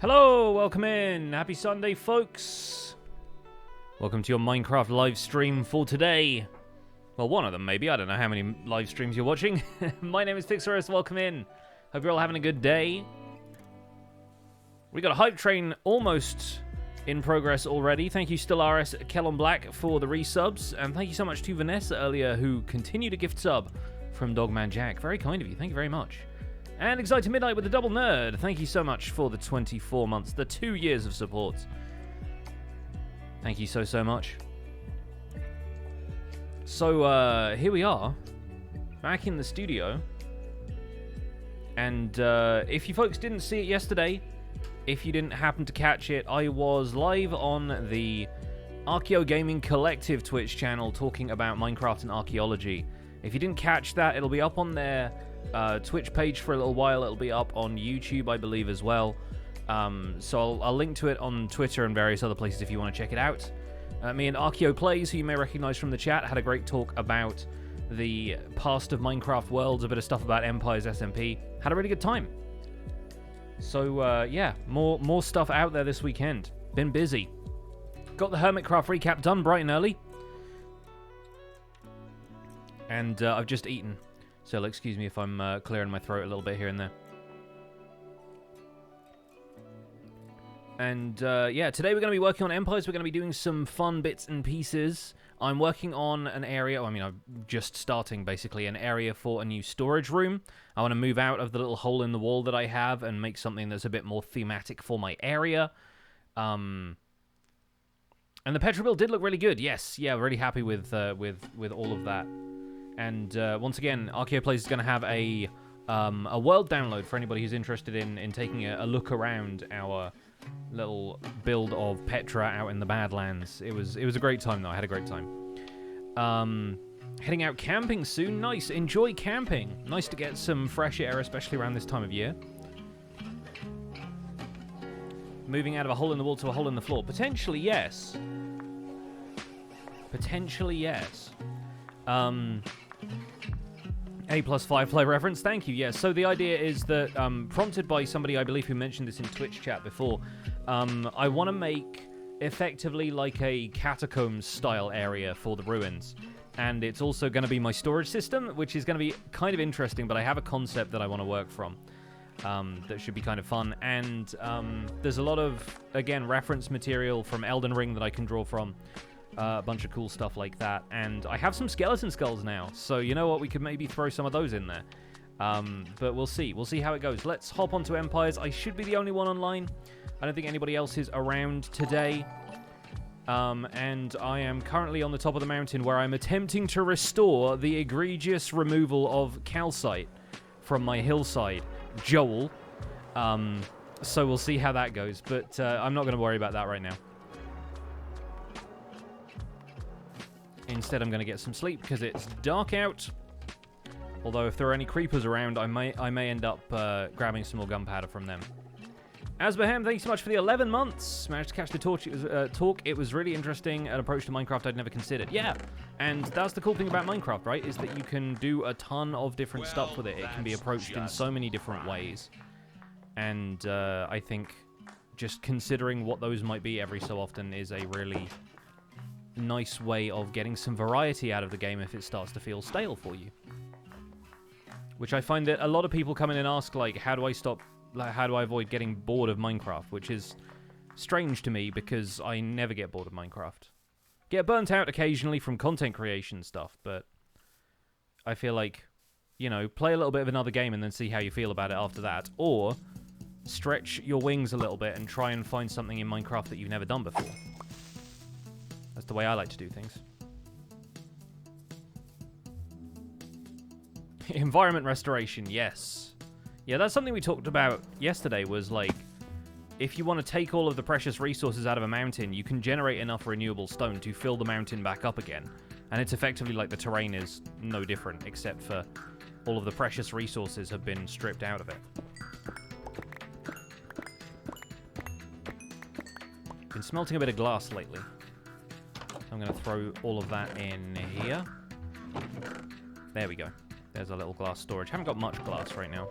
Hello, welcome in. Happy Sunday, folks. Welcome to your Minecraft live stream for today. Well, one of them, maybe. I don't know how many live streams you're watching. My name is Pixlriffs. Welcome in. Hope you're all having a good day. We got a hype train almost in progress already. Thank you, StillRS Kellon Black, for the resubs. And thank you so much to Vanessa earlier, who continued a gift sub from Dogman Jack. Very kind of you. Thank you very much. And Excited Midnight with the double nerd. Thank you so much for the 24 months, the 2 years of support. Thank you so much. So, here we are, back in the studio. And if you folks didn't see it yesterday, if you didn't happen to catch it, I was live on the Archeo Gaming Collective Twitch channel talking about Minecraft and archaeology. If you didn't catch that, it'll be up on their Twitch page for a little while. It'll be up on YouTube, I believe, as well. So I'll link to it on Twitter and various other places if you want to check it out. Me and Archeo Plays, who you may recognize from the chat, had a great talk about the past of Minecraft worlds, a bit of stuff about Empire's SMP. Had a really good time. So, yeah, more stuff out there this weekend. Been busy. Got the Hermitcraft recap done bright and early. And I've just eaten. So excuse me if I'm clearing my throat a little bit here and there. And yeah, today we're going to be working on Empires. We're going to be doing some fun bits and pieces. I'm working on an area, I mean, I'm just starting, basically, an area for a new storage room. I want to move out of the little hole in the wall that I have and make something that's a bit more thematic for my area. And the Petra build did look really good. Yes, yeah, really happy with all of that. And once again, Archeo Plays is going to have a world download for anybody who's interested in taking a look around our little build of Petra out in the Badlands. It was a great time, though. I had a great time. Heading out camping soon. Nice. Enjoy camping. Nice to get some fresh air, especially around this time of year. Moving out of a hole in the wall to a hole in the floor. Potentially, yes. Potentially, yes. A+5 play reference, thank you. Yes, so the idea is that, prompted by somebody I believe who mentioned this in Twitch chat before, I want to make effectively like a catacombs style area for the ruins. And it's also going to be my storage system, which is going to be kind of interesting, but I have a concept that I want to work from that should be kind of fun. And there's a lot of, again, reference material from Elden Ring that I can draw from. A bunch of cool stuff like that. And I have some skeleton skulls now, so you know what? We could maybe throw some of those in there. But we'll see. We'll see how it goes. Let's hop onto Empires. I should be the only one online. I don't think anybody else is around today. And I am currently on the top of the mountain where I'm attempting to restore the egregious removal of calcite from my hillside. Joel. So we'll see how that goes. But I'm not going to worry about that right now. Instead, I'm going to get some sleep because it's dark out. Although, if there are any creepers around, I may end up grabbing some more gunpowder from them. Asbaham, thanks so much for the 11 months. Managed to catch the torch. Talk. It was really interesting. An approach to Minecraft I'd never considered. Yeah, and that's the cool thing about Minecraft, right? Is that you can do a ton of different stuff with it. It can be approached in so many different ways. And I think just considering what those might be every so often is a really nice way of getting some variety out of the game if it starts to feel stale for you. Which I find that a lot of people come in and ask, like, how do I avoid getting bored of Minecraft? Which is strange to me because I never get bored of Minecraft. Get burnt out occasionally from content creation stuff, but I feel like, you know, play a little bit of another game and then see how you feel about it after that. Or stretch your wings a little bit and try and find something in Minecraft that you've never done before. That's the way I like to do things. Environment restoration, yes. Yeah, that's something we talked about yesterday, was like, if you want to take all of the precious resources out of a mountain, you can generate enough renewable stone to fill the mountain back up again. And it's effectively like the terrain is no different, except for all of the precious resources have been stripped out of it. Been smelting a bit of glass lately. I'm going to throw all of that in here. There we go. There's a little glass storage. Haven't got much glass right now.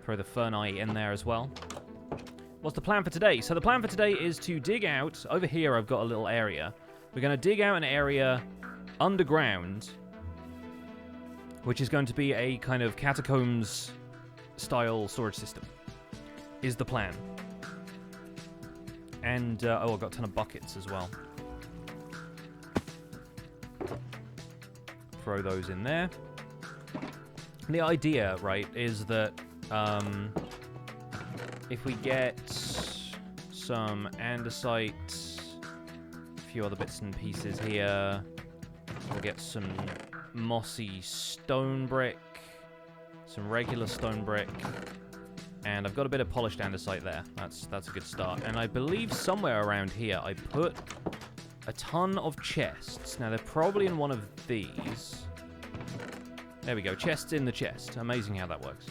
Throw the Ferni in there as well. What's the plan for today? So the plan for today is to dig out... Over here, I've got a little area. We're going to dig out an area underground, which is going to be a kind of catacombs-style storage system, is the plan. And, oh, I've got a ton of buckets as well. Throw those in there. And the idea, right, is that if we get some andesite, a few other bits and pieces here, we'll get some mossy stone brick, some regular stone brick, and I've got a bit of polished andesite there. That's a good start. And I believe somewhere around here I put a ton of chests. Now, they're probably in one of these. There we go. Chests in the chest. Amazing how that works.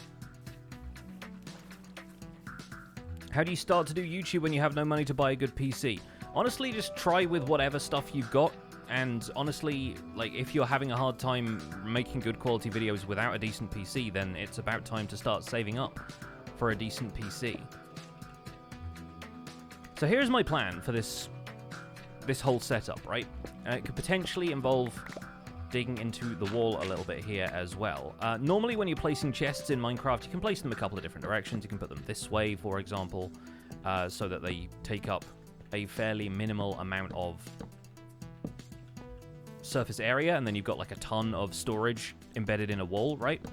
How do you start to do YouTube when you have no money to buy a good PC? Honestly, just try with whatever stuff you've got. And honestly, like, if you're having a hard time making good quality videos without a decent PC, then it's about time to start saving up for a decent PC. So here's my plan for this whole setup, right? It could potentially involve digging into the wall a little bit here as well. Normally when you're placing chests in Minecraft, you can place them a couple of different directions. You can put them this way, for example, so that they take up a fairly minimal amount of surface area, and then you've got like a ton of storage embedded in a wall, right?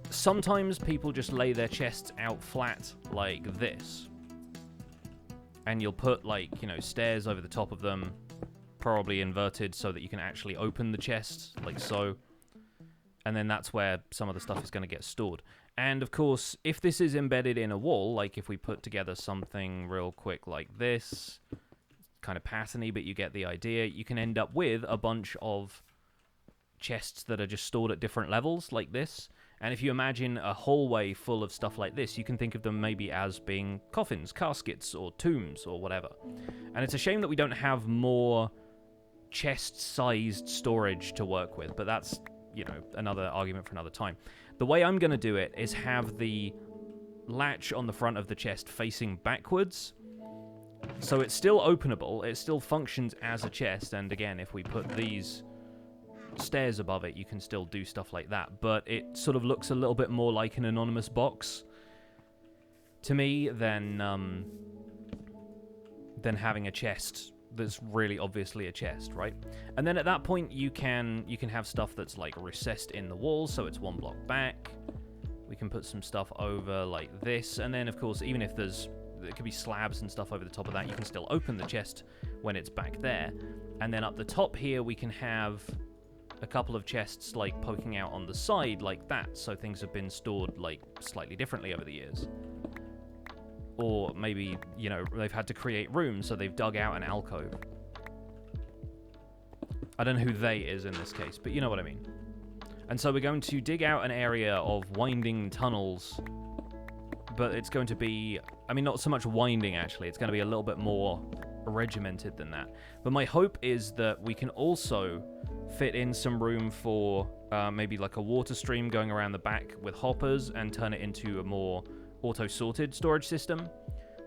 Sometimes people just lay their chests out flat like this. And you'll put, like, you know, stairs over the top of them, probably inverted so that you can actually open the chest, like so. And then that's where some of the stuff is going to get stored. And, of course, if this is embedded in a wall, like if we put together something real quick like this, kind of patterny, but you get the idea, you can end up with a bunch of chests that are just stored at different levels, like this. And if you imagine a hallway full of stuff like this, you can think of them maybe as being coffins, caskets, or tombs, or whatever. And it's a shame that we don't have more chest-sized storage to work with, but that's, you know, another argument for another time. The way I'm going to do it is have the latch on the front of the chest facing backwards, so it's still openable, it still functions as a chest, and again, if we put these stairs above it, you can still do stuff like that, but it sort of looks a little bit more like an anonymous box to me than having a chest that's really obviously a chest, right? And then at that point, you can have stuff that's like recessed in the wall, so it's one block back. We can put some stuff over like this, and then of course, even if there could be slabs and stuff over the top of that, you can still open the chest when it's back there. And then up the top here, we can have a couple of chests like poking out on the side like that, so things have been stored like slightly differently over the years. Or maybe, you know, they've had to create rooms, so they've dug out an alcove. I don't know who they is in this case, but you know what I mean. And so we're going to dig out an area of winding tunnels, but it's going to be, I mean, not so much winding actually, it's going to be a little bit more regimented than that. But my hope is that we can also fit in some room for maybe like a water stream going around the back with hoppers and turn it into a more auto-sorted storage system,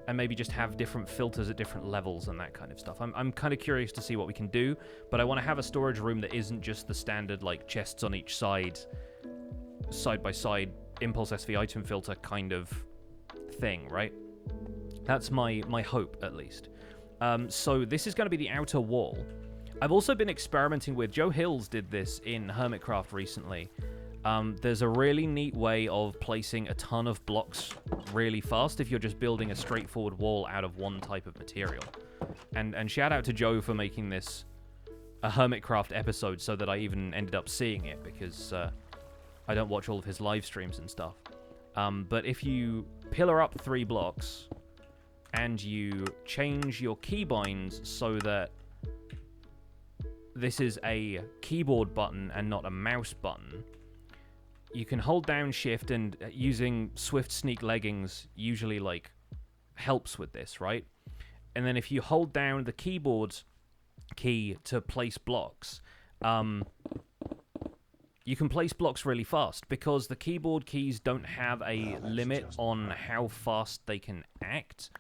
and maybe just have different filters at different levels and that kind of stuff. I'm kind of curious to see what we can do, but I want to have a storage room that isn't just the standard like chests on each side by side impulse SV item filter kind of thing, right? That's my hope, at least. So this is going to be the outer wall. I've also been experimenting with, Joe Hills did this in Hermitcraft recently. There's a really neat way of placing a ton of blocks really fast if you're just building a straightforward wall out of one type of material. And shout out to Joe for making this a Hermitcraft episode so that I even ended up seeing it, because I don't watch all of his live streams and stuff. But if you pillar up 3 blocks and you change your keybinds so that this is a keyboard button and not a mouse button, you can hold down shift, and using Swift Sneak leggings usually like helps with this, right? And then if you hold down the keyboard key to place blocks, you can place blocks really fast because the keyboard keys don't have a limit on how fast they can act.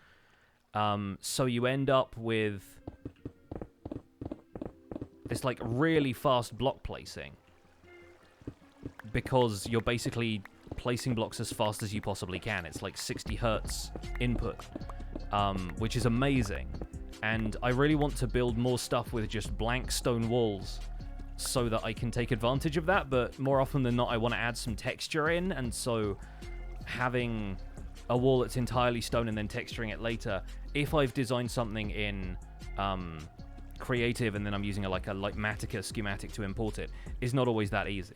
So you end up with this like really fast block placing because you're basically placing blocks as fast as you possibly can. It's like 60 hertz input, which is amazing. And I really want to build more stuff with just blank stone walls so that I can take advantage of that, but more often than not, I want to add some texture in, and so having a wall that's entirely stone and then texturing it later, if I've designed something in Creative and then I'm using a Matica schematic to import it, is not always that easy.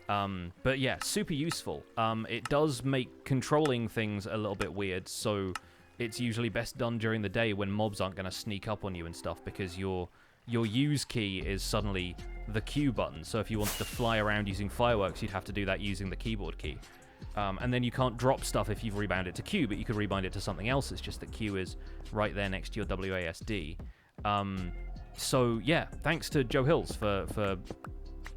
But yeah, super useful. It does make controlling things a little bit weird, so it's usually best done during the day when mobs aren't going to sneak up on you and stuff, because your use key is suddenly the Q button. So if you wanted to fly around using fireworks, you'd have to do that using the keyboard key. And then you can't drop stuff if you've rebound it to Q, but you could rebind it to something else. It's just that Q is right there next to your WASD. So yeah, thanks to Joe Hills for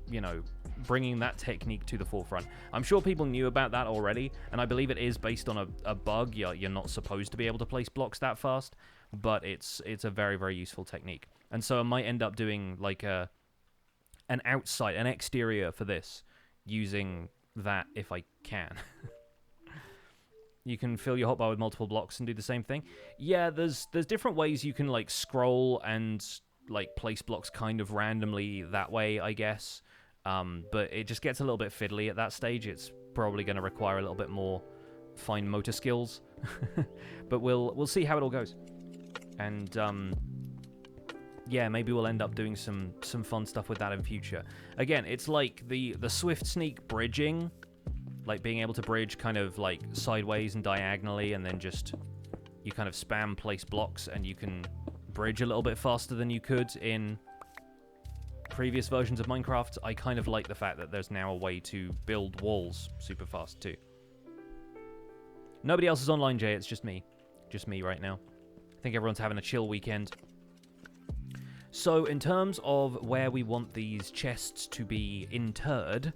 you know, bringing that technique to the forefront. I'm sure people knew about that already, and I believe it is based on a bug. You're not supposed to be able to place blocks that fast, but it's a very, very useful technique. And so I might end up doing like an exterior for this, using that if I can. You can fill your hotbar with multiple blocks and do the same thing. Yeah, there's different ways you can like scroll and like place blocks kind of randomly that way, I guess. But it just gets a little bit fiddly at that stage. It's probably going to require a little bit more fine motor skills. But we'll see how it all goes. And yeah, maybe we'll end up doing some fun stuff with that in future. Again, it's like the Swift Sneak bridging, like being able to bridge kind of like sideways and diagonally, and then just you kind of spam place blocks and you can bridge a little bit faster than you could in previous versions of Minecraft. I kind of like the fact that there's now a way to build walls super fast too. Nobody else is online, Jay. It's just me. Just me right now. I think everyone's having a chill weekend. So in terms of where we want these chests to be interred,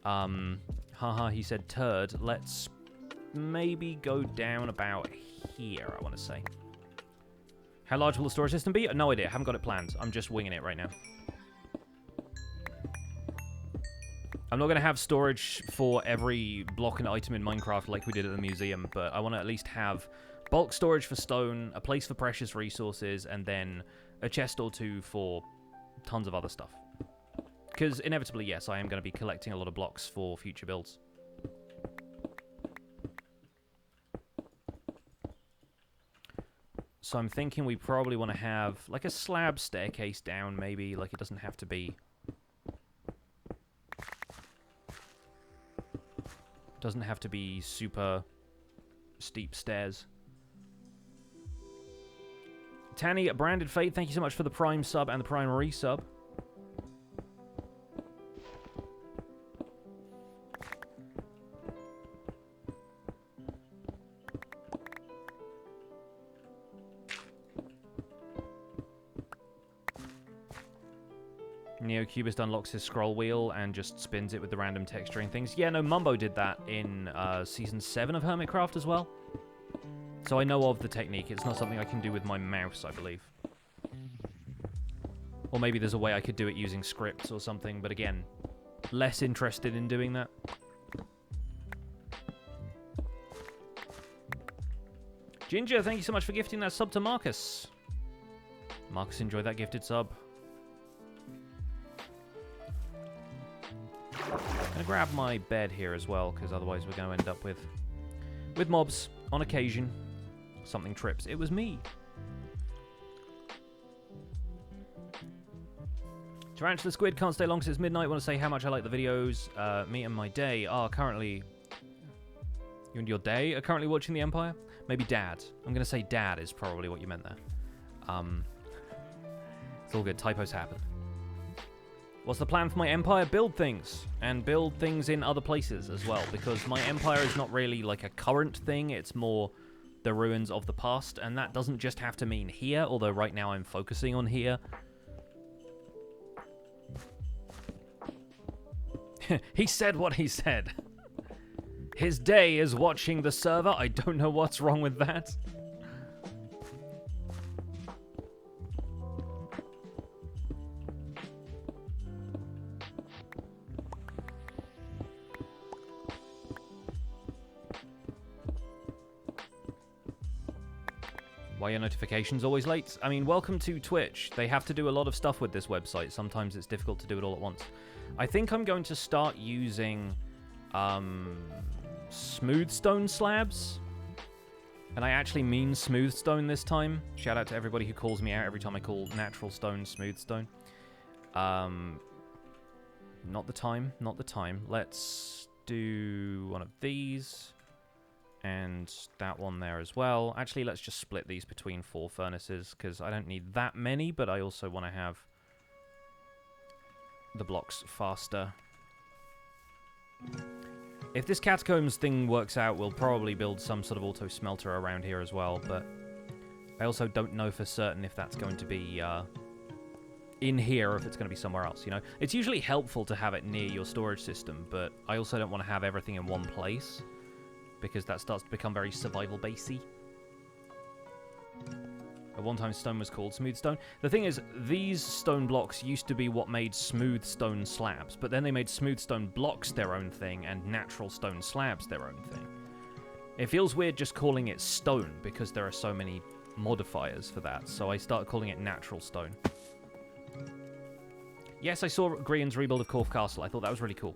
haha, he said turd. Let's maybe go down about here, I want to say. How large will the storage system be? No idea. Haven't got it planned. I'm just winging it right now. I'm not going to have storage for every block and item in Minecraft like we did at the museum, but I want to at least have bulk storage for stone, a place for precious resources, and then a chest or two for tons of other stuff. Because inevitably, yes, I am going to be collecting a lot of blocks for future builds. So I'm thinking we probably want to have like a slab staircase down, maybe. Like it doesn't have to be... Doesn't have to be super steep stairs. Tanny, Branded Fate, thank you so much for the Prime sub and the Prime resub. NeoCubist unlocks his scroll wheel and just spins it with the random texturing things. Yeah, no, Mumbo did that in Season 7 of Hermitcraft as well. So I know of the technique. It's not something I can do with my mouse, I believe. Or maybe there's a way I could do it using scripts or something, but again, less interested in doing that. Ginger, thank you so much for gifting that sub to Marcus. Marcus, enjoy that gifted sub. I'm gonna grab my bed here as well, because otherwise we're going to end up with mobs on occasion. Something trips. It was me. Tarantula Squid can't stay long since midnight. Want to say how much I like the videos. Me and my day are currently... You and your day are currently watching The Empire? Maybe Dad. I'm going to say Dad is probably what you meant there. It's all good. Typos happen. What's the plan for my Empire? Build things. And build things in other places as well. Because my Empire is not really like a current thing. It's more the ruins of the past. And that doesn't just have to mean here. Although right now I'm focusing on here. He said what he said. His day is watching the server. I don't know what's wrong with that. Why are your notifications always late? I mean, welcome to Twitch. They have to do a lot of stuff with this website. Sometimes it's difficult to do it all at once. I think I'm going to start using smooth stone slabs. And I actually mean smooth stone this time. Shout out to everybody who calls me out every time I call natural stone smooth stone. Not the time. Let's do one of these. And that one there as well. Actually, let's just split these between 4 furnaces, because I don't need that many, but I also want to have the blocks faster. If this catacombs thing works out, we'll probably build some sort of auto smelter around here as well, but I also don't know for certain if that's going to be in here or if it's going to be somewhere else, you know? It's usually helpful to have it near your storage system, but I also don't want to have everything in one place, because that starts to become very survival-basy. At one time, stone was called smooth stone. The thing is, these stone blocks used to be what made smooth stone slabs, but then they made smooth stone blocks their own thing and natural stone slabs their own thing. It feels weird just calling it stone, because there are so many modifiers for that, so I started calling it natural stone. Yes, I saw Grian's rebuild of Corf Castle. I thought that was really cool.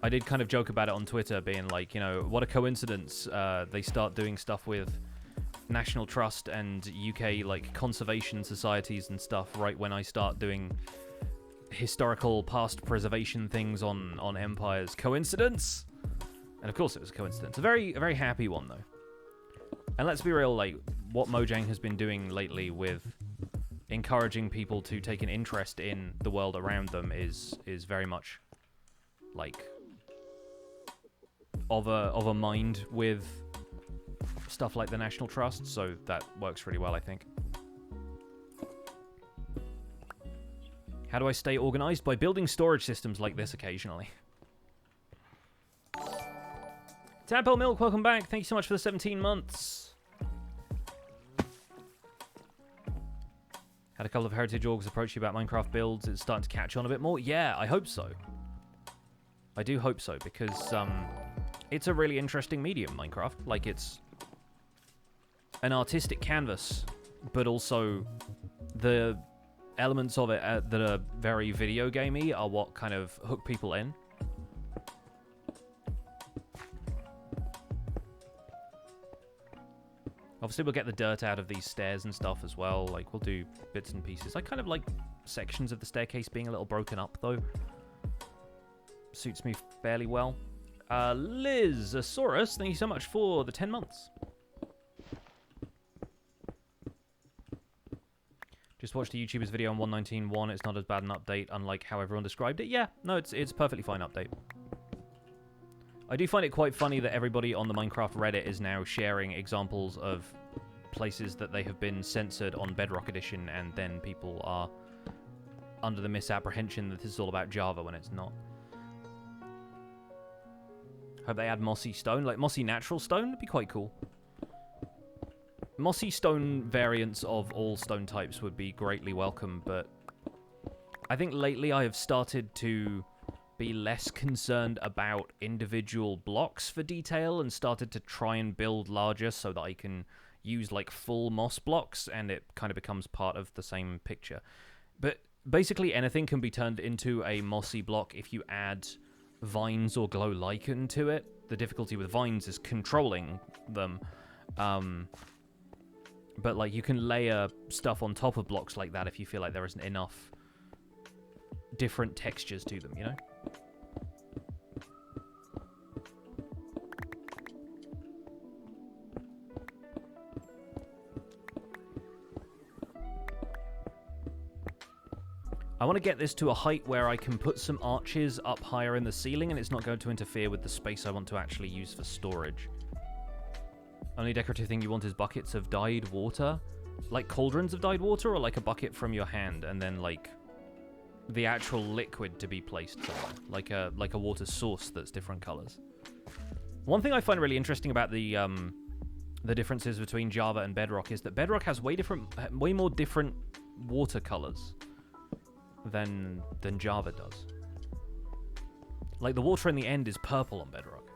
I did kind of joke about it on Twitter, being like, you know, what a coincidence. They start doing stuff with National Trust and UK, like, conservation societies and stuff right when I start doing historical past preservation things on empires. Coincidence? And of course it was a coincidence. A very happy one, though. And let's be real, like, what Mojang has been doing lately with encouraging people to take an interest in the world around them is very much, like, of a mind with stuff like the National Trust, so that works really well, I think. How do I stay organized? By building storage systems like this occasionally. Tadpole Milk, welcome back. Thank you so much for the 17 months. Had a couple of Heritage Orgs approach you about Minecraft builds. It's starting to catch on a bit more. Yeah, I hope so. I do hope so, because it's a really interesting medium, Minecraft. Like, it's an artistic canvas, but also the elements of it that are very video gamey are what kind of hook people in. Obviously, we'll get the dirt out of these stairs and stuff as well. Like, we'll do bits and pieces. I kind of like sections of the staircase being a little broken up, though. Suits me fairly well. Liz Asaurus, thank you so much for the 10 months. Just watched a YouTuber's video on 1.19.1. It's not as bad an update, unlike how everyone described it. Yeah, no, it's a perfectly fine update. I do find it quite funny that everybody on the Minecraft Reddit is now sharing examples of places that they have been censored on Bedrock Edition, and then people are under the misapprehension that this is all about Java when it's not. Hope they add mossy stone. Like, mossy natural stone would be quite cool. Mossy stone variants of all stone types would be greatly welcome, but I think lately I have started to be less concerned about individual blocks for detail and started to try and build larger so that I can use, like, full moss blocks, and it kind of becomes part of the same picture. But basically anything can be turned into a mossy block if you add vines or glow lichen to it. The difficulty with vines is controlling them. But, like, you can layer stuff on top of blocks like that if you feel like there isn't enough different textures to them, you know? I want to get this to a height where I can put some arches up higher in the ceiling and it's not going to interfere with the space I want to actually use for storage. Only decorative thing you want is buckets of dyed water? Like cauldrons of dyed water, or like a bucket from your hand and then, like, the actual liquid to be placed somewhere, like a water source that's different colors. One thing I find really interesting about the differences between Java and Bedrock is that Bedrock has way more different water colors than Java does. Like the water in the end is purple on Bedrock.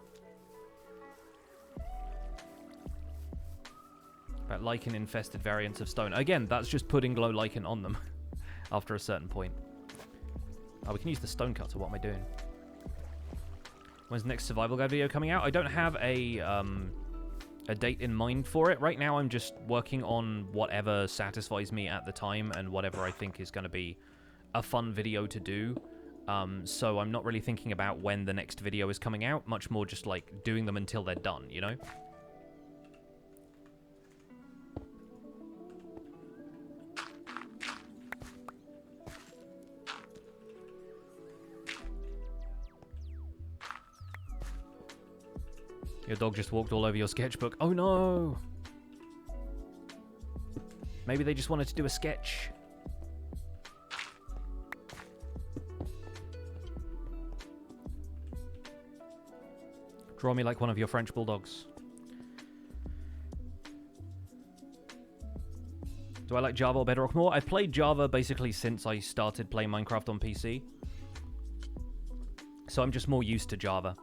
About lichen-infested variants of stone. Again, that's just putting glow lichen on them after a certain point. Oh, we can use the stone cutter. What am I doing? When's the next survival guide video coming out? I don't have a date in mind for it. Right now, I'm just working on whatever satisfies me at the time and whatever I think is going to be a fun video to do. So I'm not really thinking about when the next video is coming out. Much more just like doing them until they're done, you know? Your dog just walked all over your sketchbook. Oh no! Maybe they just wanted to do a sketch. Draw me like one of your French bulldogs. Do I like Java or Bedrock more? I've played Java basically since I started playing Minecraft on PC. So I'm just more used to Java.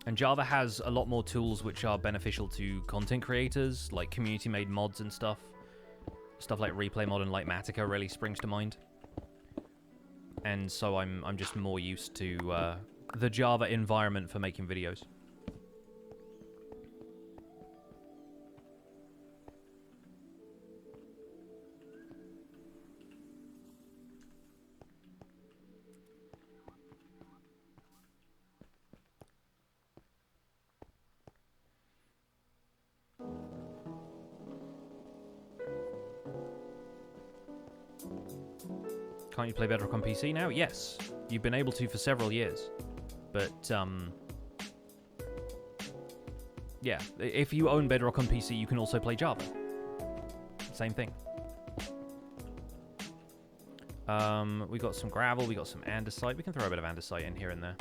And Java has a lot more tools which are beneficial to content creators, like community-made mods and stuff. Stuff like Replay Mod and Lightmatica really springs to mind. And so I'm just more used to the Java environment for making videos. Can't you play Bedrock on PC now? Yes. You've been able to for several years. But, yeah. If you own Bedrock on PC, you can also play Java. Same thing. We got some gravel, we got some andesite. We can throw a bit of andesite in here and there.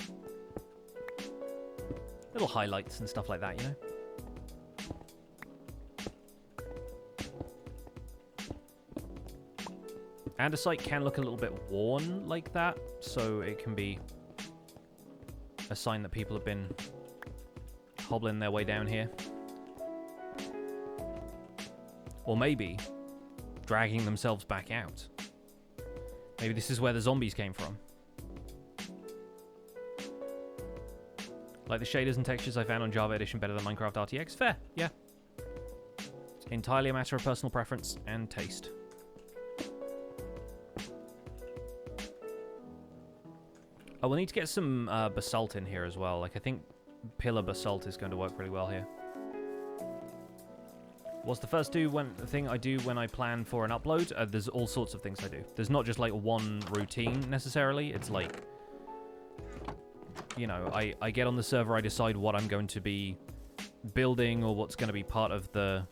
Little highlights and stuff like that, you know? Andesite can look a little bit worn like that, so it can be a sign that people have been hobbling their way down here. Or maybe dragging themselves back out. Maybe this is where the zombies came from. Like the shaders and textures I found on Java Edition better than Minecraft RTX? Fair, yeah. It's entirely a matter of personal preference and taste. Oh, we'll need to get some basalt in here as well. Like, I think pillar basalt is going to work really well here. What's the first thing I do when I plan for an upload? There's all sorts of things I do. There's not just, like, one routine, necessarily. It's like, you know, I get on the server, I decide what I'm going to be building or what's going to be part of the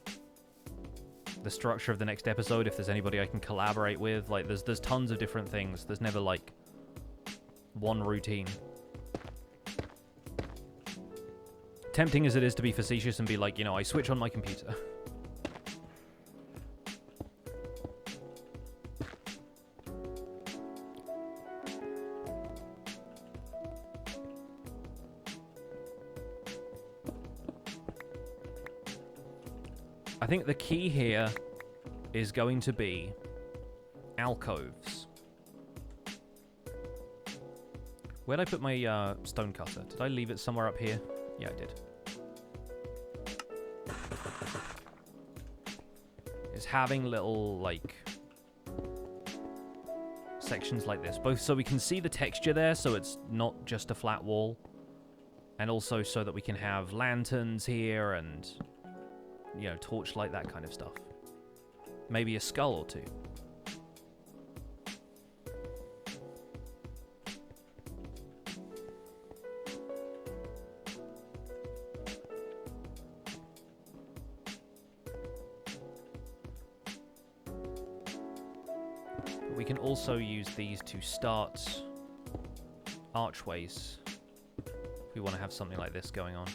structure of the next episode, if there's anybody I can collaborate with. Like, there's tons of different things. There's never, like, one routine. Tempting as it is to be facetious and be like, you know, I switch on my computer. I think the key here is going to be alcoves. Where'd I put my stone cutter? Did I leave it somewhere up here? Yeah, I did. It's having little, like, sections like this. Both so we can see the texture there, so it's not just a flat wall. And also so that we can have lanterns here and, you know, torchlight, that kind of stuff. Maybe a skull or two. We can also use these to start archways. If we want to have something like this going on.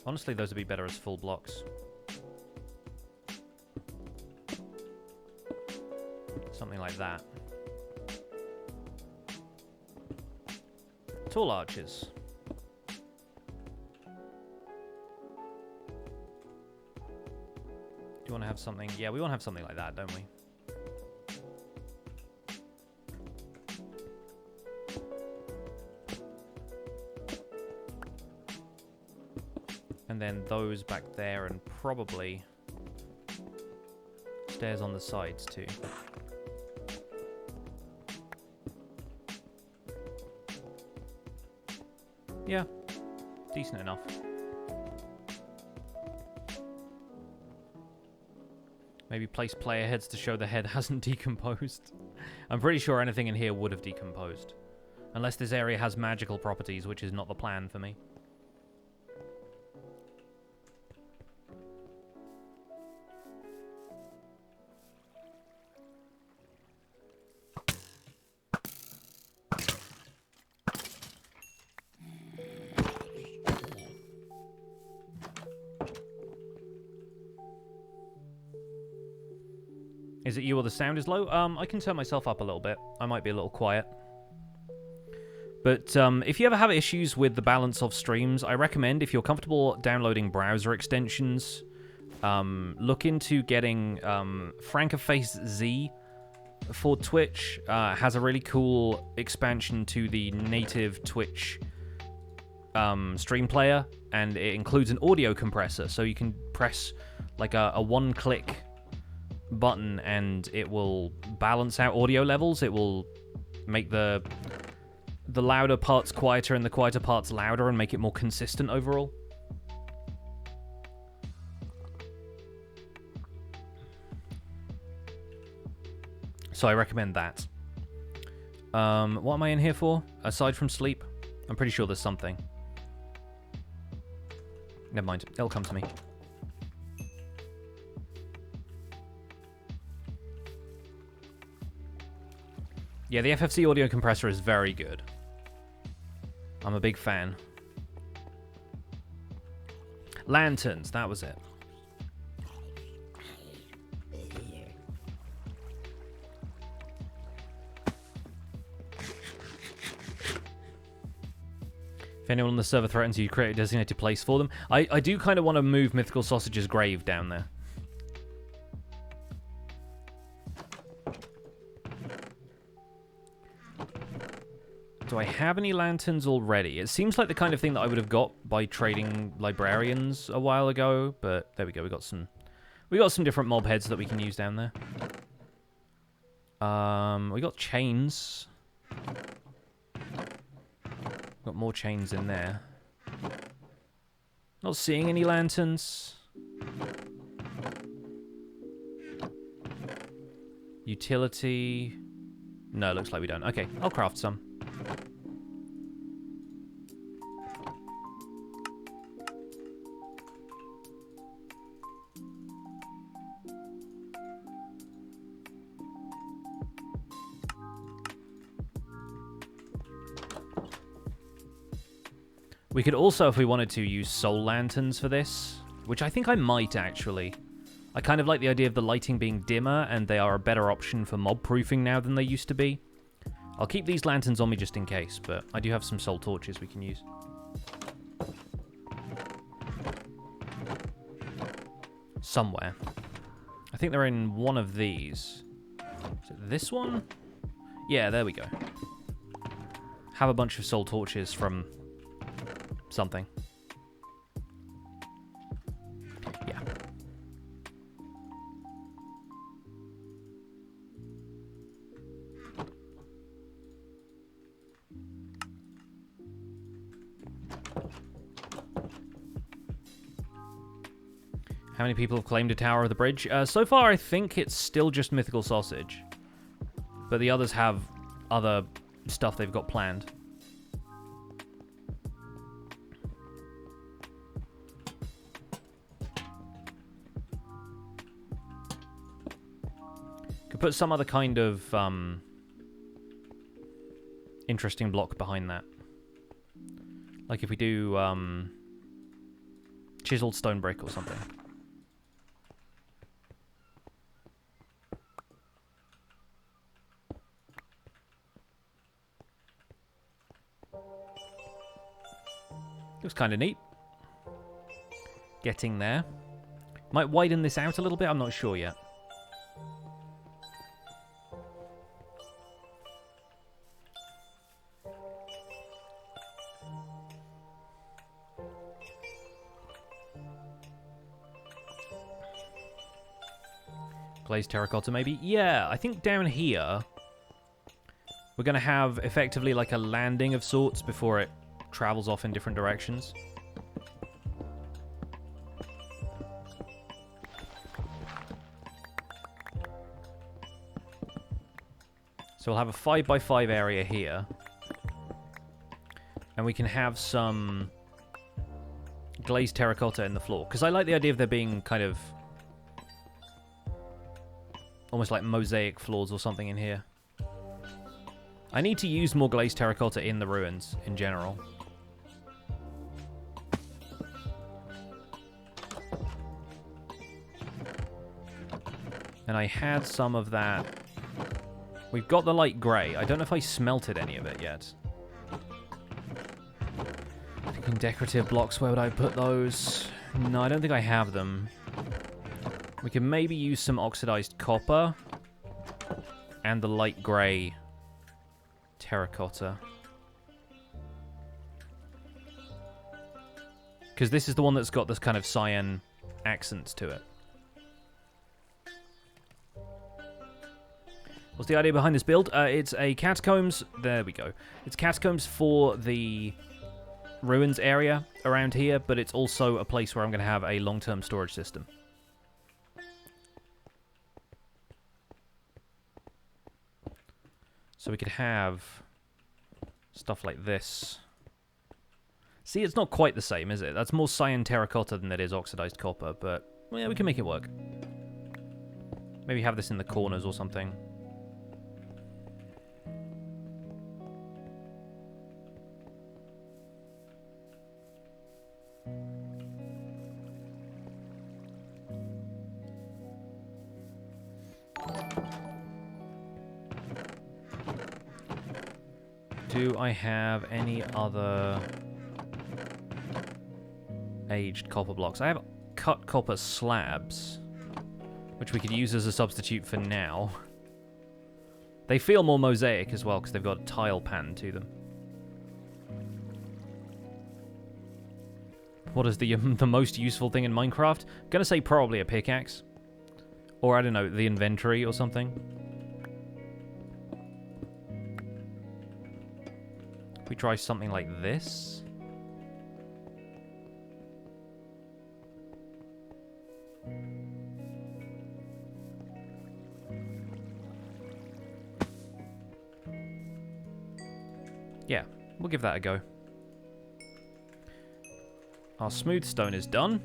Honestly, those would be better as full blocks. Something like that. Tall arches. Do you want to have something? Yeah, we want to have something like that, don't we? And then those back there, and probably stairs on the sides too. Yeah, decent enough. Maybe place player heads to show the head hasn't decomposed. I'm pretty sure anything in here would have decomposed. Unless this area has magical properties, which is not the plan for me. Is it you or the sound is low? I can turn myself up a little bit. I might be a little quiet. But if you ever have issues with the balance of streams, I recommend, if you're comfortable downloading browser extensions, look into getting Frankerface Z for Twitch. Has a really cool expansion to the native Twitch stream player, and it includes an audio compressor, so you can press like a one-click button and it will balance out audio levels. It will make the louder parts quieter and the quieter parts louder and make it more consistent overall. So I recommend that. What am I in here for? Aside from sleep? I'm pretty sure there's something. Never mind. It'll come to me. Yeah, the FFC audio compressor is very good. I'm a big fan. Lanterns, that was it. If anyone on the server threatens you, create a designated place for them. I do kind of want to move Mythical Sausage's grave down there. Do I have any lanterns already? It seems like the kind of thing that I would have got by trading librarians a while ago, but there we go. We got some different mob heads that we can use down there. We got chains. Got more chains in there. Not seeing any lanterns. Utility. No, looks like we don't. Okay, I'll craft some. We could also, if we wanted to, use soul lanterns for this, which I think I might, actually. I kind of like the idea of the lighting being dimmer, and they are a better option for mob proofing now than they used to be. I'll keep these lanterns on me just in case, but I do have some soul torches we can use. Somewhere. I think they're in one of these. Is it this one? Yeah, there we go. Have a bunch of soul torches from something. Yeah. How many people have claimed a Tower of the Bridge? So far, I think it's still just Mythical Sausage. But the others have other stuff they've got planned. put some other kind of interesting block behind that. Like if we do chiseled stone brick or something. Looks kind of neat. Getting there. Might widen this out a little bit, I'm not sure yet. Glazed terracotta, maybe? Yeah, I think down here we're going to have effectively like a landing of sorts before it travels off in different directions. So we'll have a 5x5 area here. And we can have some glazed terracotta in the floor. Because I like the idea of there being kind of almost like mosaic floors or something in here. I need to use more glazed terracotta in the ruins in general. And I had some of that. We've got the light grey. I don't know if I smelted any of it yet. Thinking decorative blocks, where would I put those? No, I don't think I have them. We can maybe use some oxidized copper and the light grey terracotta. Because this is the one that's got this kind of cyan accents to it. What's the idea behind this build? It's a catacombs. There we go. It's catacombs for the ruins area around here, but it's also a place where I'm going to have a long-term storage system. So we could have stuff like this. See, it's not quite the same, is it? That's more cyan terracotta than it is oxidized copper, but well, yeah, we can make it work. Maybe have this in the corners or something. Do I have any other aged copper blocks? I have cut copper slabs, which we could use as a substitute for now. They feel more mosaic as well because they've got a tile pattern to them. What is the most useful thing in Minecraft? I'm going to say probably a pickaxe. Or, I don't know, the inventory or something. We try something like this. Yeah, we'll give that a go. Our smooth stone is done.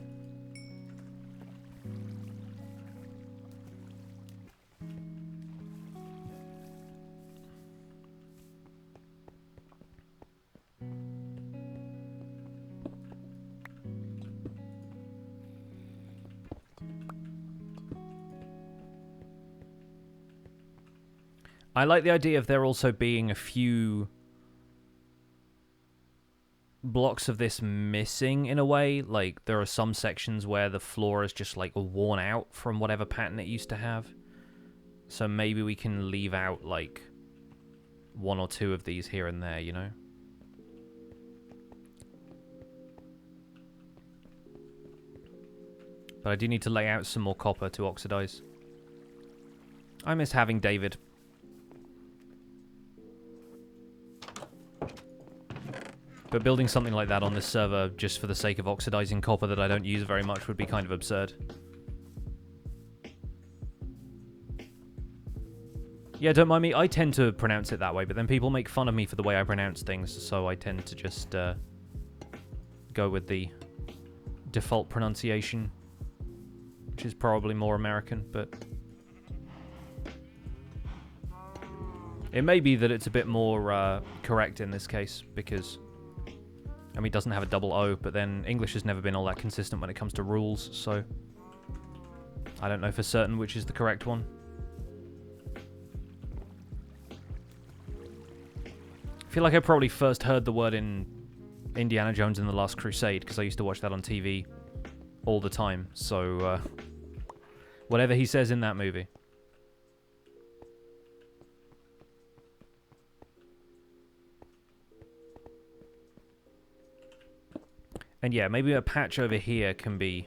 I like the idea of there also being a few blocks of this missing in a way. Like, there are some sections where the floor is just, like, worn out from whatever pattern it used to have. So maybe we can leave out, like, one or two of these here and there, you know? But I do need to lay out some more copper to oxidize. I miss having David. But building something like that on this server just for the sake of oxidizing copper that I don't use very much would be kind of absurd. Yeah, don't mind me. I tend to pronounce it that way, but then people make fun of me for the way I pronounce things, so I tend to just go with the default pronunciation, which is probably more American, but... It may be that it's a bit more correct in this case, because, I mean, it doesn't have a double O, but then English has never been all that consistent when it comes to rules, so I don't know for certain which is the correct one. I feel like I probably first heard the word in Indiana Jones and the Last Crusade, because I used to watch that on TV all the time, so whatever he says in that movie. And yeah, maybe a patch over here can be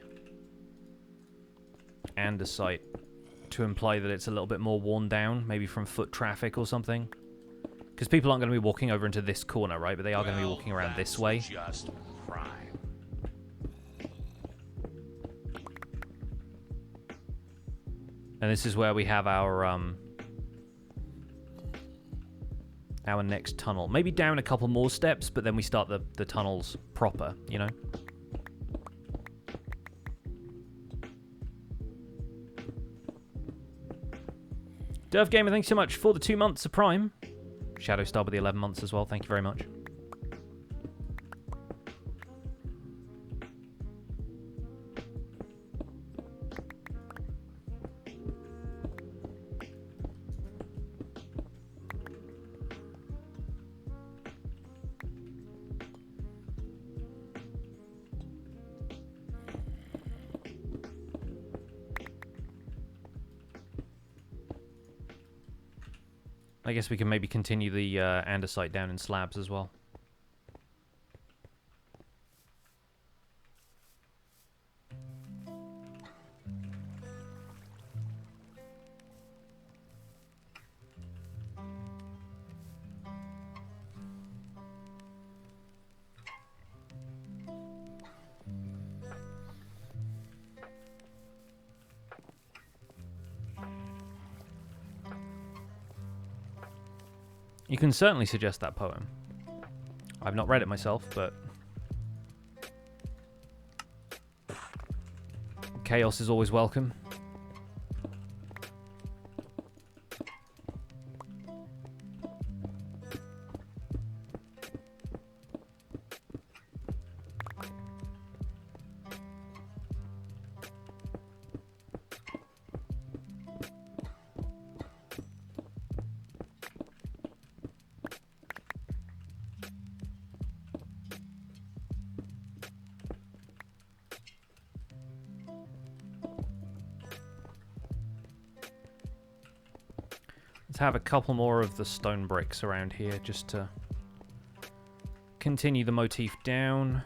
andesite to imply that it's a little bit more worn down, maybe from foot traffic or something. Because people aren't going to be walking over into this corner, right? But they are going to be walking around this way. Just crime. And this is where we have our next tunnel. Maybe down a couple more steps, but then we start the tunnels proper, you know? Derv Gamer, thanks so much for the 2 months of Prime. Shadow Star with the 11 months as well. Thank you very much. I guess we can maybe continue the andesite down in slabs as well. You can certainly suggest that poem. I've not read it myself, but chaos is always welcome. Let's have a couple more of the stone bricks around here just to continue the motif down.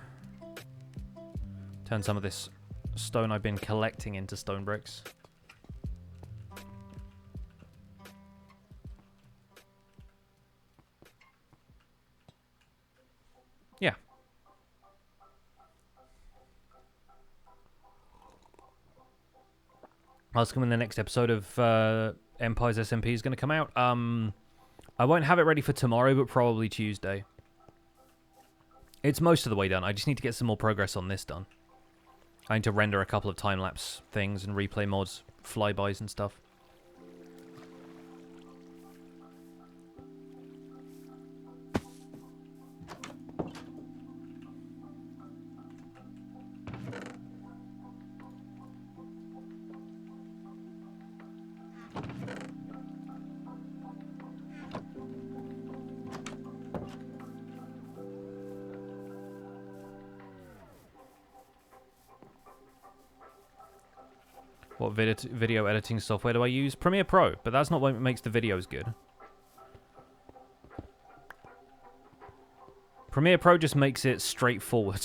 Turn some of this stone I've been collecting into stone bricks. Yeah. Ask him when the next episode of Empire's SMP is going to come out. I won't have it ready for tomorrow, but probably Tuesday. It's most of the way done. I just need to get some more progress on this done. I need to render a couple of time-lapse things and replay mods, flybys and stuff. What video editing software do I use? Premiere Pro, but that's not what makes the videos good. Premiere Pro just makes it straightforward.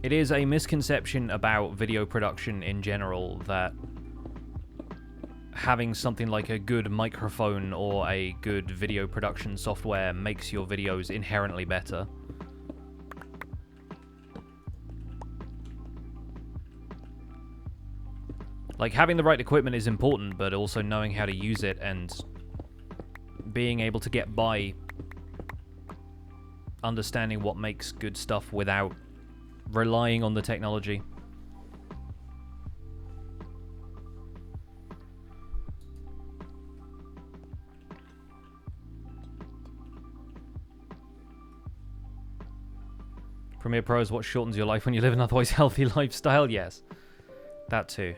It is a misconception about video production in general that having something like a good microphone or a good video production software makes your videos inherently better. Like, having the right equipment is important, but also knowing how to use it and being able to get by understanding what makes good stuff without relying on the technology. Premiere Pro is what shortens your life when you live an otherwise healthy lifestyle. Yes, that too.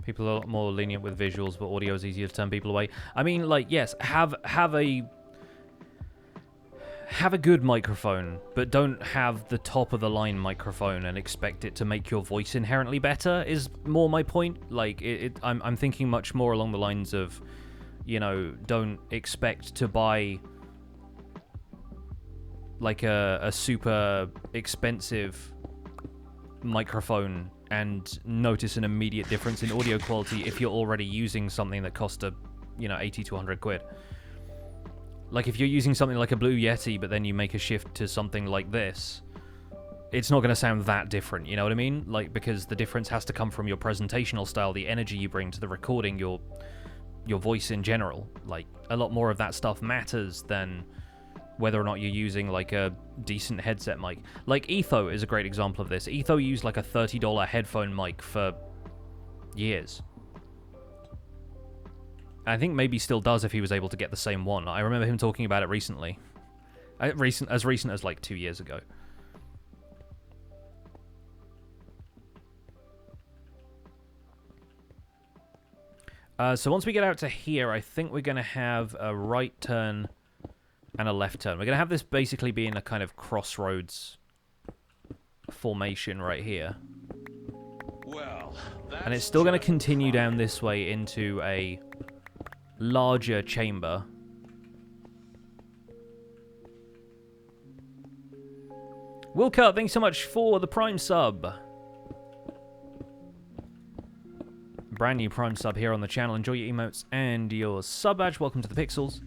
People are a lot more lenient with visuals, but audio is easier to turn people away. I mean, like, yes, have a good microphone, but don't have the top of the line microphone and expect it to make your voice inherently better. Is more my point. Like, I'm thinking much more along the lines of, you know, don't expect to buy like a super expensive microphone and notice an immediate difference in audio quality if you're already using something that cost a, you know, 80 to 100 quid. Like, if you're using something like a Blue Yeti, but then you make a shift to something like this, it's not going to sound that different, you know what I mean? Like, because the difference has to come from your presentational style, the energy you bring to the recording, your voice in general. Like, a lot more of that stuff matters than whether or not you're using, like, a decent headset mic. Like, Etho is a great example of this. Etho used, like, a $30 headphone mic for years. I think maybe still does if he was able to get the same one. I remember him talking about it recently. As recent as, like, 2 years ago. So once we get out to here, I think we're going to have a right turn and a left turn. We're going to have this basically being a kind of crossroads formation right here. Well, and it's still going to continue down this way into a larger chamber. Wilcut, thanks so much for the Prime sub. Brand new Prime sub here on the channel. Enjoy your emotes and your sub badge. Welcome to the Pixels.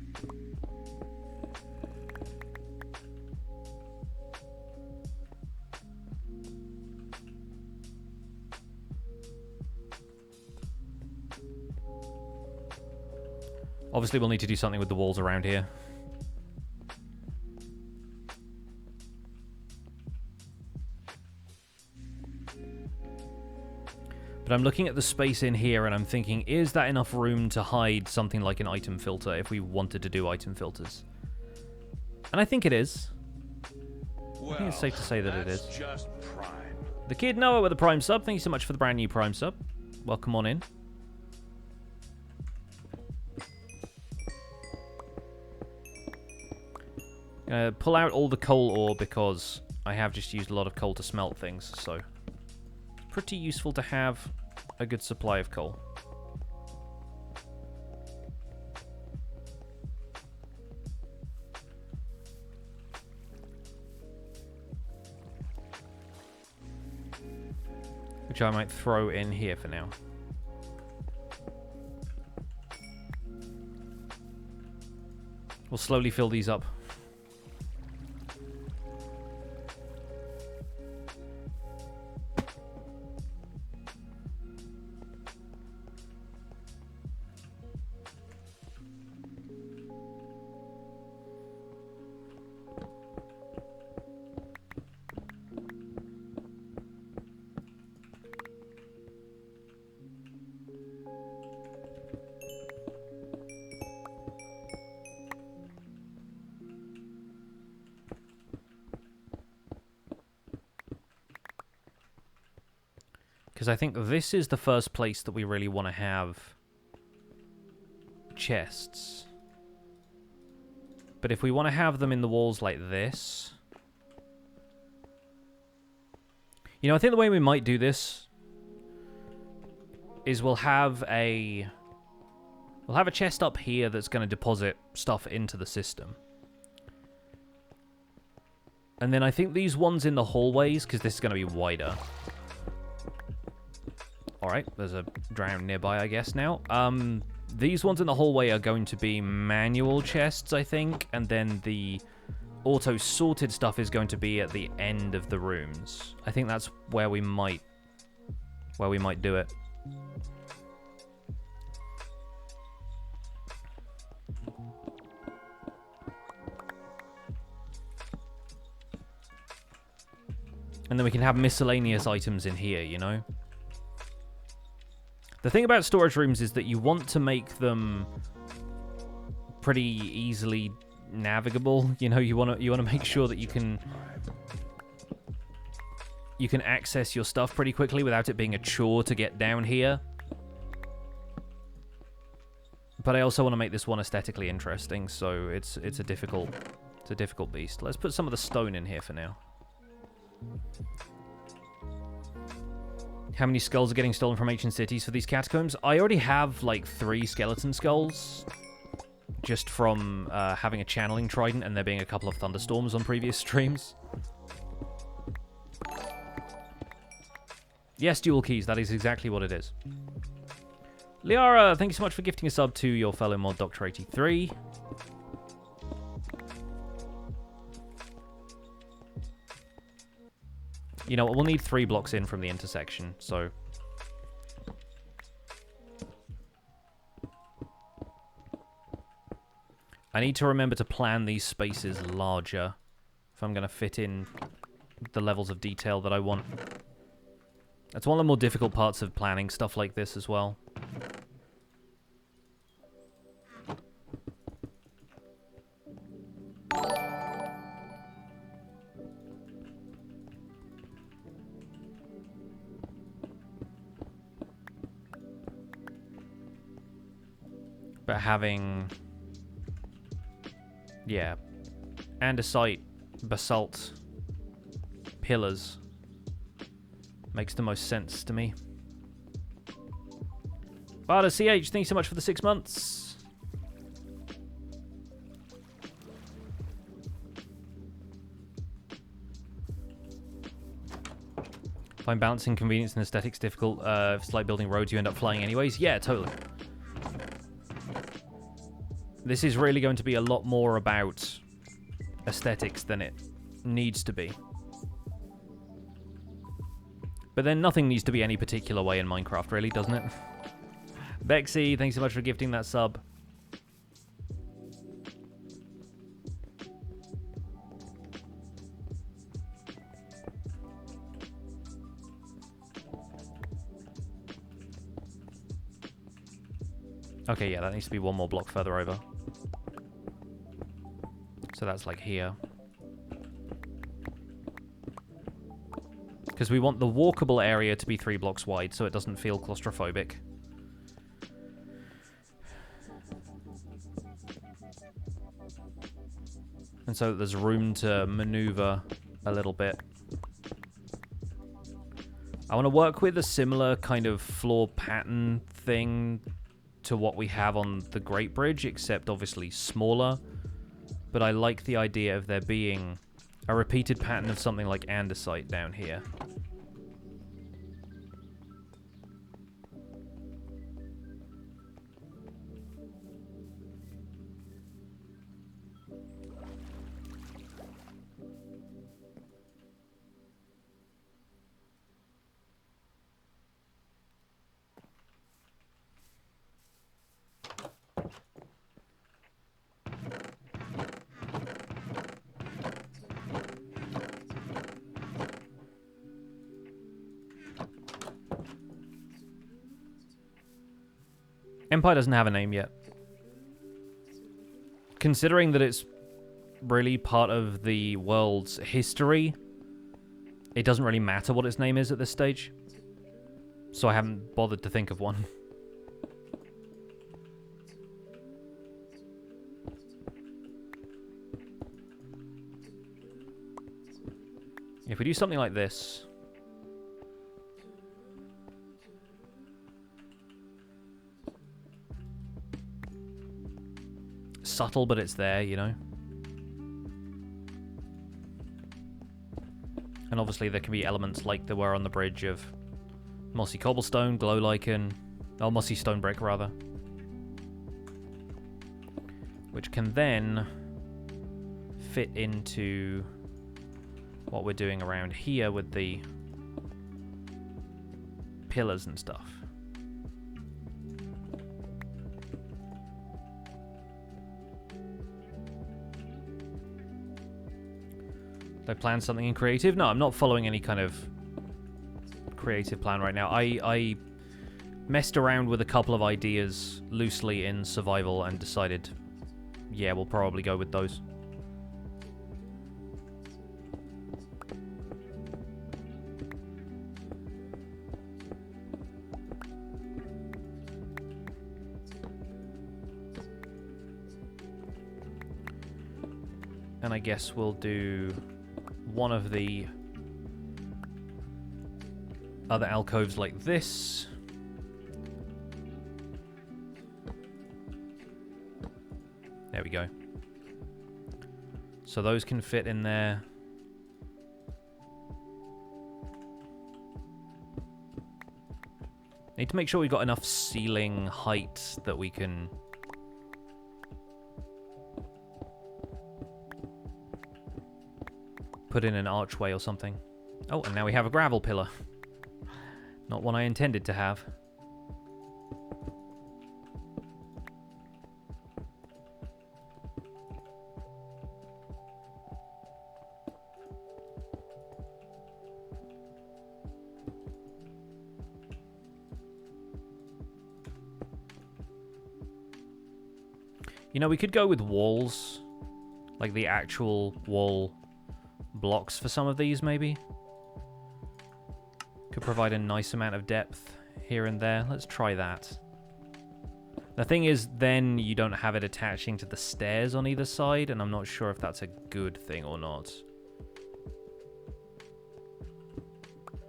Obviously, we'll need to do something with the walls around here. But I'm looking at the space in here and I'm thinking, is that enough room to hide something like an item filter if we wanted to do item filters? And I think it is. I think it's safe to say that it is. Just prime. The Kid Noah with the Prime sub. Thank you so much for the brand new Prime sub. Welcome on in. Pull out all the coal ore because I have just used a lot of coal to smelt things, so it's pretty useful to have a good supply of coal. Which I might throw in here for now. We'll slowly fill these up. Because I think this is the first place that we really want to have chests. But if we want to have them in the walls like this... You know, I think the way we might do this is we'll have a chest up here that's going to deposit stuff into the system. And then I think these ones in the hallways, because this is going to be wider... Alright, there's a drown nearby, I guess, now. These ones in the hallway are going to be manual chests, I think, and then the auto-sorted stuff is going to be at the end of the rooms. I think that's where we might where we might do it. And then we can have miscellaneous items in here, you know? The thing about storage rooms is that you want to make them pretty easily navigable. You know, you want to make sure that you can access your stuff pretty quickly without it being a chore to get down here. But I also want to make this one aesthetically interesting, so it's a difficult beast. Let's put some of the stone in here for now. How many skulls are getting stolen from ancient cities for these catacombs? I already have like 3 skeleton skulls, just from having a channeling trident and there being a couple of thunderstorms on previous streams. Yes, dual keys, that is exactly what it is. Liara, thank you so much for gifting a sub to your fellow mod Doctor83. You know what, we'll need 3 blocks in from the intersection, so... I need to remember to plan these spaces larger if I'm going to fit in the levels of detail that I want. That's one of the more difficult parts of planning stuff like this as well. But having, yeah, andesite, basalt, pillars makes the most sense to me. Barda CH, thank you so much for the 6 months. Find balancing convenience and aesthetics difficult. If it's like building roads, you end up flying anyways. Yeah, totally. This is really going to be a lot more about aesthetics than it needs to be. But then nothing needs to be any particular way in Minecraft, really, doesn't it? Bexy, thanks so much for gifting that sub. Okay, yeah, that needs to be 1 more block further over. So that's like here. Because we want the walkable area to be 3 blocks wide so it doesn't feel claustrophobic. And so there's room to maneuver a little bit. I want to work with a similar kind of floor pattern thing to what we have on the Great Bridge, except obviously smaller. But I like the idea of there being a repeated pattern of something like andesite down here. Empire doesn't have a name yet. Considering that it's really part of the world's history, it doesn't really matter what its name is at this stage. So I haven't bothered to think of one. If we do something like this... subtle, but it's there, you know. And obviously there can be elements like there were on the bridge of mossy cobblestone, glow lichen, or mossy stone brick rather, which can then fit into what we're doing around here with the pillars and stuff. Did I plan something in creative? No, I'm not following any kind of creative plan right now. I messed around with a couple of ideas loosely in survival and decided, yeah, we'll probably go with those. And I guess we'll do one of the other alcoves like this. There we go. So those can fit in there. Need to make sure we've got enough ceiling height that we can put in an archway or something. Oh, and now we have a gravel pillar. Not one I intended to have. You know, we could go with walls. Like the actual wall blocks for some of these, maybe. Could provide a nice amount of depth here and there. Let's try that. The thing is, then you don't have it attaching to the stairs on either side, and I'm not sure if that's a good thing or not.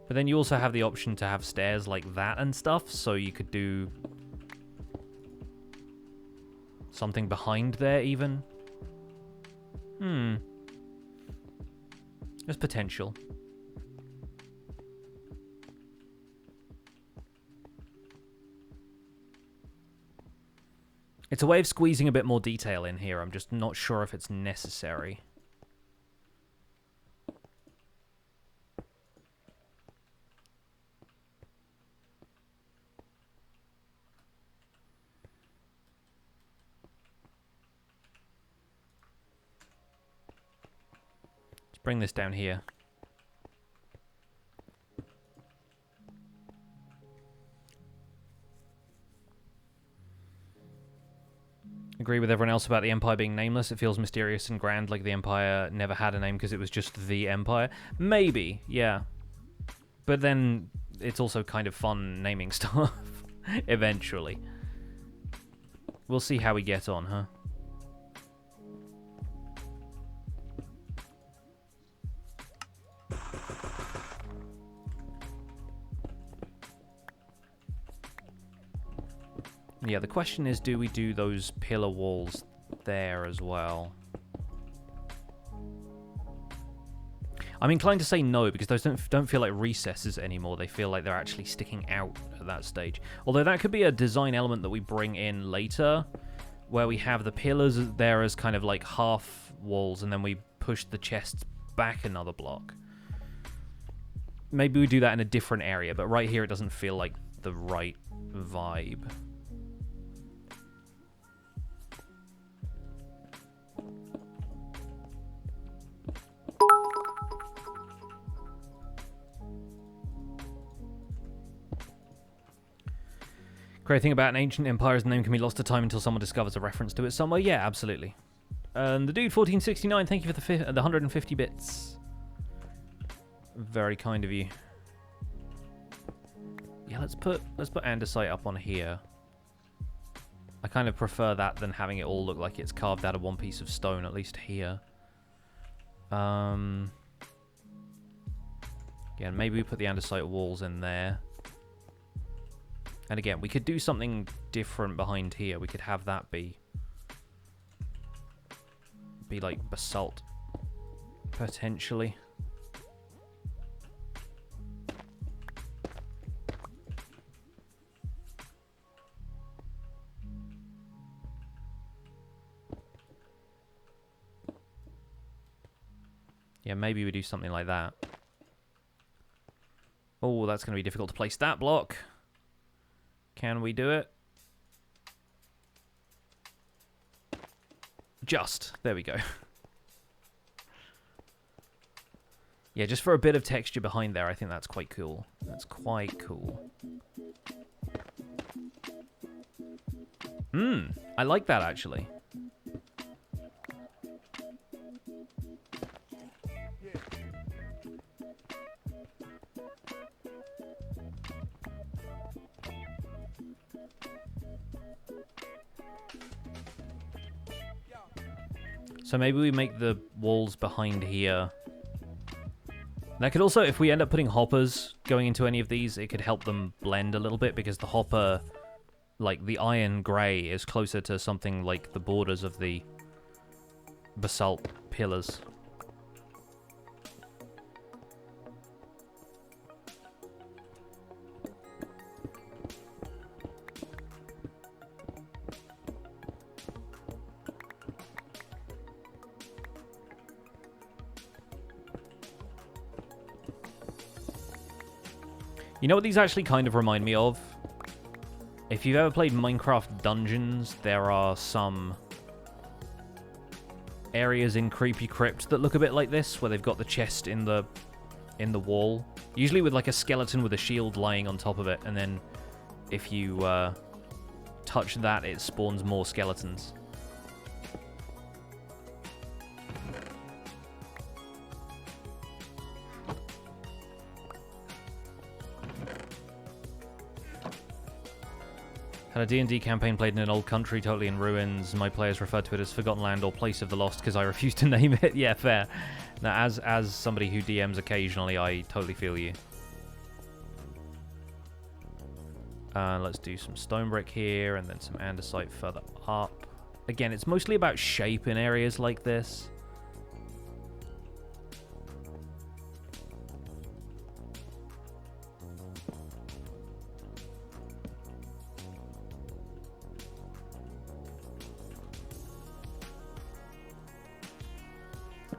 But then you also have the option to have stairs like that and stuff, so you could do something behind there even. There's potential. It's a way of squeezing a bit more detail in here. I'm just not sure if it's necessary. Let's bring this down here. Agree with everyone else about the Empire being nameless. It feels mysterious and grand, like the Empire never had a name because it was just the Empire. Maybe, yeah. But then it's also kind of fun naming stuff, eventually. We'll see how we get on, huh? Yeah, the question is, do we do those pillar walls there as well? I'm inclined to say no, because those don't feel like recesses anymore. They feel like they're actually sticking out at that stage. Although that could be a design element that we bring in later, where we have the pillars there as kind of like half walls, and then we push the chests back another block. Maybe we do that in a different area, but right here it doesn't feel like the right vibe. Great thing about an ancient empire is the name can be lost to time until someone discovers a reference to it somewhere. Yeah, absolutely. And the dude 1469, thank you for the 150 bits. Very kind of you. Yeah, let's put andesite up on here. I kind of prefer that than having it all look like it's carved out of one piece of stone, at least here. Again, maybe we put the andesite walls in there. And again, we could do something different behind here. We could have that be like basalt, potentially. Yeah, maybe we do something like that. Oh, that's going to be difficult to place that block. Can we do it? Just. There we go. Yeah, just for a bit of texture behind there, I think that's quite cool. That's quite cool. I like that, actually. So maybe we make the walls behind here. That could also, if we end up putting hoppers going into any of these, it could help them blend a little bit, because the hopper, like the iron grey, is closer to something like the borders of the basalt pillars. You know what these actually kind of remind me of? If you've ever played Minecraft Dungeons, there are some areas in Creepy Crypt that look a bit like this, where they've got the chest in the wall. Usually with like a skeleton with a shield lying on top of it, and then if you touch that, it spawns more skeletons. Had a D&D campaign played in an old country, totally in ruins. My players referred to it as Forgotten Land or Place of the Lost because I refused to name it. Yeah, fair. Now, as somebody who DMs occasionally, I totally feel you. Let's do some stone brick here, and then some andesite further up. Again, it's mostly about shape in areas like this.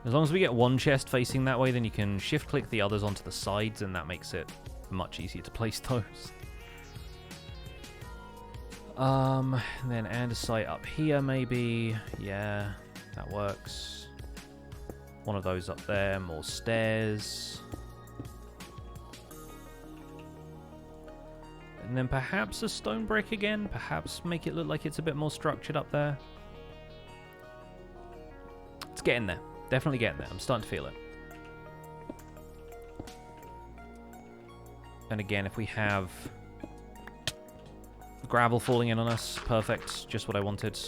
As long as we get one chest facing that way, then you can shift-click the others onto the sides, and that makes it much easier to place those. Then andesite up here, maybe. Yeah, that works. One of those up there, more stairs. And then perhaps a stone brick again. Perhaps make it look like it's a bit more structured up there. It's getting there. Definitely getting there. I'm starting to feel it. And again, if we have gravel falling in on us, perfect. Just what I wanted.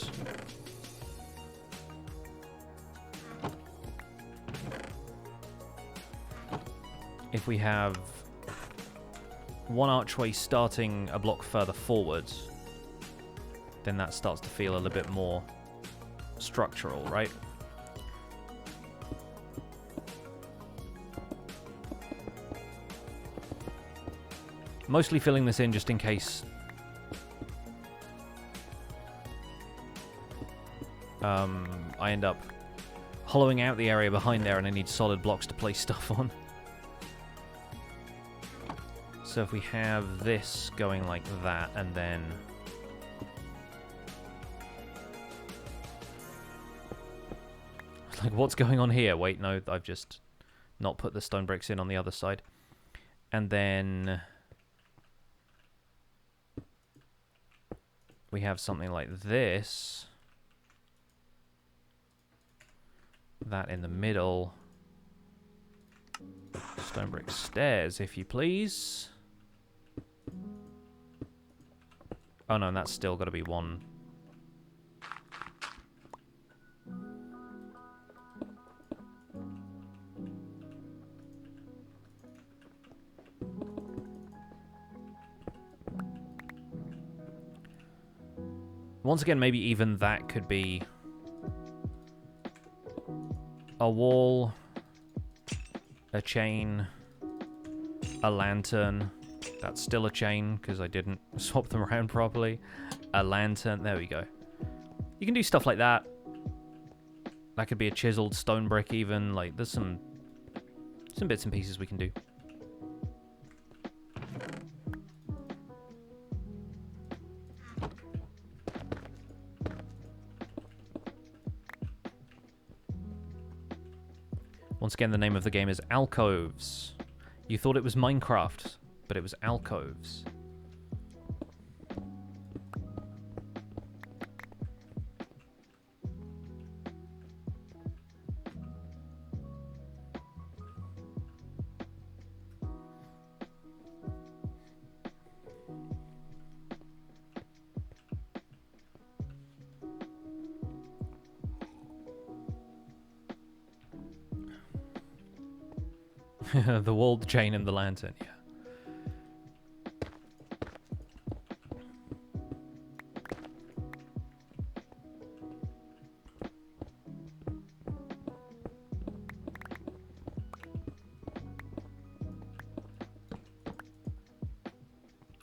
If we have one archway starting a block further forward, then that starts to feel a little bit more structural, right? Mostly filling this in just in case I end up hollowing out the area behind there and I need solid blocks to place stuff on. So if we have this going like that, and then like, what's going on here? Wait, no, I've just not put the stone bricks in on the other side. And then we have something like this. That in the middle. Stone brick stairs, if you please. Oh no, and that's still got to be one. Once again, maybe even that could be a wall, a chain, a lantern. That's still a chain because I didn't swap them around properly. A lantern. There we go. You can do stuff like that. That could be a chiseled stone brick even. Like, there's some bits and pieces we can do. Once again, the name of the game is Alcoves. You thought it was Minecraft, but it was Alcoves. The wall, the chain, and the lantern, yeah.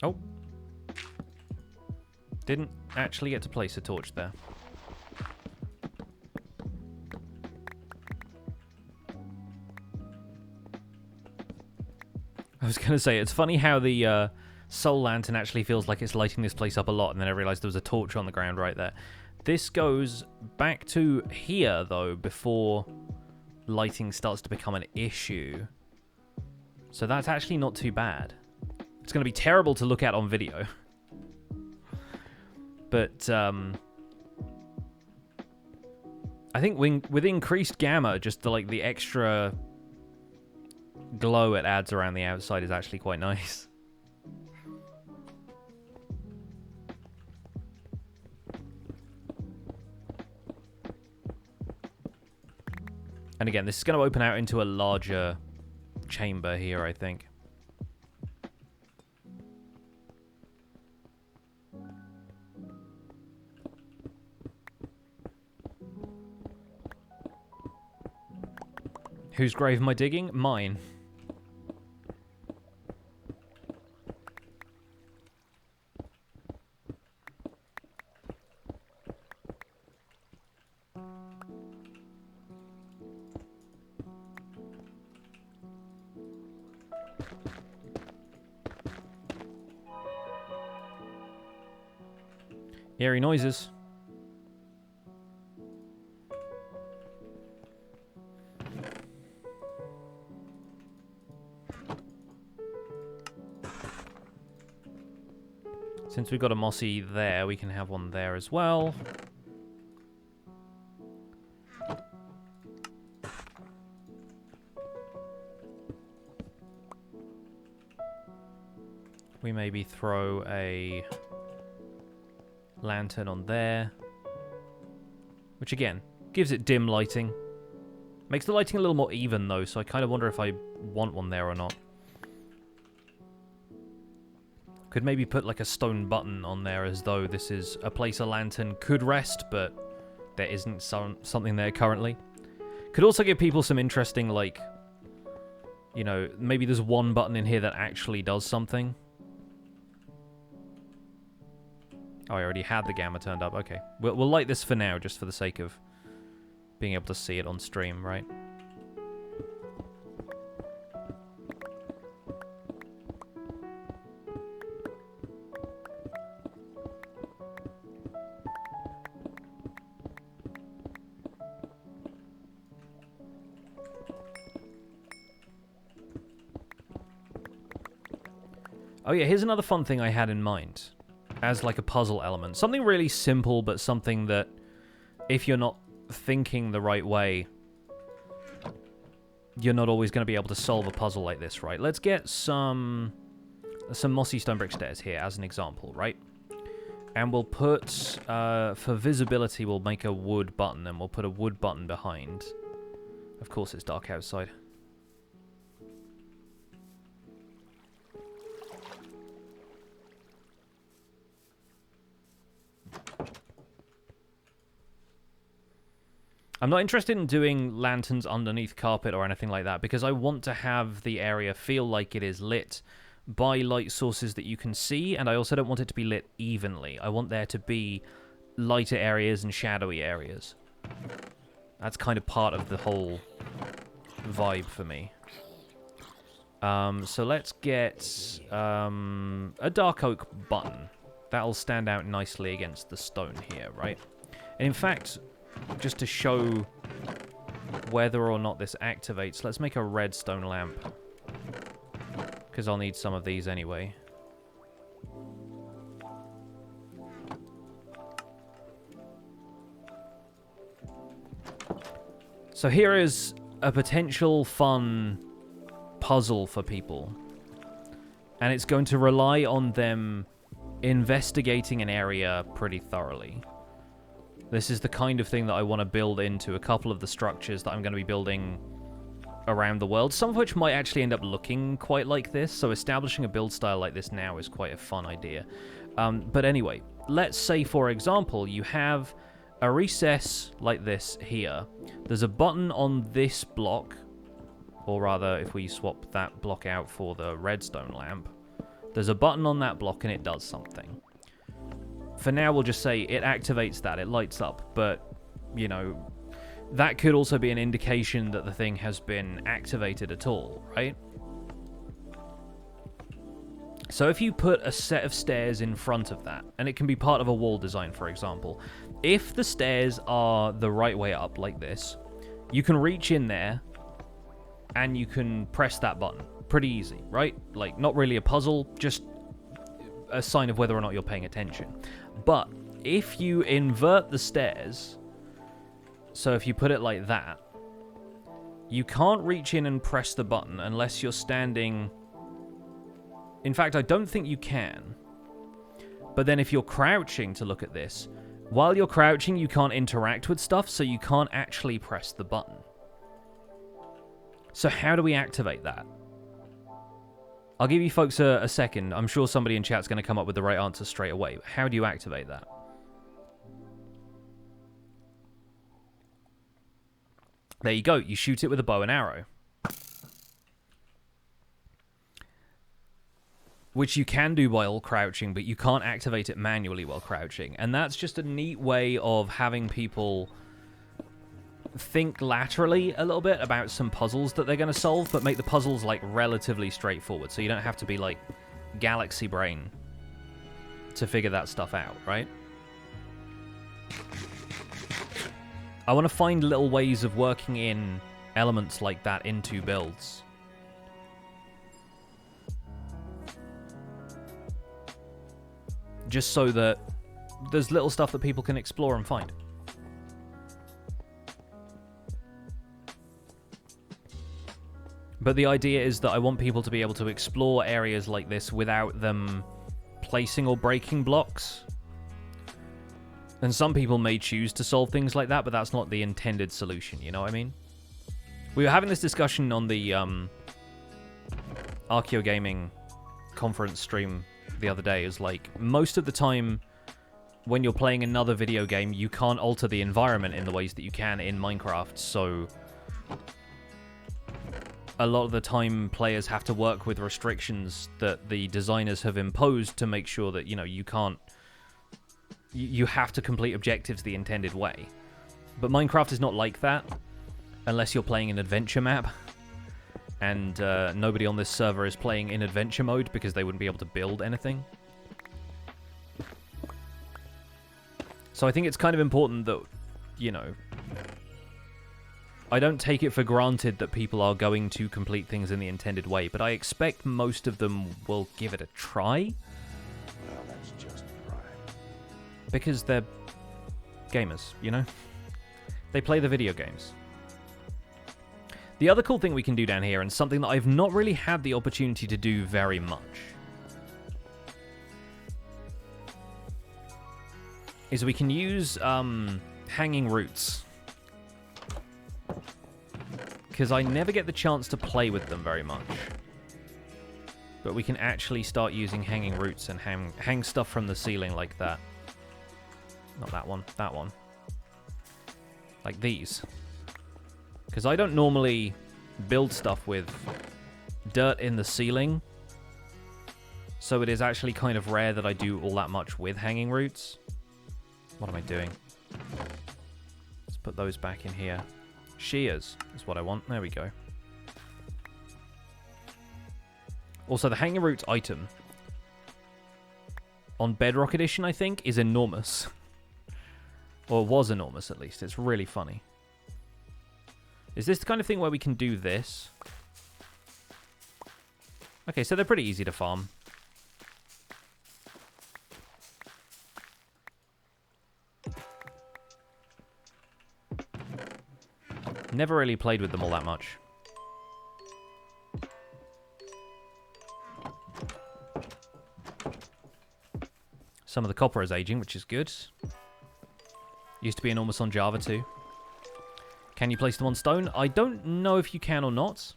Oh. Didn't actually get to place a torch there. I was going to say, it's funny how the soul lantern actually feels like it's lighting this place up a lot, and then I realized there was a torch on the ground right there. This goes back to here, though, before lighting starts to become an issue. So that's actually not too bad. It's going to be terrible to look at on video. But, I think with increased gamma, just the extra glow it adds around the outside is actually quite nice. And again, this is going to open out into a larger chamber here, I think. Whose grave am I digging? Mine. Eerie noises. Since we've got a mossy there, we can have one there as well. We maybe throw a lantern on there, which again gives it dim lighting. Makes the lighting a little more even though, so I kind of wonder if I want one there or not. Could maybe put like a stone button on there as though this is a place a lantern could rest, but there isn't something there currently. Could also give people some interesting, like, you know, maybe there's one button in here that actually does something. Oh, I already had the gamma turned up. Okay. We'll light this for now, just for the sake of being able to see it on stream, right? Oh yeah, here's another fun thing I had in mind as like a puzzle element. Something really simple, but something that if you're not thinking the right way, you're not always going to be able to solve a puzzle like this, right? Let's get some mossy stone brick stairs here as an example, right? And we'll put, for visibility, we'll make a wood button, and we'll put a wood button behind. Of course, it's dark outside. I'm not interested in doing lanterns underneath carpet or anything like that, because I want to have the area feel like it is lit by light sources that you can see, and I also don't want it to be lit evenly. I want there to be lighter areas and shadowy areas. That's kind of part of the whole vibe for me. So let's get a dark oak button. That'll stand out nicely against the stone here, right? And in fact, just to show whether or not this activates. Let's make a redstone lamp. Because I'll need some of these anyway. So here is a potential fun puzzle for people. And it's going to rely on them investigating an area pretty thoroughly. This is the kind of thing that I want to build into a couple of the structures that I'm going to be building around the world, some of which might actually end up looking quite like this, so establishing a build style like this now is quite a fun idea. But anyway, let's say, for example, you have a recess like this here. There's a button on this block, or rather, if we swap that block out for the redstone lamp, there's a button on that block and it does something. For now, we'll just say it activates that, it lights up, but, you know, that could also be an indication that the thing has been activated at all, right? So if you put a set of stairs in front of that, and it can be part of a wall design, for example, if the stairs are the right way up, like this, you can reach in there, and you can press that button. Pretty easy, right? Like, not really a puzzle, just a sign of whether or not you're paying attention. But if you invert the stairs, so if you put it like that, you can't reach in and press the button unless you're standing... In fact, I don't think you can. But then if you're crouching to look at this, while you're crouching, you can't interact with stuff, so you can't actually press the button. So how do we activate that? I'll give you folks a second. I'm sure somebody in chat's going to come up with the right answer straight away. How do you activate that? There you go. You shoot it with a bow and arrow. Which you can do while crouching, but you can't activate it manually while crouching. And that's just a neat way of having people think laterally a little bit about some puzzles that they're going to solve, but make the puzzles, like, relatively straightforward. So you don't have to be, like, galaxy brain to figure that stuff out, right? I want to find little ways of working in elements like that into builds. Just so that there's little stuff that people can explore and find. But the idea is that I want people to be able to explore areas like this without them placing or breaking blocks. And some people may choose to solve things like that, but that's not the intended solution, you know what I mean? We were having this discussion on the Archeo Gaming conference stream the other day. Is like, most of the time when you're playing another video game, you can't alter the environment in the ways that you can in Minecraft, so a lot of the time players have to work with restrictions that the designers have imposed to make sure that, you know, you can't... You have to complete objectives the intended way. But Minecraft is not like that, unless you're playing an adventure map. And nobody on this server is playing in adventure mode because they wouldn't be able to build anything. So I think it's kind of important that, you know... I don't take it for granted that people are going to complete things in the intended way, but I expect most of them will give it a try. Well, that's just right. Because they're gamers, you know? They play the video games. The other cool thing we can do down here, and something that I've not really had the opportunity to do very much, is we can use hanging roots. Because I never get the chance to play with them very much. But we can actually start using hanging roots and hang stuff from the ceiling like that. Not that one, that one. Like these. Because I don't normally build stuff with dirt in the ceiling. So it is actually kind of rare that I do all that much with hanging roots. What am I doing? Let's put those back in here. Shears is what I want. There we go. Also, the hanging roots item on Bedrock Edition, I think, is enormous. Or was enormous, at least. It's really funny. Is this the kind of thing where we can do this? Okay, so they're pretty easy to farm. Never really played with them all that much. Some of the copper is aging, which is good. Used to be enormous on Java too. Can you place them on stone? I don't know if you can or not.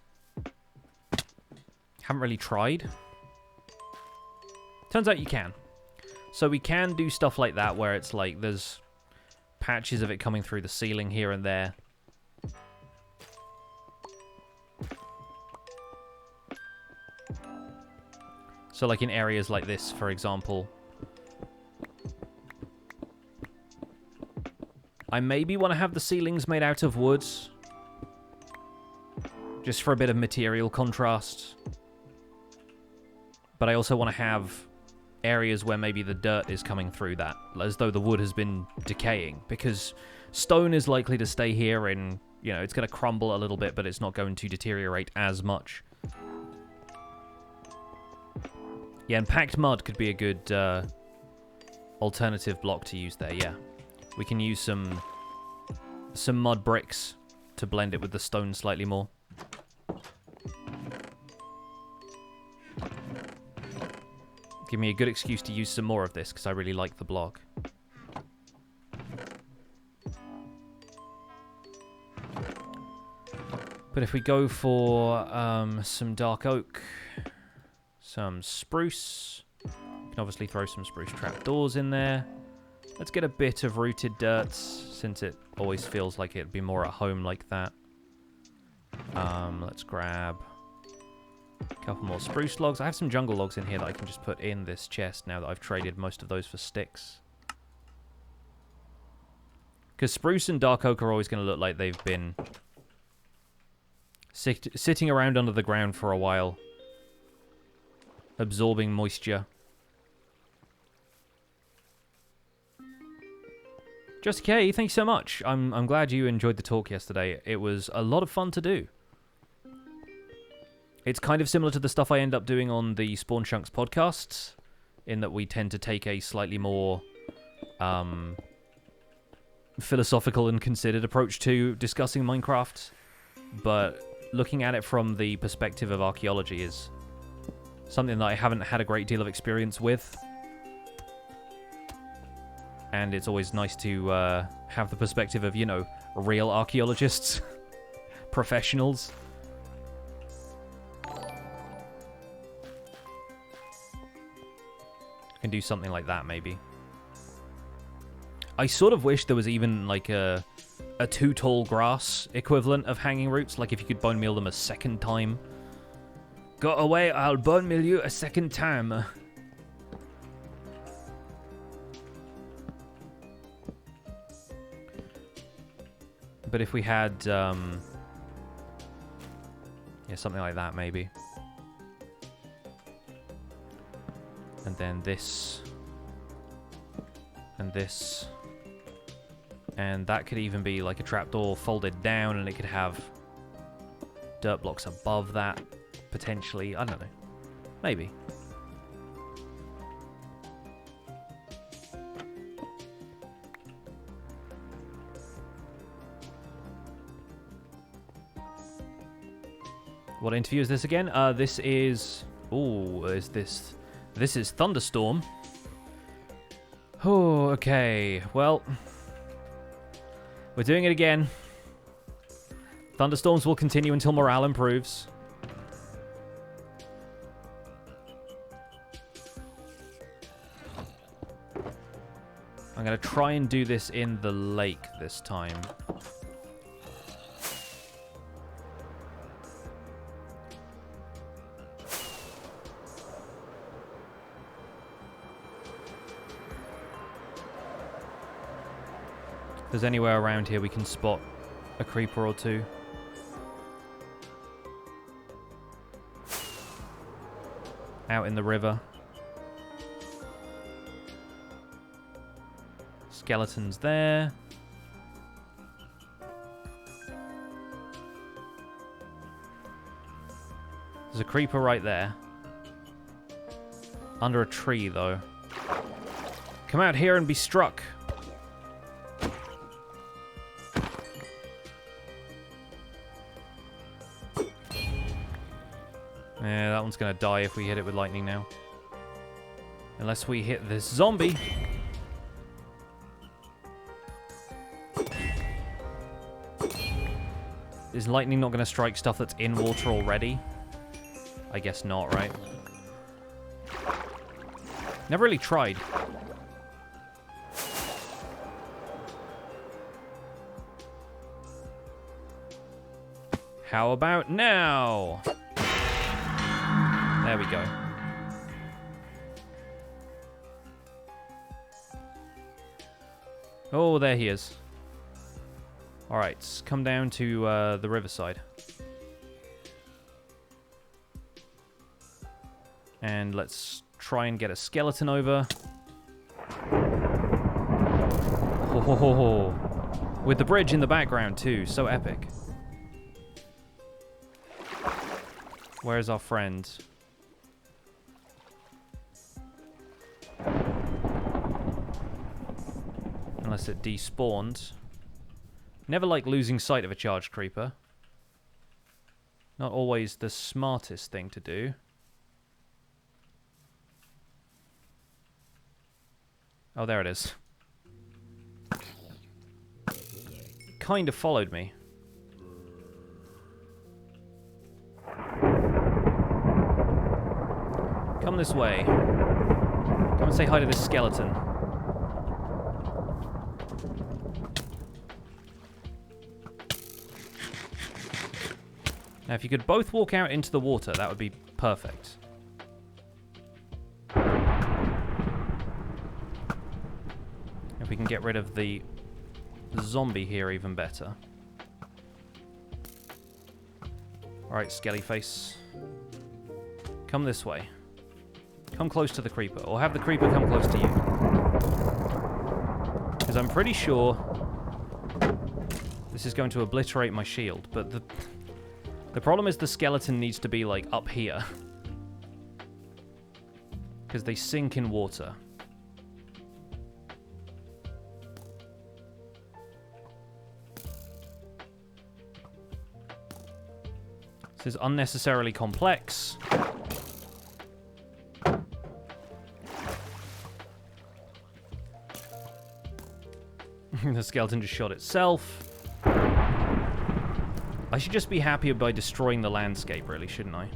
Haven't really tried. Turns out you can. So we can do stuff like that where it's like there's patches of it coming through the ceiling here and there. So like in areas like this, for example, I maybe want to have the ceilings made out of wood, just for a bit of material contrast. But I also want to have areas where maybe the dirt is coming through that, as though the wood has been decaying, because stone is likely to stay here and, you know, it's going to crumble a little bit, but it's not going to deteriorate as much. Yeah, and packed mud could be a good alternative block to use there, yeah. We can use some mud bricks to blend it with the stone slightly more. Give me a good excuse to use some more of this, because I really like the block. But if we go for some dark oak, some spruce, we can obviously throw some spruce trapdoors in there. Let's get a bit of rooted dirt, since it always feels like it'd be more at home like that. Let's grab a couple more spruce logs. I have some jungle logs in here that I can just put in this chest now that I've traded most of those for sticks. Because spruce and dark oak are always going to look like they've been sitting around under the ground for a while, absorbing moisture. Just K, thanks so much. I'm glad you enjoyed the talk yesterday. It was a lot of fun to do. It's kind of similar to the stuff I end up doing on the Spawn Chunks podcasts, in that we tend to take a slightly more philosophical and considered approach to discussing Minecraft, but looking at it from the perspective of archaeology is something that I haven't had a great deal of experience with. And it's always nice to have the perspective of, you know, real archaeologists, professionals. Can do something like that, maybe. I sort of wish there was even, like, a too tall grass equivalent of hanging roots. Like, if you could bone meal them a second time. Go away, I'll bone meal you a second time. But if we had, yeah, something like that, maybe. And then this. And this. And that could even be like a trapdoor folded down, and it could have dirt blocks above that, potentially. I don't know. Maybe. What interview is this again? This is... Ooh, is this... This is Thunderstorm. Oh, okay. Well... We're doing it again. Thunderstorms will continue until morale improves. I'm going to try and do this in the lake this time. If there's anywhere around here we can spot a creeper or two. Out in the river. Skeletons there. There's a creeper right there. Under a tree, though. Come out here and be struck. Yeah, that one's gonna die if we hit it with lightning now. Unless we hit this zombie. Is lightning not gonna strike stuff that's in water already? I guess not, right? Never really tried. How about now? There we go. Oh, there he is. Alright, come down to the riverside. And let's try and get a skeleton over. Oh, with the bridge in the background too, so epic. Where's our friend? Unless it despawned. Never like losing sight of a charged creeper. Not always the smartest thing to do. Oh, there it is. Kind of followed me. Come this way. Come and say hi to this skeleton. Now, if you could both walk out into the water, that would be perfect. If we can get rid of the zombie here, even better. Alright, Skellyface. Come this way. Come close to the creeper, or have the creeper come close to you. Because I'm pretty sure this is going to obliterate my shield, but the problem is the skeleton needs to be, like, up here. Because they sink in water. This is unnecessarily complex. The skeleton just shot itself. I should just be happier by destroying the landscape, really, shouldn't I?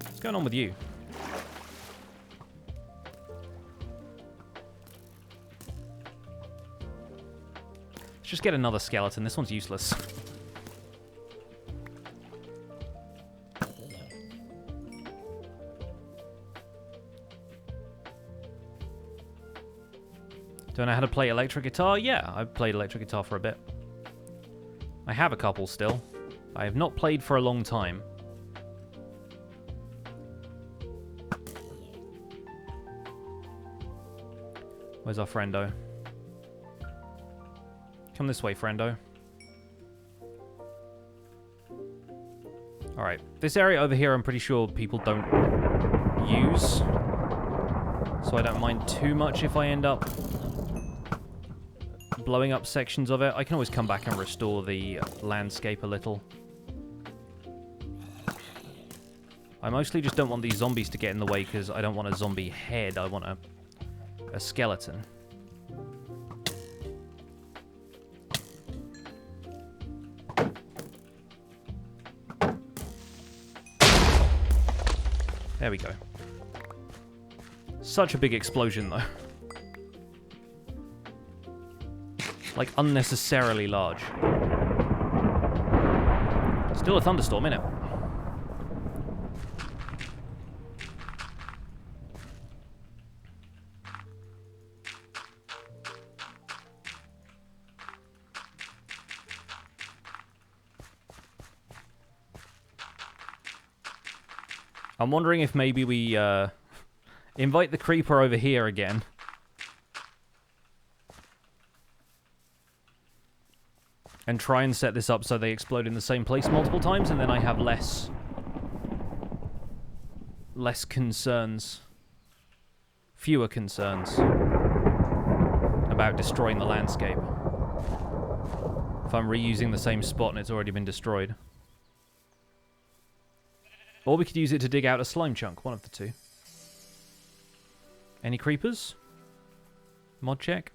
What's going on with you? Let's just get another skeleton. This one's useless. Don't know how to play electric guitar? Yeah, I've played electric guitar for a bit. I have a couple still. I have not played for a long time. Where's our friendo? Come this way, friendo. Alright, this area over here I'm pretty sure people don't use. So I don't mind too much if I end up blowing up sections of it. I can always come back and restore the landscape a little. I mostly just don't want these zombies to get in the way because I don't want a zombie head. I want a skeleton. There we go. Such a big explosion, though. Like, unnecessarily large. Still a thunderstorm, innit? I'm wondering if maybe we invite the creeper over here again. And try and set this up so they explode in the same place multiple times, and then I have less concerns. Fewer concerns about destroying the landscape. If I'm reusing the same spot and it's already been destroyed. Or we could use it to dig out a slime chunk, one of the two. Any creepers? Mod check.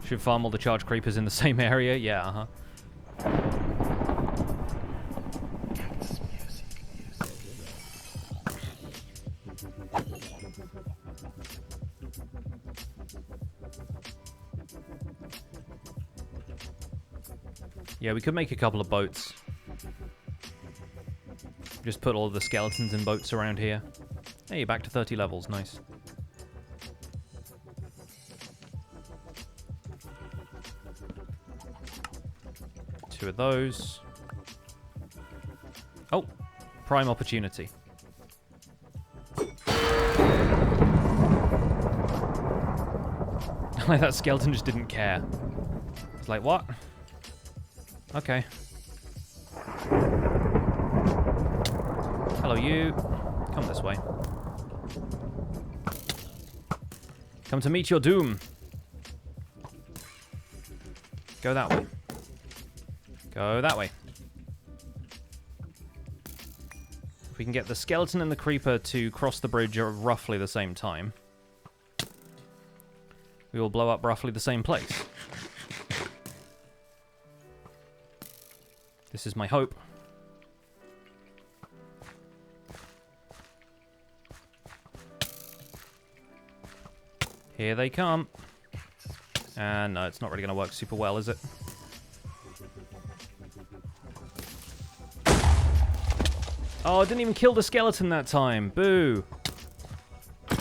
Should farm all the charged creepers in the same area? Yeah, uh-huh. Yeah, we could make a couple of boats. Just put all of the skeletons in boats around here. Hey, back to 30 levels. Nice. Two of those. Oh, prime opportunity. Like that skeleton just didn't care. It's like, what? Okay. Hello, you. Come this way. Come to meet your doom. Go that way. Go that way. If we can get the skeleton and the creeper to cross the bridge at roughly the same time, we will blow up roughly the same place. This is my hope. Here they come. And no, it's not really going to work super well, is it? Oh, I didn't even kill the skeleton that time. Boo.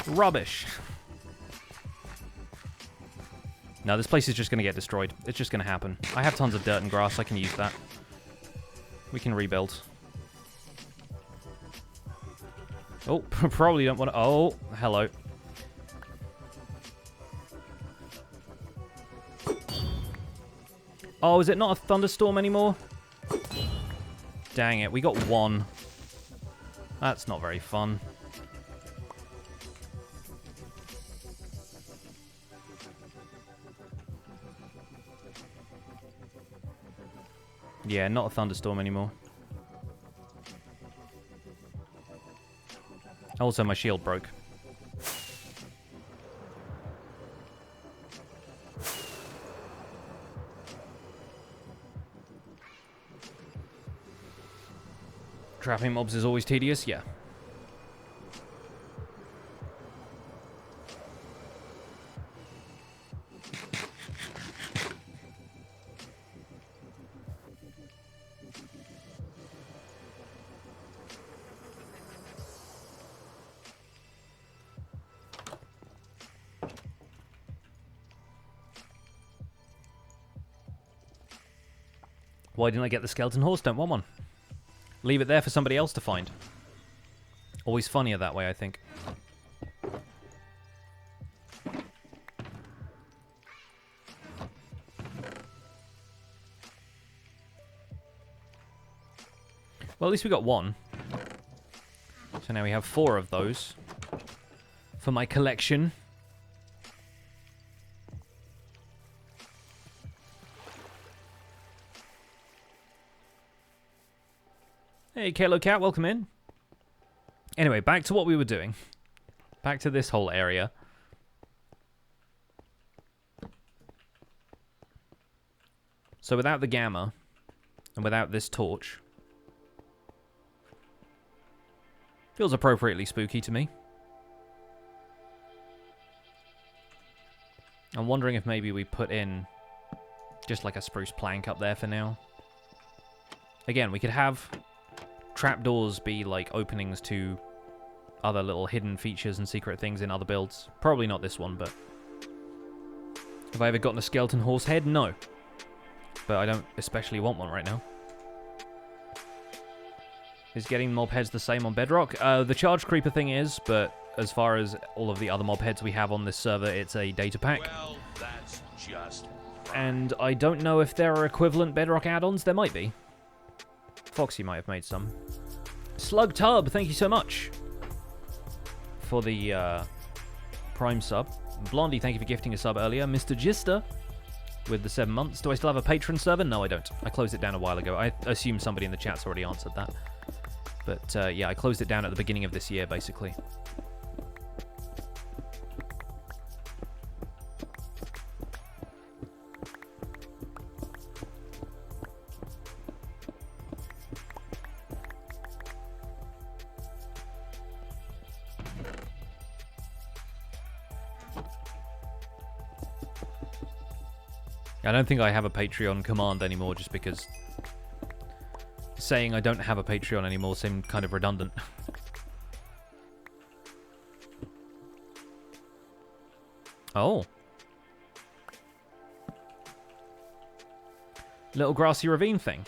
Rubbish. No, this place is just going to get destroyed. It's just going to happen. I have tons of dirt and grass. I can use that. We can rebuild. Oh, probably don't want to... Oh, hello. Oh, is it not a thunderstorm anymore? Dang it, we got one. That's not very fun. Yeah, not a thunderstorm anymore. Also, my shield broke. Trapping mobs is always tedious, yeah. Why didn't I get the skeleton horse? Don't want one. Leave it there for somebody else to find. Always funnier that way, I think. Well, at least we got one. So now we have 4 of those for my collection. Hey, Kalo Cat, welcome in. Anyway, back to what we were doing. Back to this whole area. So without the gamma, and without this torch, feels appropriately spooky to me. I'm wondering if maybe we put in just like a spruce plank up there for now. Again, we could have trapdoors be like openings to other little hidden features and secret things in other builds. Probably not this one, but... Have I ever gotten a skeleton horse head? No. But I don't especially want one right now. Is getting mob heads the same on Bedrock? The charge creeper thing is, but as far as all of the other mob heads we have on this server, it's a data pack. Well, that's just And I don't know if there are equivalent Bedrock add-ons. There might be. Foxy might have made some. Slug Tub, thank you so much for the Prime sub. Blondie, thank you for gifting a sub earlier. Mr. Gister with the 7 months. Do I still have a patron server? No, I don't. I closed it down a while ago. I assume somebody in the chat's already answered that. But yeah, I closed it down at the beginning of this year, basically. I don't think I have a Patreon command anymore just because saying I don't have a Patreon anymore seemed kind of redundant. Oh. Little grassy ravine thing.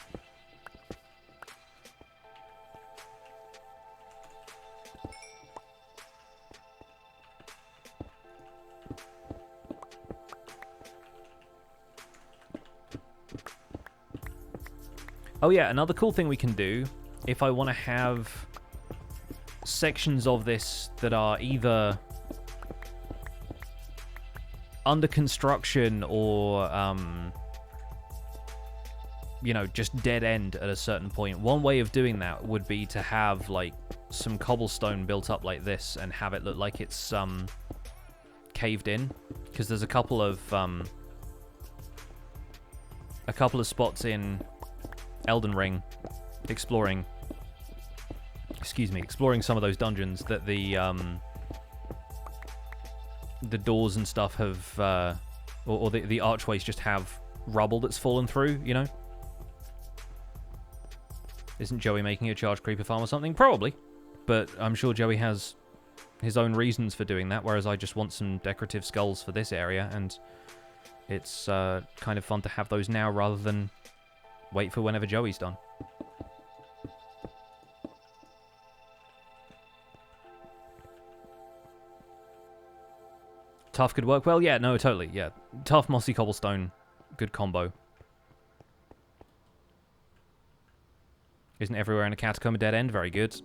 Oh yeah, another cool thing we can do, if I want to have sections of this that are either under construction or, you know, just dead end at a certain point. One way of doing that would be to have, like, some cobblestone built up like this and have it look like it's, caved in. Because there's a couple of spots in Elden Ring exploring some of those dungeons that the doors and stuff have or the archways just have rubble that's fallen through, you know. Isn't Joey making a charge creeper farm or something? Probably, but I'm sure Joey has his own reasons for doing that, whereas I just want some decorative skulls for this area, and it's kind of fun to have those now rather than wait for whenever Joey's done. Tough could work well? Yeah, no, totally, yeah. Tough, mossy cobblestone, good combo. Isn't everywhere in a catacomb a dead end? Very good.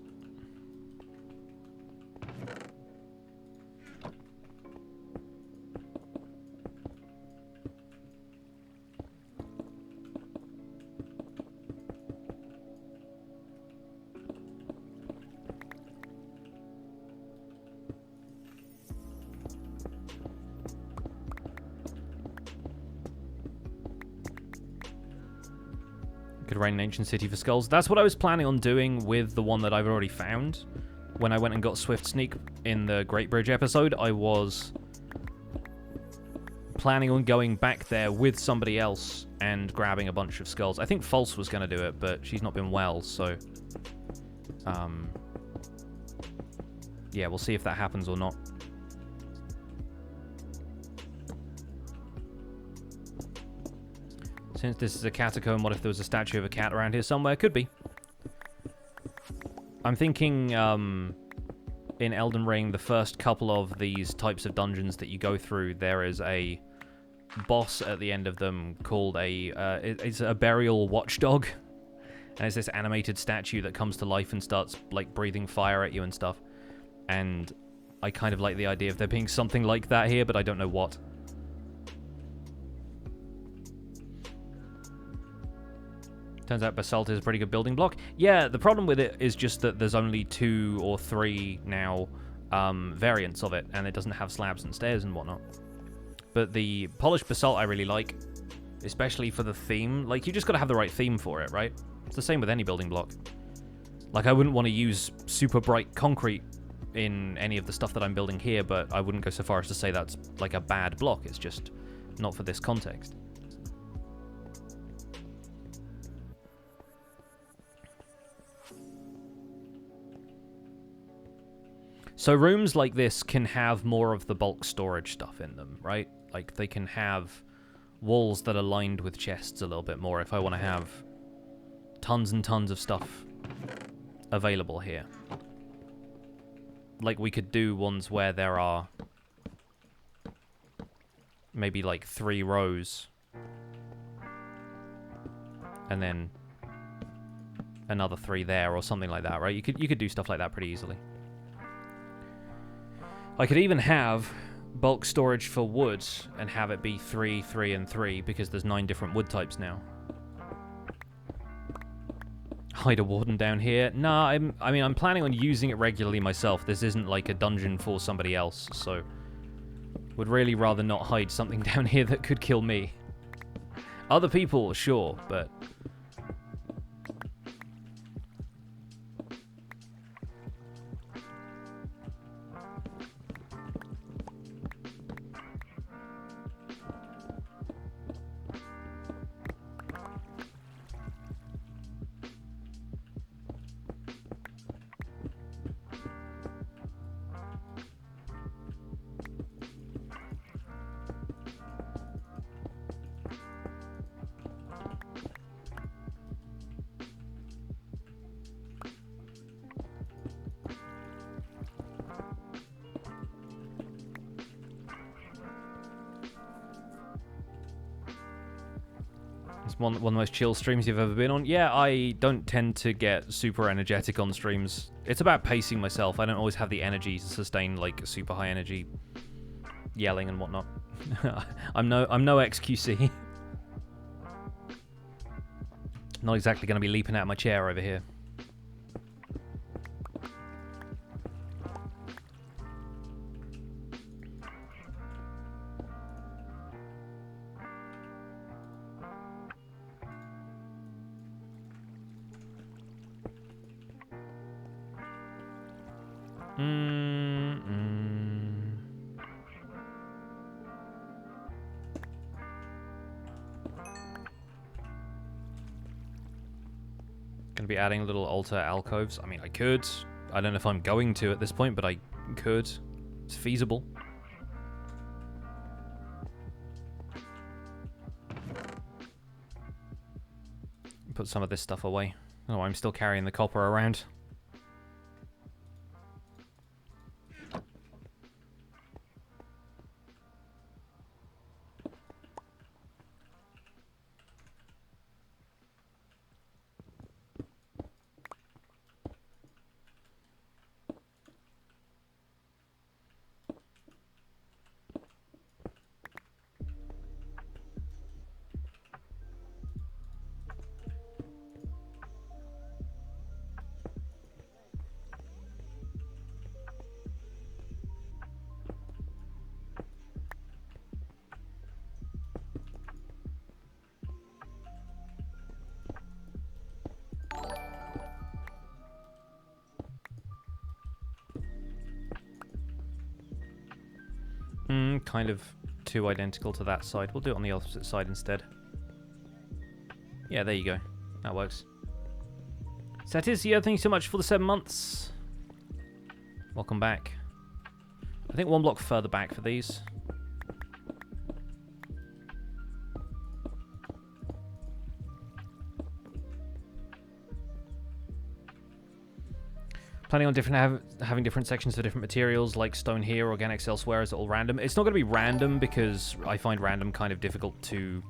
Could rain an ancient city for skulls. That's what I was planning on doing with the one that I've already found. When I went and got Swift Sneak in the Great Bridge episode, I was planning on going back there with somebody else and grabbing a bunch of skulls. I think False was going to do it, but she's not been well, so yeah, we'll see if that happens or not. Since this is a catacomb, what if there was a statue of a cat around here somewhere? Could be. I'm thinking in Elden Ring, the first couple of these types of dungeons that you go through, there is a boss at the end of them called it's a burial watchdog. And it's this animated statue that comes to life and starts, like, breathing fire at you and stuff. And I kind of like the idea of there being something like that here, but I don't know what. Turns out basalt is a pretty good building block. Yeah, the problem with it is just that there's only 2 or 3 now variants of it, and it doesn't have slabs and stairs and whatnot. But the polished basalt I really like, especially for the theme. Like, you just gotta have the right theme for it, right? It's the same with any building block. Like, I wouldn't want to use super bright concrete in any of the stuff that I'm building here, but I wouldn't go so far as to say that's, like, a bad block. It's just not for this context. So rooms like this can have more of the bulk storage stuff in them, right? Like, they can have walls that are lined with chests a little bit more if I want to have tons and tons of stuff available here. Like, we could do ones where there are maybe like 3 rows and then another 3 there or something like that, right? You could do stuff like that pretty easily. I could even have bulk storage for wood and have it be 3, 3, and 3 because there's 9 different wood types now. Hide a warden down here. Nah, I mean, I'm planning on using it regularly myself. This isn't like a dungeon for somebody else, so would really rather not hide something down here that could kill me. Other people, sure, but it's one of the most chill streams you've ever been on. Yeah, I don't tend to get super energetic on streams. It's about pacing myself. I don't always have the energy to sustain like super high energy yelling and whatnot. I'm no XQC. Not exactly going to be leaping out of my chair over here. Gonna be adding little altar alcoves. I mean, I could. I don't know if I'm going to at this point, but I could. It's feasible. Put some of this stuff away. Oh, I'm still carrying the copper around. Kind of too identical to that side. We'll do it on the opposite side instead. Yeah, there you go. That works. Satisia, thank you so much for the 7 months. Welcome back. I think 1 block further back for these. Planning on having different sections for different materials, like stone here, organics elsewhere. Is it all random? It's not going to be random because I find random kind of difficult to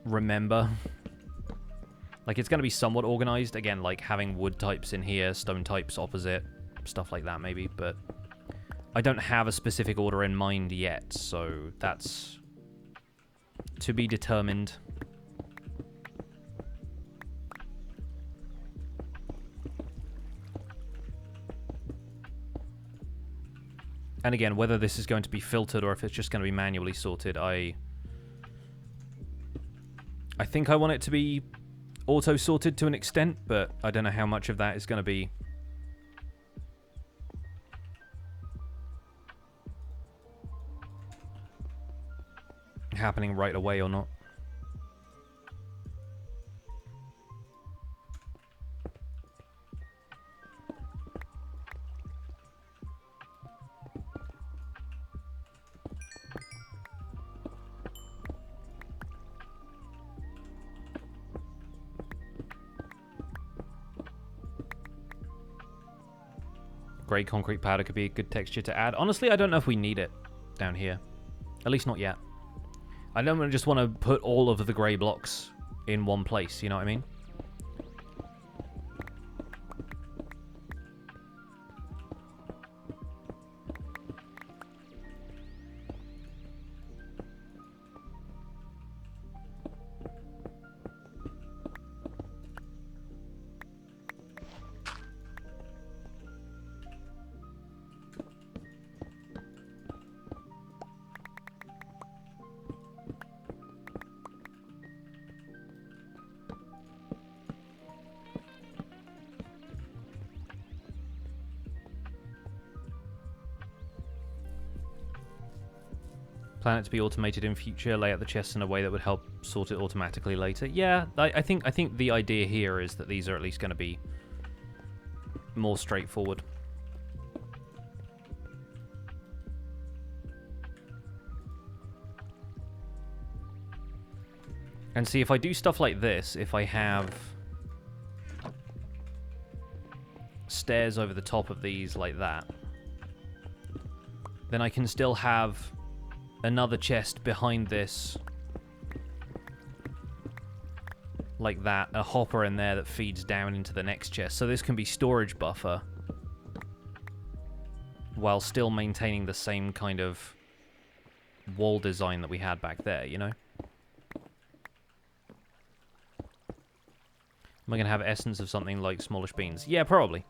remember. Like, it's going to be somewhat organized. Again, like having wood types in here, stone types opposite, stuff like that maybe. But I don't have a specific order in mind yet, so that's to be determined. And again, whether this is going to be filtered or if it's just going to be manually sorted, I think I want it to be auto-sorted to an extent, but I don't know how much of that is going to be happening right away or not. Grey concrete powder could be a good texture to add. Honestly, I don't know if we need it down here. At least not yet. I don't just want to put all of the grey blocks in one place, you know what I mean? Plan it to be automated in future, lay out the chests in a way that would help sort it automatically later. Yeah, I think the idea here is that these are at least going to be more straightforward. And see, if I do stuff like this, if I have stairs over the top of these like that, then I can still have another chest behind this like that, a hopper in there that feeds down into the next chest. So this can be storage buffer while still maintaining the same kind of wall design that we had back there, you know? Am I going to have essence of something like smallish beans? Yeah, probably.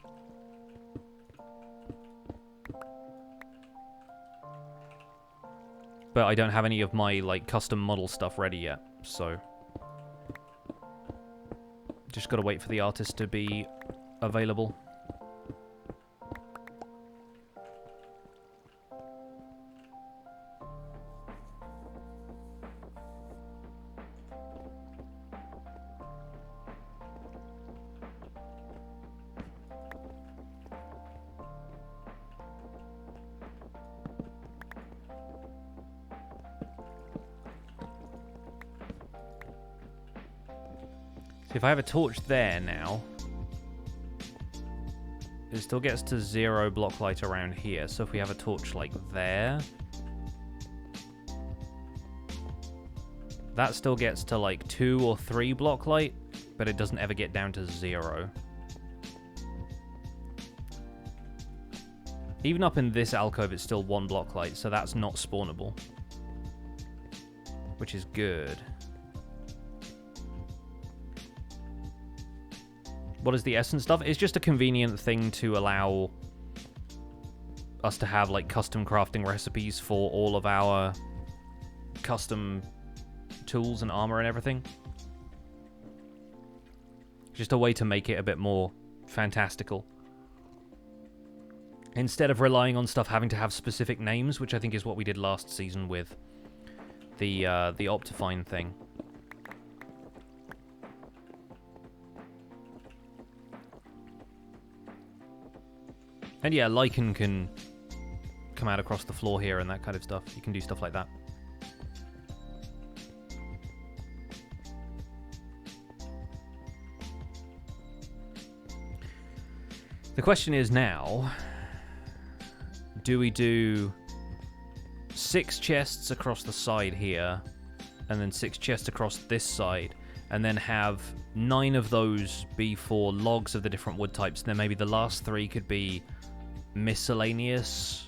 But I don't have any of my, like, custom model stuff ready yet, so just gotta wait for the artist to be available. If I have a torch there now, it still gets to 0 block light around here. So if we have a torch like there, that still gets to like 2 or 3 block light, but it doesn't ever get down to 0. Even up in this alcove, it's still 1 block light, so that's not spawnable, which is good. What is the essence stuff? It's just a convenient thing to allow us to have like custom crafting recipes for all of our custom tools and armor and everything. Just a way to make it a bit more fantastical. Instead of relying on stuff having to have specific names, which I think is what we did last season with the Optifine thing. And yeah, lichen can come out across the floor here and that kind of stuff. You can do stuff like that. The question is now, do we do 6 chests across the side here, and then 6 chests across this side, and then have 9 of those be for logs of the different wood types, and then maybe the last 3 could be miscellaneous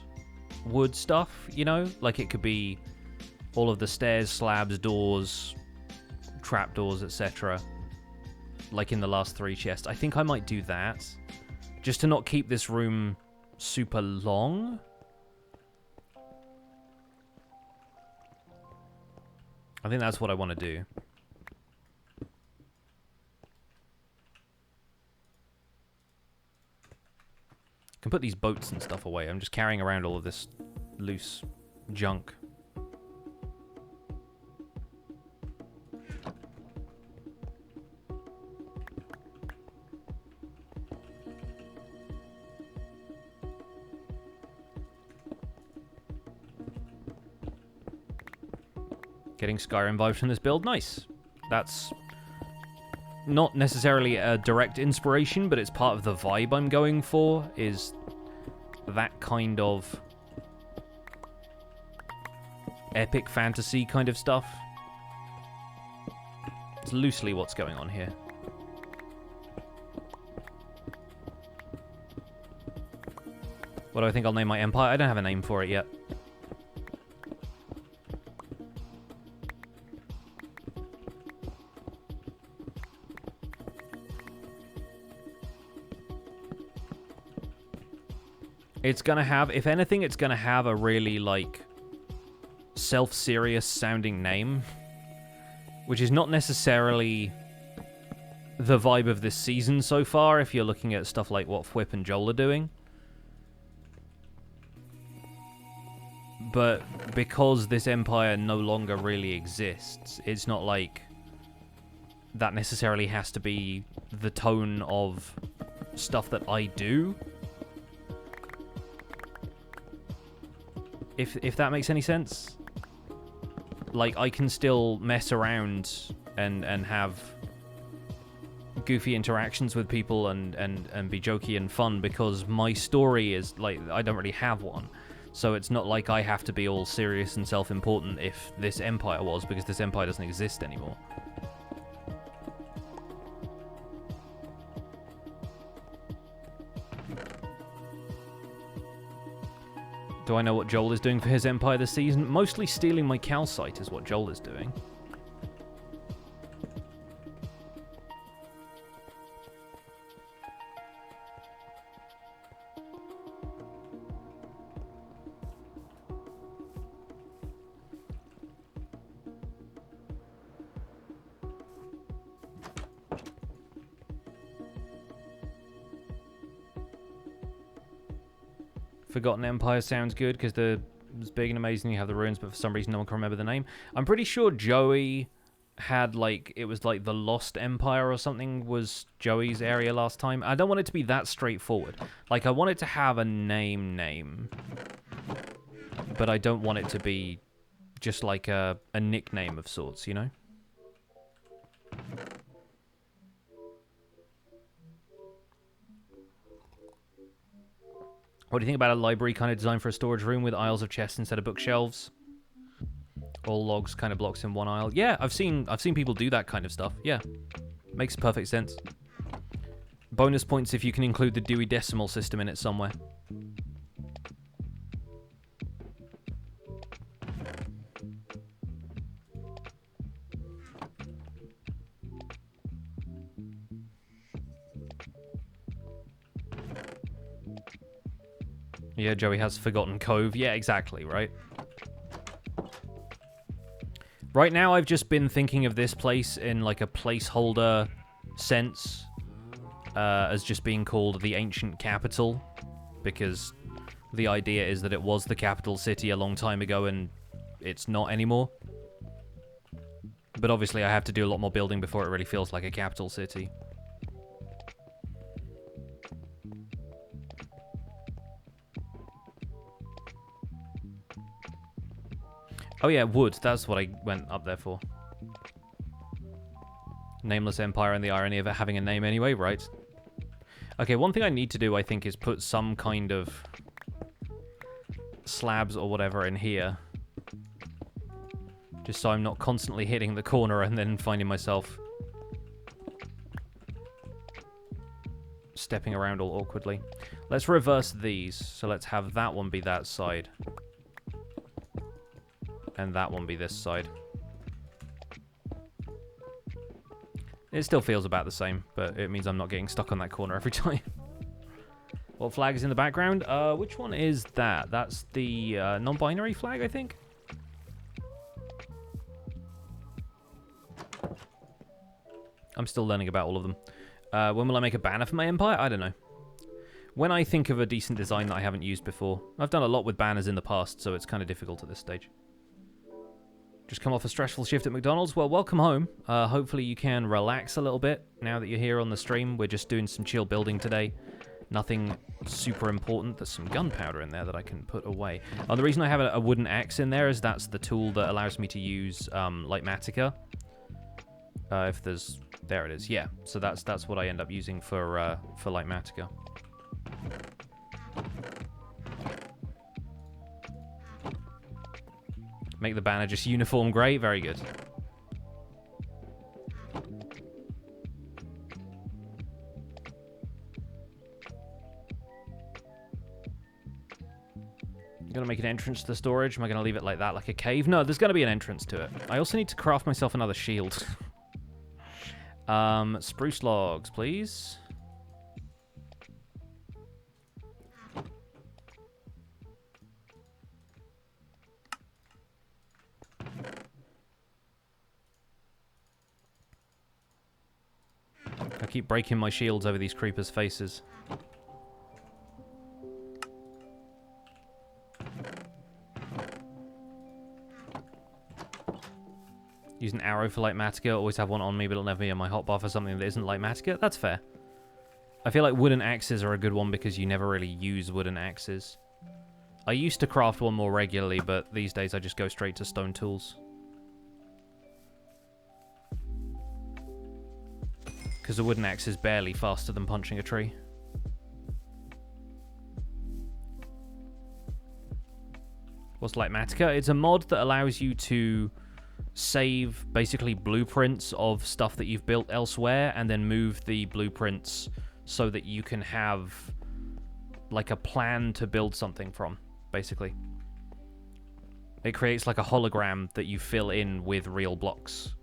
wood stuff, you know? Like it could be all of the stairs, slabs, doors, trapdoors, etc. Like in the last 3 chests. I think I might do that. Just to not keep this room super long. I think that's what I want to do. Can put these boats and stuff away. I'm just carrying around all of this loose junk. Getting Skyrim vibes from this build. Nice. That's not necessarily a direct inspiration, but it's part of the vibe I'm going for, is that kind of epic fantasy kind of stuff. It's loosely what's going on here. What do I think I'll name my empire? I don't have a name for it yet. It's gonna have, if anything, it's gonna have a really, like, self-serious sounding name. Which is not necessarily the vibe of this season so far, if you're looking at stuff like what Whip and Joel are doing. But because this empire no longer really exists, it's not like that necessarily has to be the tone of stuff that I do. If that makes any sense. Like, I can still mess around and have goofy interactions with people and be jokey and fun because my story is, like, I don't really have one. So it's not like I have to be all serious and self-important if this empire was, because this empire doesn't exist anymore. Do I know what Joel is doing for his empire this season? Mostly stealing my calcite is what Joel is doing. Forgotten Empire sounds good because it's big and amazing. You have the ruins, but for some reason no one can remember the name. I'm pretty sure Joey had, like, it was like the Lost Empire or something was Joey's area last time. I don't want it to be that straightforward. Like, I want it to have a name. But I don't want it to be just like a nickname of sorts, you know? What do you think about a library kind of design for a storage room with aisles of chests instead of bookshelves? All logs kind of blocks in one aisle. Yeah, I've seen people do that kind of stuff. Yeah, makes perfect sense. Bonus points if you can include the Dewey Decimal System in it somewhere. Yeah, Joey has Forgotten Cove. Yeah, exactly, right? Right now, I've just been thinking of this place in, like, a placeholder sense, as just being called the Ancient Capital, because the idea is that it was the capital city a long time ago, and it's not anymore. But obviously, I have to do a lot more building before it really feels like a capital city. Oh yeah, wood. That's what I went up there for. Nameless Empire and the irony of it having a name anyway, right? Okay, one thing I need to do, I think, is put some kind of slabs or whatever in here. Just so I'm not constantly hitting the corner and then finding myself stepping around all awkwardly. Let's reverse these. So let's have that one be that side. And that one be this side. It still feels about the same, but it means I'm not getting stuck on that corner every time. What flag is in the background? Which one is that? That's the non-binary flag, I think? I'm still learning about all of them. When will I make a banner for my empire? I don't know. When I think of a decent design that I haven't used before. I've done a lot with banners in the past, so it's kind of difficult at this stage. Just come off a stressful shift at McDonald's. Well, welcome home. Hopefully you can relax a little bit now that you're here on the stream. We're just doing some chill building today. Nothing super important. There's some gunpowder in there that I can put away. The reason I have a wooden axe in there is that's the tool that allows me to use Lightmatica. If there's... There it is. Yeah. So that's what I end up using for Lightmatica. Make the banner just uniform grey. Very good. Gonna make an entrance to the storage. Am I gonna leave it like that, like a cave? No, there's gonna be an entrance to it. I also need to craft myself another shield. Spruce logs, please. I keep breaking my shields over these creepers' faces. Use an arrow for light matica. Always have one on me, but it'll never be in my hotbar for something that isn't light matica. That's fair. I feel like wooden axes are a good one because you never really use wooden axes. I used to craft one more regularly, but these days I just go straight to stone tools. Because the wooden axe is barely faster than punching a tree. What's light matica? It's a mod that allows you to save basically blueprints of stuff that you've built elsewhere and then move the blueprints so that you can have like a plan to build something from, basically. It creates like a hologram that you fill in with real blocks.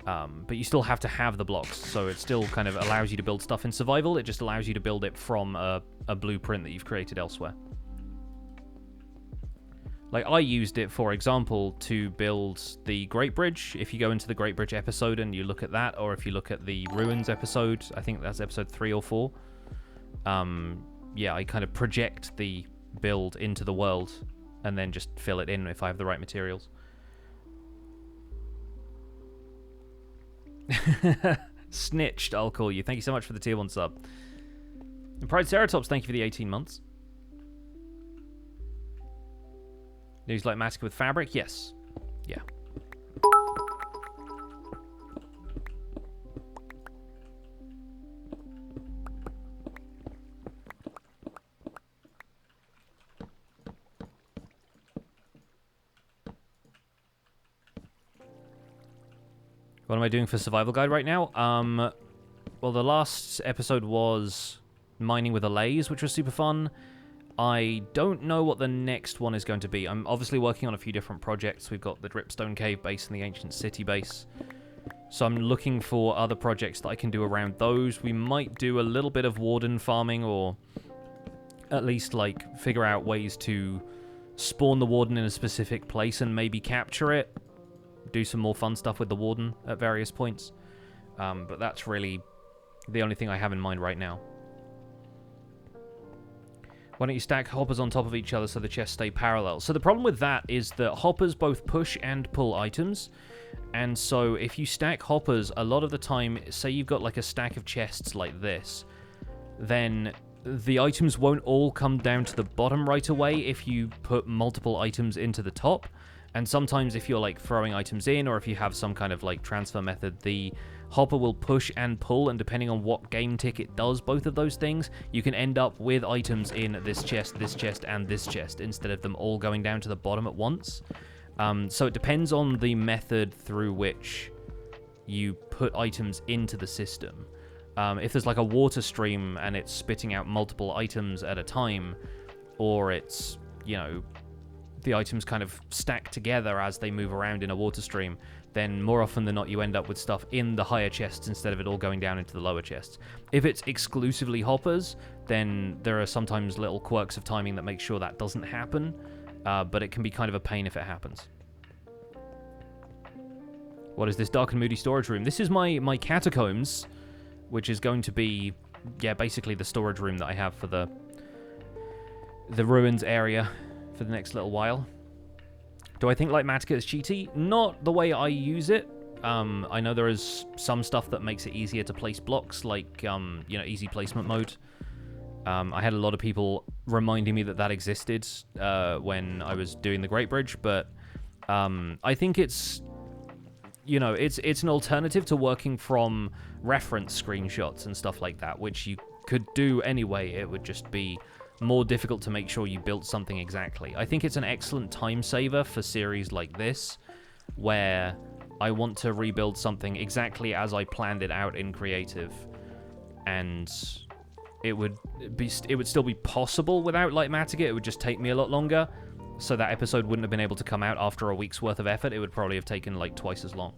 But you still have to have the blocks, so it still kind of allows you to build stuff in survival. It just allows you to build it from a blueprint that you've created elsewhere. Like, I used it, for example, to build the Great Bridge. If you go into the Great Bridge episode and you look at that, or if you look at the Ruins episode, I think that's episode 3 or 4. Yeah, I kind of project the build into the world and then just fill it in if I have the right materials. Snitched, I'll call you. Thank you so much for the tier 1 sub. And Pride Ceratops, thank you for the 18 months. Use light matica with fabric? Yes. Yeah. What am I doing for survival guide right now? Well, the last episode was mining with allays, which was super fun. I don't know what the next one is going to be. I'm obviously working on a few different projects. We've got the Dripstone Cave base and the Ancient City base. So I'm looking for other projects that I can do around those. We might do a little bit of warden farming, or at least like figure out ways to spawn the warden in a specific place and maybe capture it. Do some more fun stuff with the warden at various points. But that's really the only thing I have in mind right now. Why don't you stack hoppers on top of each other so the chests stay parallel? So the problem with that is that hoppers both push and pull items. And so if you stack hoppers, a lot of the time, say you've got like a stack of chests like this, then the items won't all come down to the bottom right away if you put multiple items into the top. And sometimes if you're like throwing items in, or if you have some kind of like transfer method, the hopper will push and pull, and depending on what game tick it does both of those things, you can end up with items in this chest, and this chest, instead of them all going down to the bottom at once. So it depends on the method through which you put items into the system. If there's like a water stream and it's spitting out multiple items at a time, or it's, you know, the items kind of stack together as they move around in a water stream, then more often than not you end up with stuff in the higher chests instead of it all going down into the lower chests. If it's exclusively hoppers, then there are sometimes little quirks of timing that make sure that doesn't happen, but it can be kind of a pain if it happens. What is this dark and moody storage room? This is my catacombs, which is going to be, yeah, basically the storage room that I have for the ruins area for the next little while. Do I think light matica is cheaty? Not the way I use it. I know there is some stuff that makes it easier to place blocks, like, you know, easy placement mode. I had a lot of people reminding me that that existed when I was doing the Great Bridge, but I think it's, you know, it's an alternative to working from reference screenshots and stuff like that, which you could do anyway. It would just be more difficult to make sure you built something exactly. I think it's an excellent time saver for series like this, where I want to rebuild something exactly as I planned it out in creative, and it would still be possible without Lightmatic. It would just take me a lot longer, so that episode wouldn't have been able to come out after a week's worth of effort. It would probably have taken like twice as long.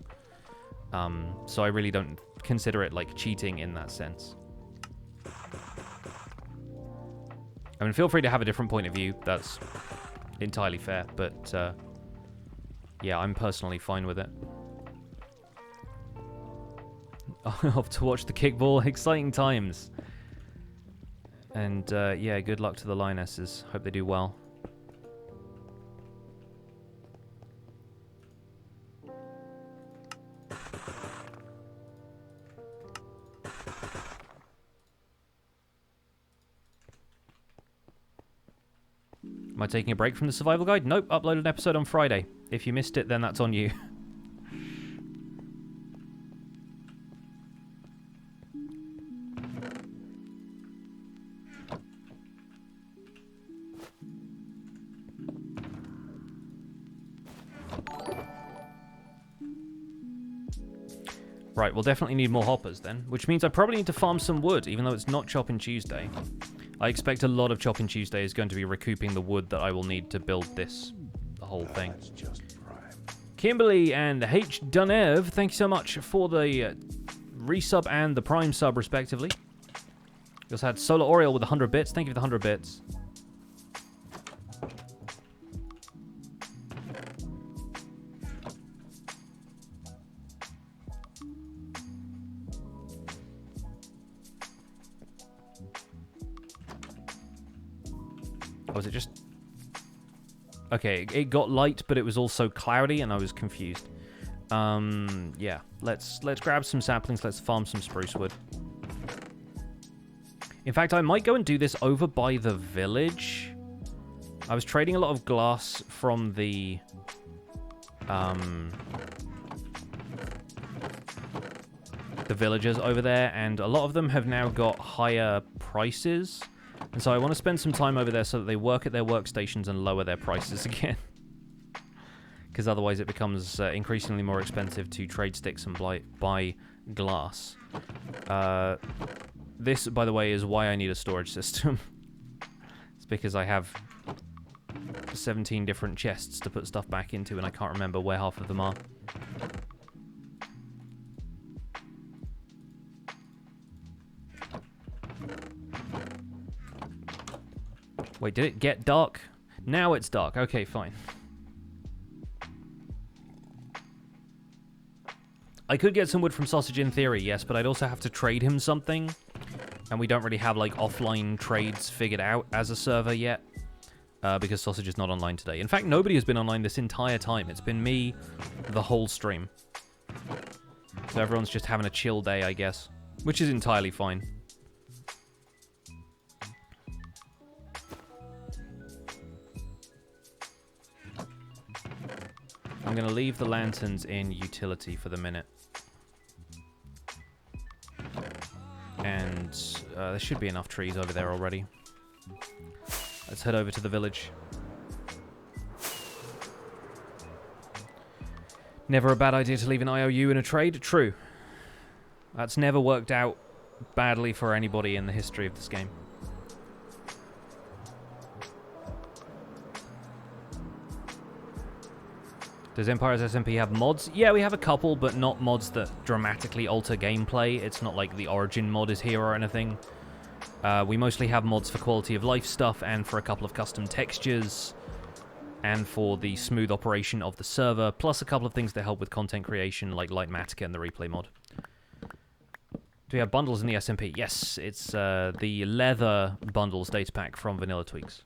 So I really don't consider it like cheating in that sense. I mean, feel free to have a different point of view. That's entirely fair, but yeah, I'm personally fine with it. Off to watch the kickball. Exciting times. And yeah, good luck to the Lionesses. Hope they do well. Am I taking a break from the survival guide? Nope, uploaded an episode on Friday. If you missed it, then that's on you. Right, we'll definitely need more hoppers then, which means I probably need to farm some wood, even though it's not Chopping Tuesday. I expect a lot of Chopping Tuesday is going to be recouping the wood that I will need to build the whole thing. Kimberly and H. Dunev, thank you so much for the resub and the prime sub, respectively. We also had Solar Oriole with 100 bits. Thank you for the 100 bits. Was it just... Okay, it got light, but it was also cloudy, and I was confused. Yeah, let's grab some saplings, let's farm some spruce wood. In fact, I might go and do this over by the village. I was trading a lot of glass from the... the villagers over there, and a lot of them have now got higher prices. And so I want to spend some time over there so that they work at their workstations and lower their prices again. Because otherwise it becomes increasingly more expensive to trade sticks and buy glass. This, by the way, is why I need a storage system. It's because I have 17 different chests to put stuff back into, and I can't remember where half of them are. Wait, did it get dark? Now it's dark. Okay, fine. I could get some wood from Sausage in theory, yes, but I'd also have to trade him something. And we don't really have, like, offline trades figured out as a server yet. Because Sausage is not online today. In fact, nobody has been online this entire time. It's been me the whole stream. So everyone's just having a chill day, I guess. Which is entirely fine. I'm going to leave the lanterns in utility for the minute. And there should be enough trees over there already. Let's head over to the village. Never a bad idea to leave an IOU in a trade. True. That's never worked out badly for anybody in the history of this game. Does Empire's SMP have mods? Yeah, we have a couple, but not mods that dramatically alter gameplay. It's not like the Origin mod is here or anything. We mostly have mods for quality of life stuff and for a couple of custom textures and for the smooth operation of the server, plus a couple of things that help with content creation like Lightmatica and the replay mod. Do we have bundles in the SMP? Yes, it's the leather bundles data pack from Vanilla Tweaks.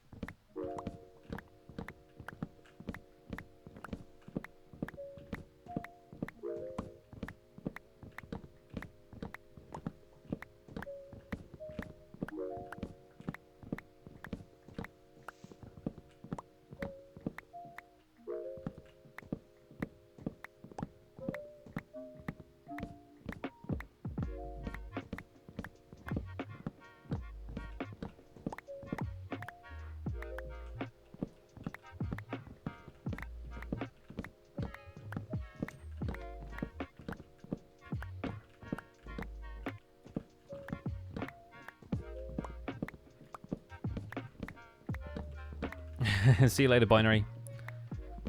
See you later, Binary.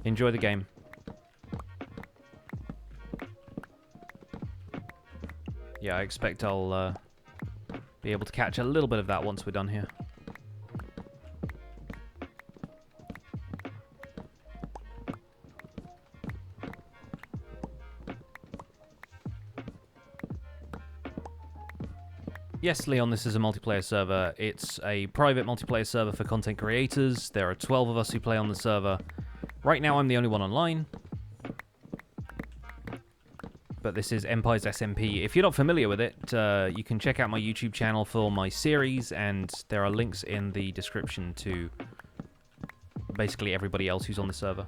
Enjoy the game. Yeah, I expect I'll be able to catch a little bit of that once we're done here. Yes, Leon, this is a multiplayer server. It's a private multiplayer server for content creators. There are 12 of us who play on the server. Right now, I'm the only one online. But this is Empire's SMP. If you're not familiar with it, you can check out my YouTube channel for my series, and there are links in the description to basically everybody else who's on the server.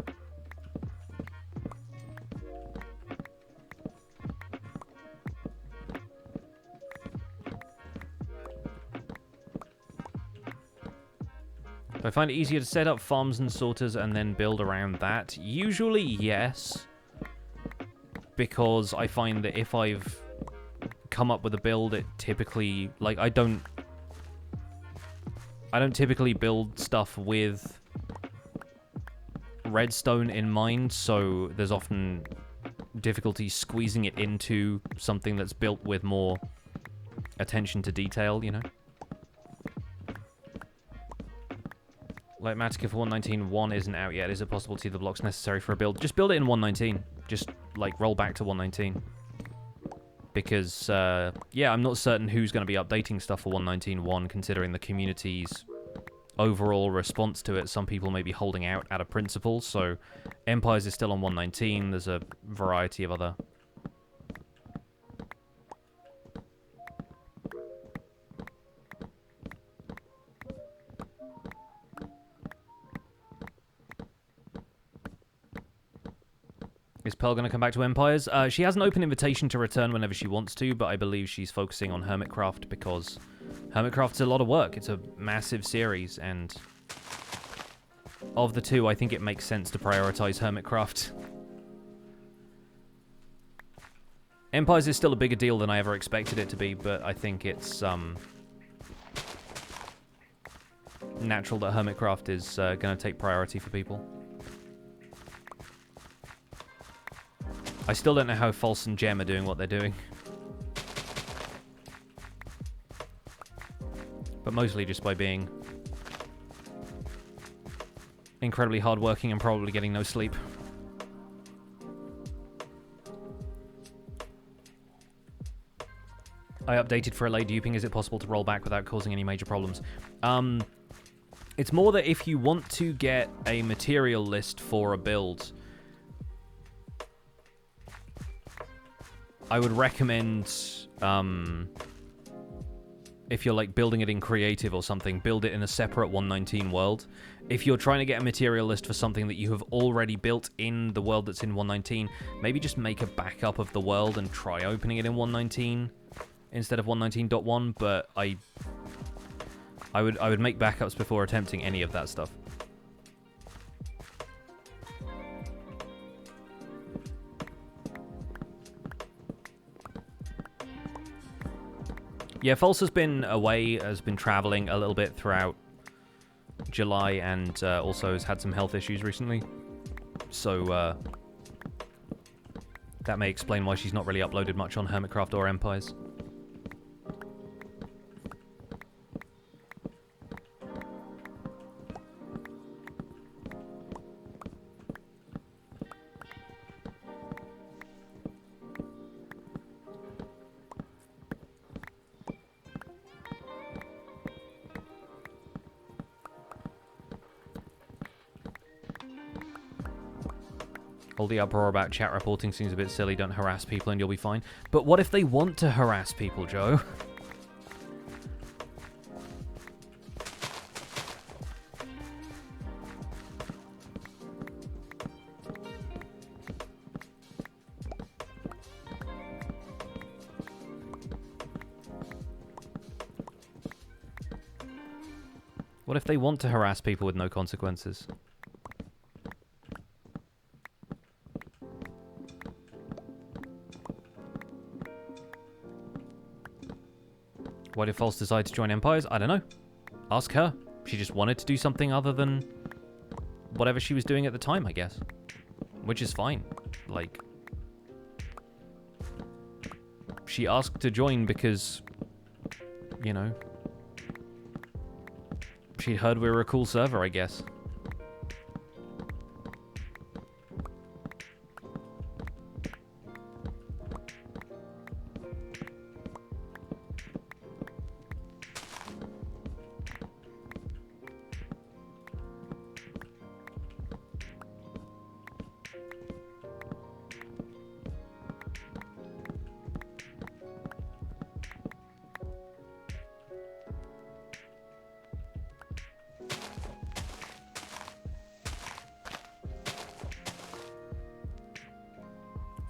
Do I find it easier to set up farms and sorters and then build around that? Usually, yes. Because I find that if I've come up with a build, it typically... Like, I don't typically build stuff with redstone in mind, so there's often difficulty squeezing it into something that's built with more attention to detail, you know? Like Matica for 119.1 isn't out yet. Is it possible to see the blocks necessary for a build? Just build it in 119. Just, like, roll back to 119. Because, yeah, I'm not certain who's going to be updating stuff for 119.1, considering the community's overall response to it. Some people may be holding out of principle, so Empires is still on 119. There's a variety of other... Is Pearl going to come back to Empires? She has an open invitation to return whenever she wants to, but I believe she's focusing on Hermitcraft because Hermitcraft's a lot of work. It's a massive series, and of the two, I think it makes sense to prioritize Hermitcraft. Empires is still a bigger deal than I ever expected it to be, but I think it's natural that Hermitcraft is going to take priority for people. I still don't know how False and Gem are doing what they're doing. But mostly just by being incredibly hardworking and probably getting no sleep. I updated for LA duping. Is it possible to roll back without causing any major problems? It's more that if you want to get a material list for a build... I would recommend, if you're like building it in creative or something, build it in a separate 119 world. If you're trying to get a material list for something that you have already built in the world that's in 119, maybe just make a backup of the world and try opening it in 119 instead of 119.1. But I would make backups before attempting any of that stuff. Yeah, False has been away, has been traveling a little bit throughout July, and also has had some health issues recently. So, that may explain why she's not really uploaded much on Hermitcraft or Empires. All the uproar about chat reporting seems a bit silly. Don't harass people and you'll be fine. But what if they want to harass people, Joe? What if they want to harass people with no consequences? Why did False decide to join Empires? I don't know. Ask her. She just wanted to do something other than whatever she was doing at the time, I guess. Which is fine. Like, she asked to join because, you know, she heard we were a cool server, I guess.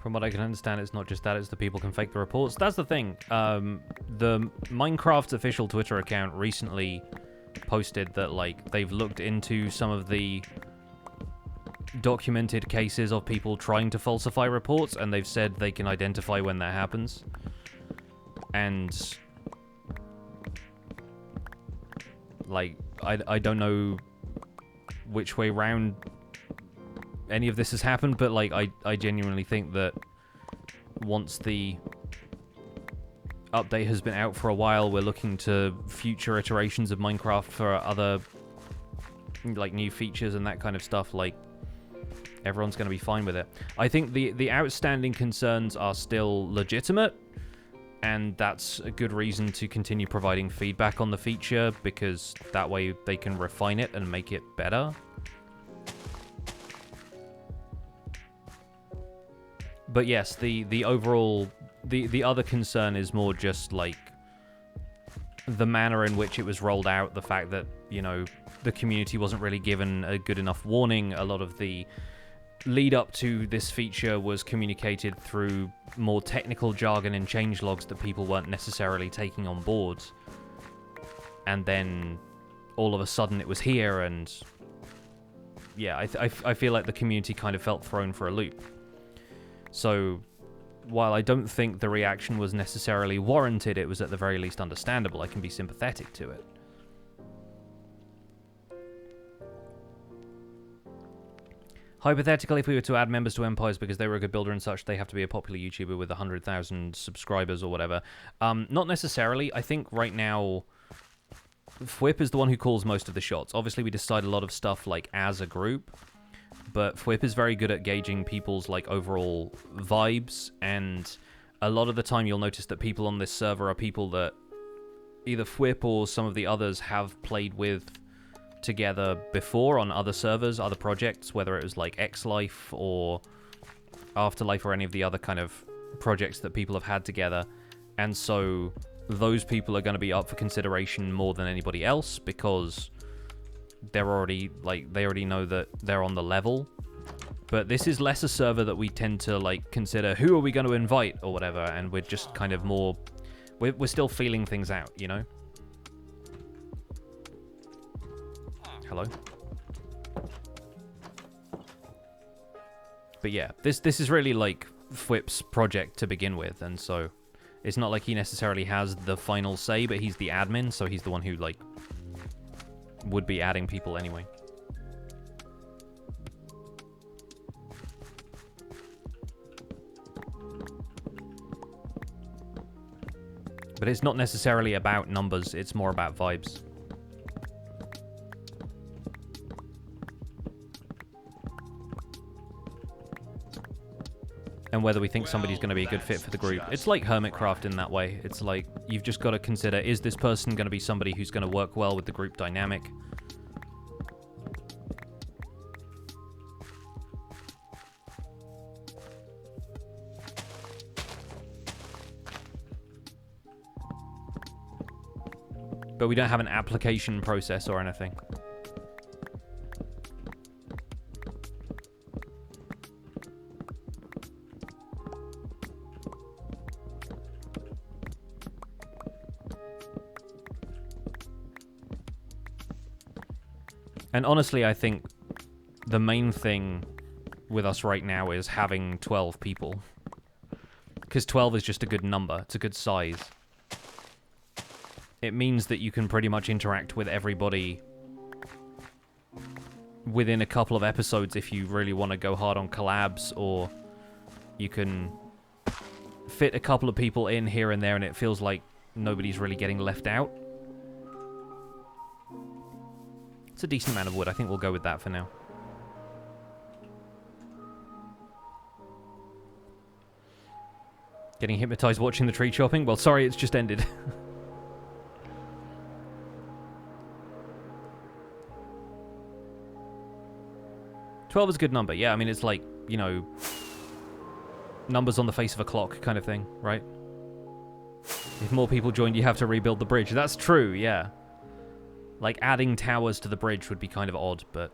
From what I can understand, it's not just that, it's the people can fake the reports. That's the thing. The Minecraft's official Twitter account recently posted that, like, they've looked into some of the documented cases of people trying to falsify reports, and they've said they can identify when that happens. And, like, I don't know which way round any of this has happened, but like I genuinely think that once the update has been out for a while, we're looking to future iterations of Minecraft for other like new features and that kind of stuff. Like, everyone's going to be fine with it. I think the outstanding concerns are still legitimate, and that's a good reason to continue providing feedback on the feature, because that way they can refine it and make it better. But yes, the overall, the other concern is more just like the manner in which it was rolled out, the fact that, you know, the community wasn't really given a good enough warning. A lot of the lead up to this feature was communicated through more technical jargon and changelogs that people weren't necessarily taking on board. And then all of a sudden it was here, and yeah, I feel like the community kind of felt thrown for a loop. So, while I don't think the reaction was necessarily warranted, it was at the very least understandable. I can be sympathetic to it. Hypothetically, if we were to add members to Empires because they were a good builder and such, they have to be a popular YouTuber with 100,000 subscribers or whatever. Not necessarily. I think right now, Fwip is the one who calls most of the shots. Obviously, we decide a lot of stuff like as a group, but Fwip is very good at gauging people's like overall vibes, and a lot of the time you'll notice that people on this server are people that either Fwip or some of the others have played with together before on other servers, other projects, whether it was like X-Life or Afterlife or any of the other kind of projects that people have had together. And so those people are going to be up for consideration more than anybody else, because they're already, like, they already know that they're on the level. But this is less a server that we tend to, like, consider who are we going to invite or whatever, and we're just kind of more, we're still feeling things out, you know? Hello? But yeah, this is really, like, Fwip's project to begin with, and so it's not like he necessarily has the final say, but he's the admin, so he's the one who, like, would be adding people anyway. But it's not necessarily about numbers, it's more about vibes. And whether we think somebody's going to be a good fit for the group. It's like Hermitcraft in that way. It's like, you've just got to consider, is this person going to be somebody who's going to work well with the group dynamic? But we don't have an application process or anything. And honestly, I think the main thing with us right now is having 12 people. Because 12 is just a good number. It's a good size. It means that you can pretty much interact with everybody within a couple of episodes if you really want to go hard on collabs, or you can fit a couple of people in here and there and it feels like nobody's really getting left out. It's a decent amount of wood. I think we'll go with that for now. Getting hypnotized watching the tree chopping? Well, sorry, it's just ended. $12 is a good number. Yeah, I mean, it's like, you know, numbers on the face of a clock kind of thing, right? If more people joined, you have to rebuild the bridge. That's true, yeah. Like, adding towers to the bridge would be kind of odd, but...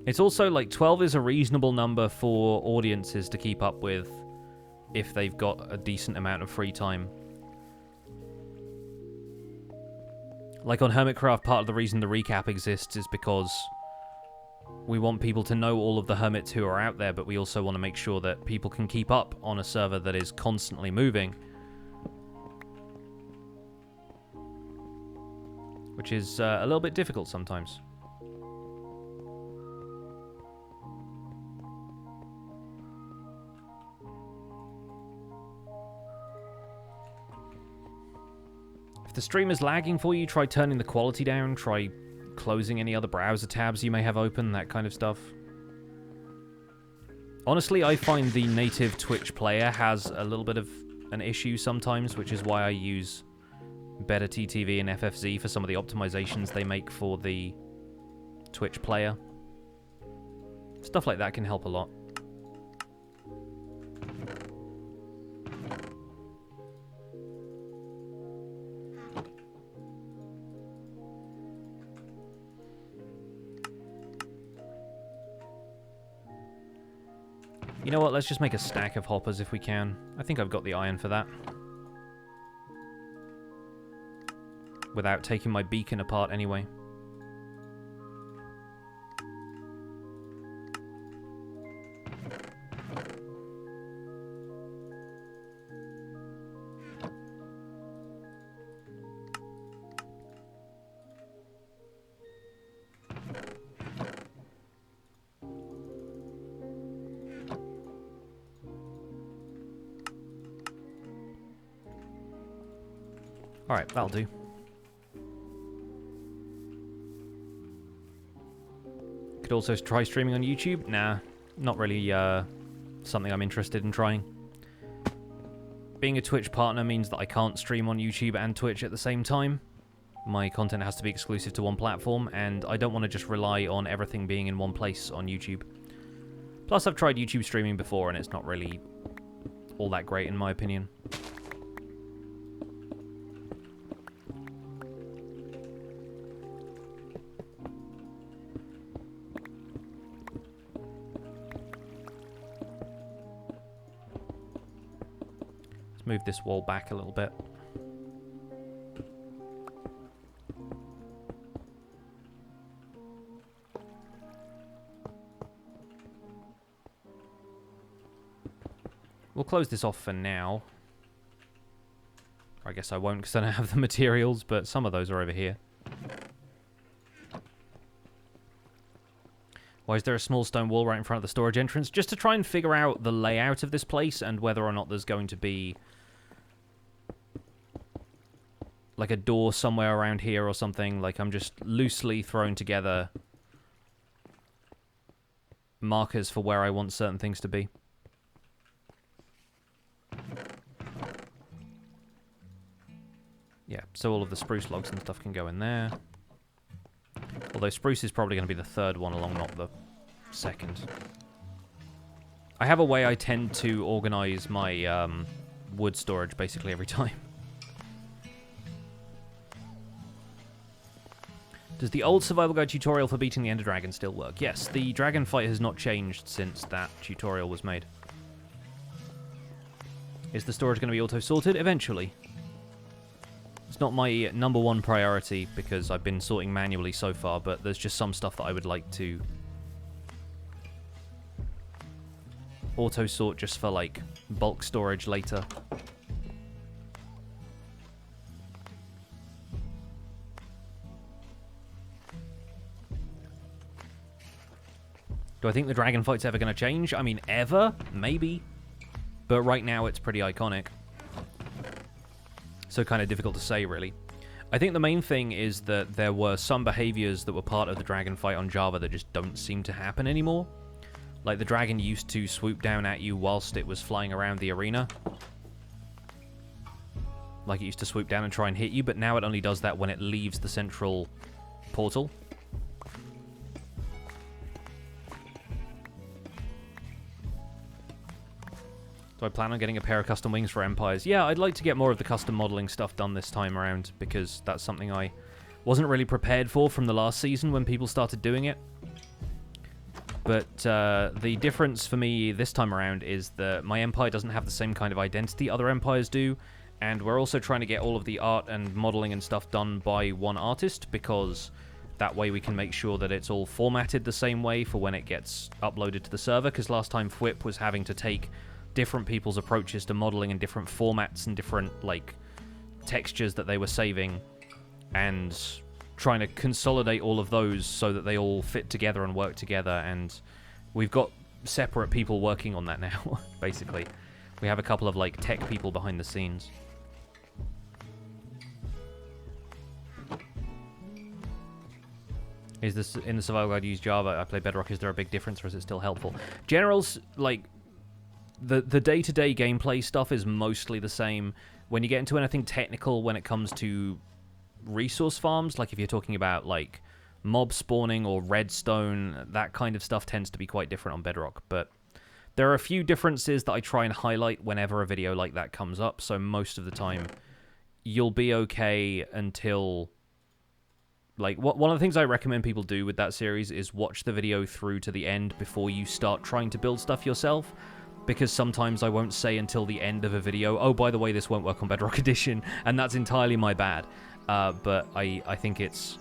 It's also, like, 12 is a reasonable number for audiences to keep up with if they've got a decent amount of free time. Like on Hermitcraft, part of the reason the recap exists is because we want people to know all of the hermits who are out there, but we also want to make sure that people can keep up on a server that is constantly moving. Which is a little bit difficult sometimes. If the stream is lagging for you, try turning the quality down, try closing any other browser tabs you may have open, that kind of stuff. Honestly, I find the native Twitch player has a little bit of an issue sometimes, which is why I use Better TTV and FFZ for some of the optimizations they make for the Twitch player. Stuff like that can help a lot. You know what, let's just make a stack of hoppers if we can. I think I've got the iron for that. Without taking my beacon apart anyway. Alright, that'll do. Could also try streaming on YouTube. Nah, not really something I'm interested in trying. Being a Twitch partner means that I can't stream on YouTube and Twitch at the same time. My content has to be exclusive to one platform, and I don't want to just rely on everything being in one place on YouTube. Plus, I've tried YouTube streaming before, and it's not really all that great in my opinion. Move this wall back a little bit. We'll close this off for now. I guess I won't because I don't have the materials, but some of those are over here. Why is there a small stone wall right in front of the storage entrance? Just to try and figure out the layout of this place and whether or not there's going to be like a door somewhere around here or something. Like, I'm just loosely throwing together markers for where I want certain things to be. Yeah, so all of the spruce logs and stuff can go in there. Although spruce is probably going to be the third one along, not the second. I have a way I tend to organize my wood storage basically every time. Does the old survival guide tutorial for beating the Ender Dragon still work? Yes, the dragon fight has not changed since that tutorial was made. Is the storage going to be auto-sorted? Eventually. It's not my number one priority because I've been sorting manually so far, but there's just some stuff that I would like to auto sort just for like bulk storage later. Do I think the dragon fight's ever going to change? I mean, ever? Maybe. But right now it's pretty iconic. So kind of difficult to say, really. I think the main thing is that there were some behaviors that were part of the dragon fight on Java that just don't seem to happen anymore. Like the dragon used to swoop down at you whilst it was flying around the arena. Like it used to swoop down and try and hit you, but now it only does that when it leaves the central portal. Do I plan on getting a pair of custom wings for Empires? Yeah, I'd like to get more of the custom modeling stuff done this time around, because that's something I wasn't really prepared for from the last season when people started doing it. But the difference for me this time around is that my Empire doesn't have the same kind of identity other Empires do, and we're also trying to get all of the art and modeling and stuff done by one artist, because that way we can make sure that it's all formatted the same way for when it gets uploaded to the server, because last time Fwip was having to take different people's approaches to modeling and different formats and different, like, textures that they were saving, and trying to consolidate all of those so that they all fit together and work together, and we've got separate people working on that now, basically. We have a couple of, like, tech people behind the scenes. Is this in the survival guide use Java? I play Bedrock. Is there a big difference, or is it still helpful? Generals, like, the day-to-day gameplay stuff is mostly the same. When you get into anything technical when it comes to resource farms, like if you're talking about like mob spawning or redstone, that kind of stuff tends to be quite different on Bedrock. But there are a few differences that I try and highlight whenever a video like that comes up, so most of the time you'll be okay until... Like, one of the things I recommend people do with that series is watch the video through to the end before you start trying to build stuff yourself. Because sometimes I won't say until the end of a video, oh, by the way, this won't work on Bedrock Edition, and that's entirely my bad. But I think it's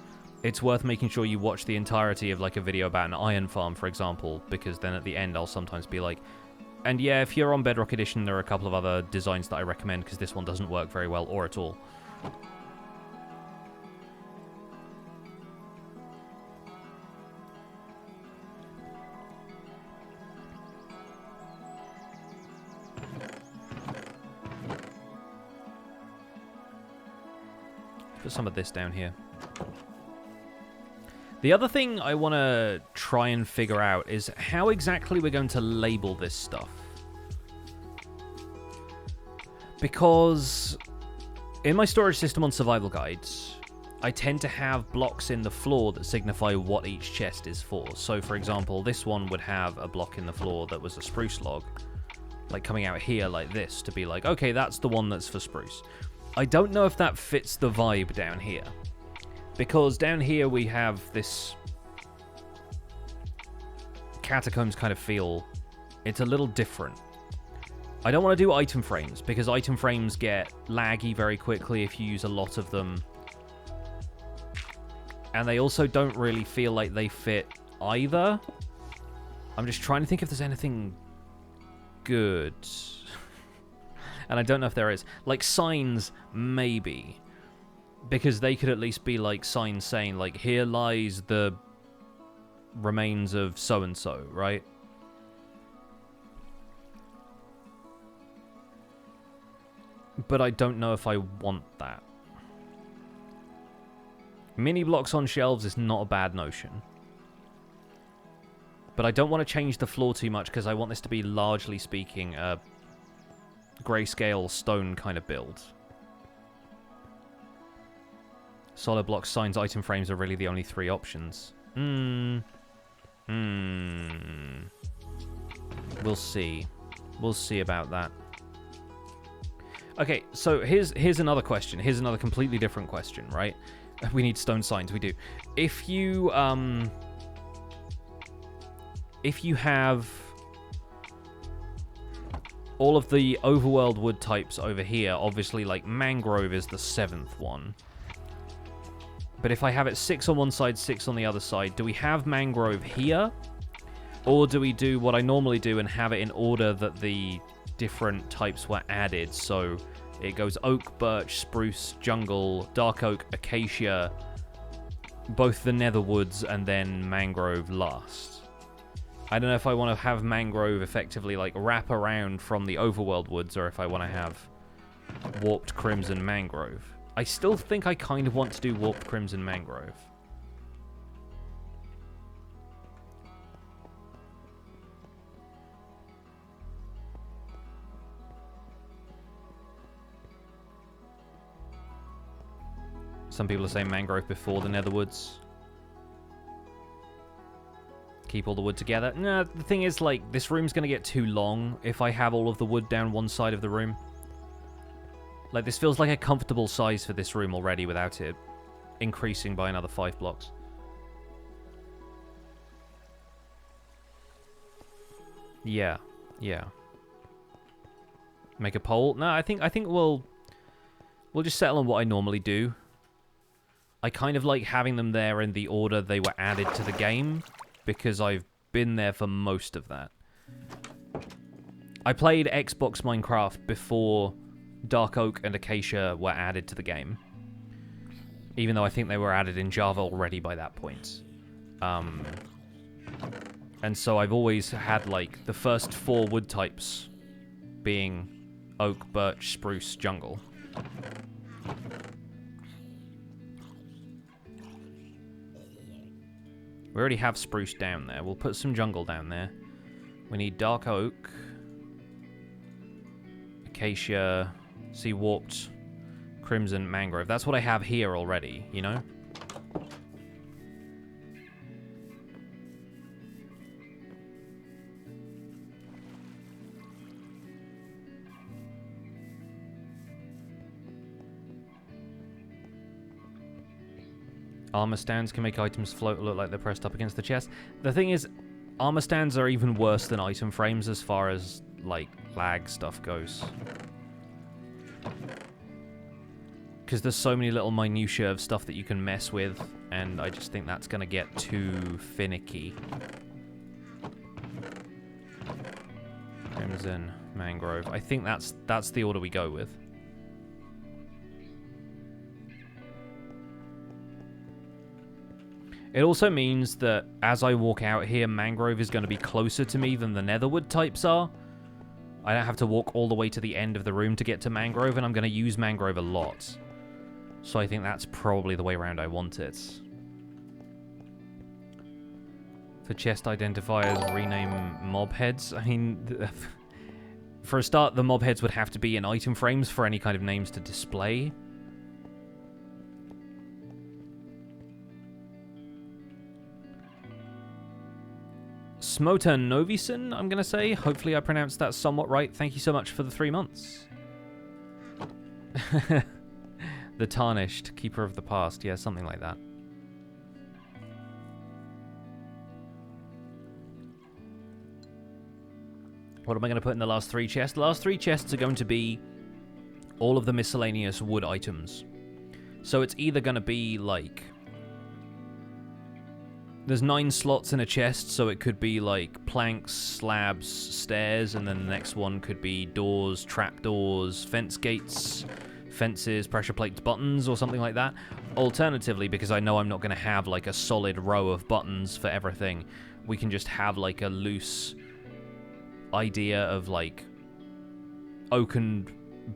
worth making sure you watch the entirety of, like, a video about an iron farm, for example, because then at the end I'll sometimes be like, and yeah, if you're on Bedrock Edition, there are a couple of other designs that I recommend, because this one doesn't work very well, or at all. Put some of this down here. The other thing I want to try and figure out is how exactly we're going to label this stuff. Because in my storage system on survival guides, I tend to have blocks in the floor that signify what each chest is for. So, for example, this one would have a block in the floor that was a spruce log, like coming out here like this, to be like, okay, that's the one that's for spruce. I don't know if that fits the vibe down here. Because down here we have this catacombs kind of feel. It's a little different. I don't want to do item frames, because item frames get laggy very quickly if you use a lot of them. And they also don't really feel like they fit either. I'm just trying to think if there's anything good. And I don't know if there is. Like, signs, maybe. Because they could at least be, like, signs saying, like, here lies the remains of so-and-so, right? But I don't know if I want that. Mini blocks on shelves is not a bad notion. But I don't want to change the floor too much, because I want this to be, largely speaking, a grayscale stone kind of build. Solid blocks, signs, item frames are really the only three options. We'll see. We'll see about that. Okay, so here's another question. Here's another completely different question, right? We need stone signs, we do. If you have all of the overworld wood types over here, obviously, like, mangrove is the 7th one. But if I have it 6 on one side, 6 on the other side, do we have mangrove here? Or do we do what I normally do and have it in order that the different types were added? So it goes oak, birch, spruce, jungle, dark oak, acacia, both the nether woods, and then mangrove last. I don't know if I want to have mangrove effectively like wrap around from the overworld woods, or if I want to have warped crimson mangrove. I still think I kind of want to do warped crimson mangrove. Some people are saying mangrove before the netherwoods. Keep all the wood together. No, the thing is, like, this room's going to get too long if I have all of the wood down one side of the room. Like, this feels like a comfortable size for this room already without it increasing by another 5 blocks. Yeah, yeah. Make a poll? No, I think we'll just settle on what I normally do. I kind of like having them there in the order they were added to the game, because I've been there for most of that. I played Xbox Minecraft before Dark Oak and Acacia were added to the game, even though I think they were added in Java already by that point. And so I've always had, like, the first 4 wood types being oak, birch, spruce, jungle. We already have spruce down there. We'll put some jungle down there. We need dark oak, acacia, sea warped, crimson, mangrove. That's what I have here already, you know? Armor stands can make items float or look like they're pressed up against the chest. The thing is, armor stands are even worse than item frames as far as, like, lag stuff goes. Because there's so many little minutiae of stuff that you can mess with, and I just think that's going to get too finicky. Crimson, mangrove. I think that's the order we go with. It also means that as I walk out here, mangrove is going to be closer to me than the netherwood types are. I don't have to walk all the way to the end of the room to get to mangrove, and I'm going to use mangrove a lot. So I think that's probably the way around I want it. For chest identifiers, rename mob heads. I mean, for a start, the mob heads would have to be in item frames for any kind of names to display. Smoter Novison, I'm going to say. Hopefully I pronounced that somewhat right. Thank you so much for the 3 months. The Tarnished, Keeper of the Past. Yeah, something like that. What am I going to put in the last 3 chests? The last 3 chests are going to be all of the miscellaneous wood items. So it's either going to be like... There's 9 slots in a chest, so it could be like planks, slabs, stairs, and then the next one could be doors, trapdoors, fence gates, fences, pressure plates, buttons, or something like that. Alternatively, because I know I'm not going to have like a solid row of buttons for everything, we can just have like a loose idea of like oak and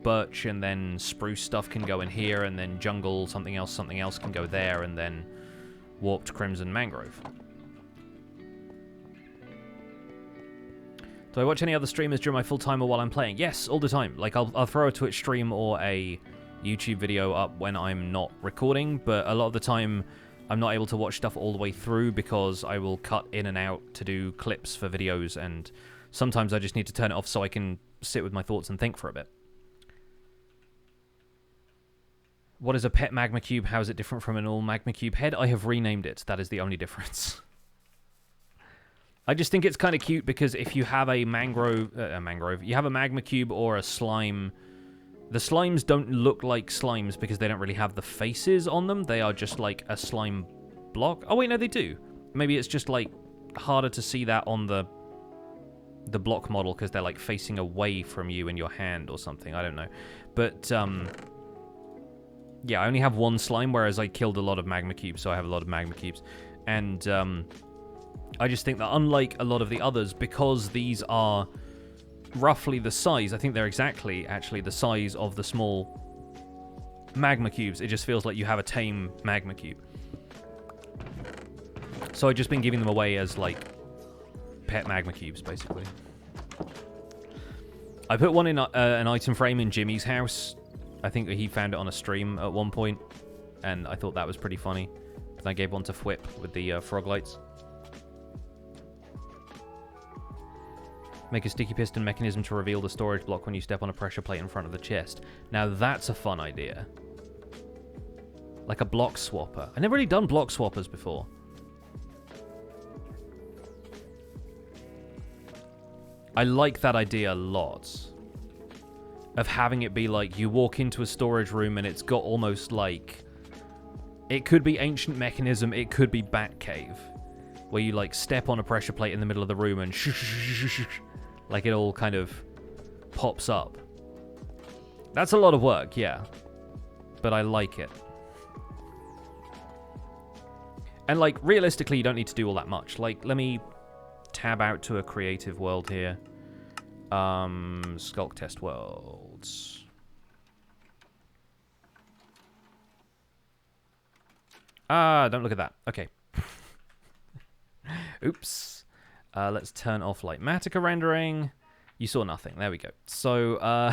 birch, and then spruce stuff can go in here, and then jungle, something else can go there, and then warped crimson mangrove. Do I watch any other streamers during my full time or while I'm playing? Yes, all the time. Like, I'll throw a Twitch stream or a YouTube video up when I'm not recording, but a lot of the time I'm not able to watch stuff all the way through because I will cut in and out to do clips for videos, and sometimes I just need to turn it off so I can sit with my thoughts and think for a bit. What is a pet magma cube? How is it different from an all magma cube head? I have renamed it. That is the only difference. I just think it's kind of cute because if you have a you have a magma cube or a slime, the slimes don't look like slimes because they don't really have the faces on them. They are just like a slime block. Oh wait, no, they do. Maybe it's just like harder to see that on the block model because they're like facing away from you in your hand or something. I don't know. But yeah, I only have one slime, whereas I killed a lot of magma cubes, so I have a lot of magma cubes. And I just think that unlike a lot of the others, because these are roughly the size, I think they're exactly actually the size of the small magma cubes, it just feels like you have a tame magma cube. So I've just been giving them away as like pet magma cubes, basically. I put one in an item frame in Jimmy's house. I think he found it on a stream at one point, and I thought that was pretty funny. And I gave one to Fwip with the frog lights. Make a sticky piston mechanism to reveal the storage block when you step on a pressure plate in front of the chest. Now that's a fun idea. Like a block swapper. I've never really done block swappers before. I like that idea a lot. Of having it be like you walk into a storage room and it's got almost like... It could be Ancient Mechanism, it could be Batcave. Where you like step on a pressure plate in the middle of the room and like it all kind of pops up. That's a lot of work, yeah. But I like it. And like realistically you don't need to do all that much. Like let me tab out to a creative world here. Skulk test worlds. Don't look at that. Okay. Oops. Let's turn off like Matica rendering. You saw nothing. There we go. So,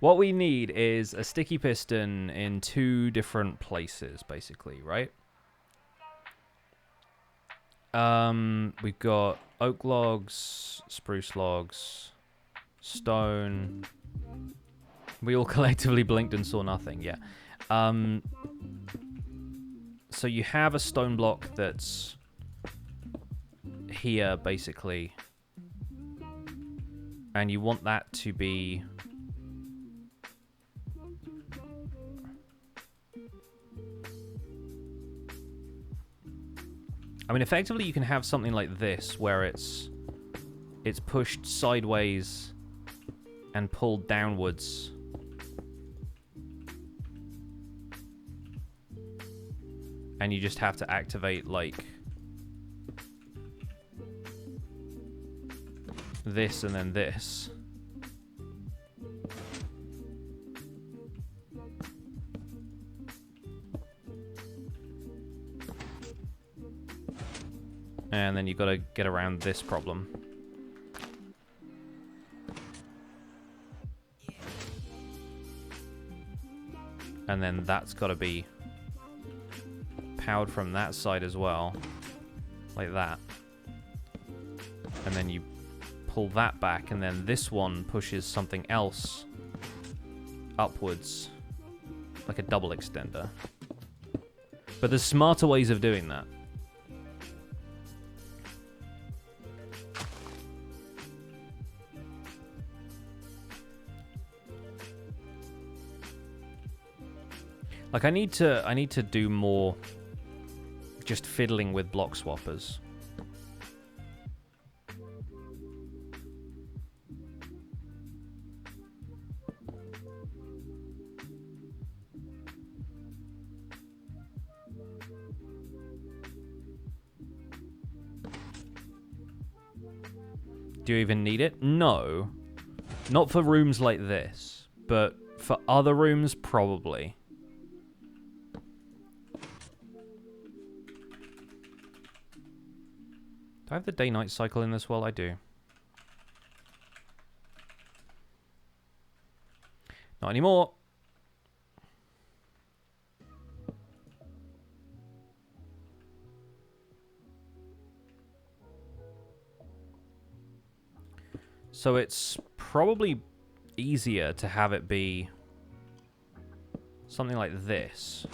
what we need is a sticky piston in 2 different places, basically, right? We've got oak logs, spruce logs, stone. We all collectively blinked and saw nothing, yeah. So you have a stone block that's here, basically. And you want that to be... I mean, effectively, you can have something like this, where it's pushed sideways and pulled downwards. And you just have to activate, like, this and then this. And then you've got to get around this problem. And then that's got to be powered from that side as well. Like that. And then you pull that back, and then this one pushes something else upwards. Like a double extender. But there's smarter ways of doing that. Like I need to do more just fiddling with block swappers. Do you even need it? No. Not for rooms like this, but for other rooms, probably. Do I have the day-night cycle in this world? I do. Not anymore. So it's probably easier to have it be something like this.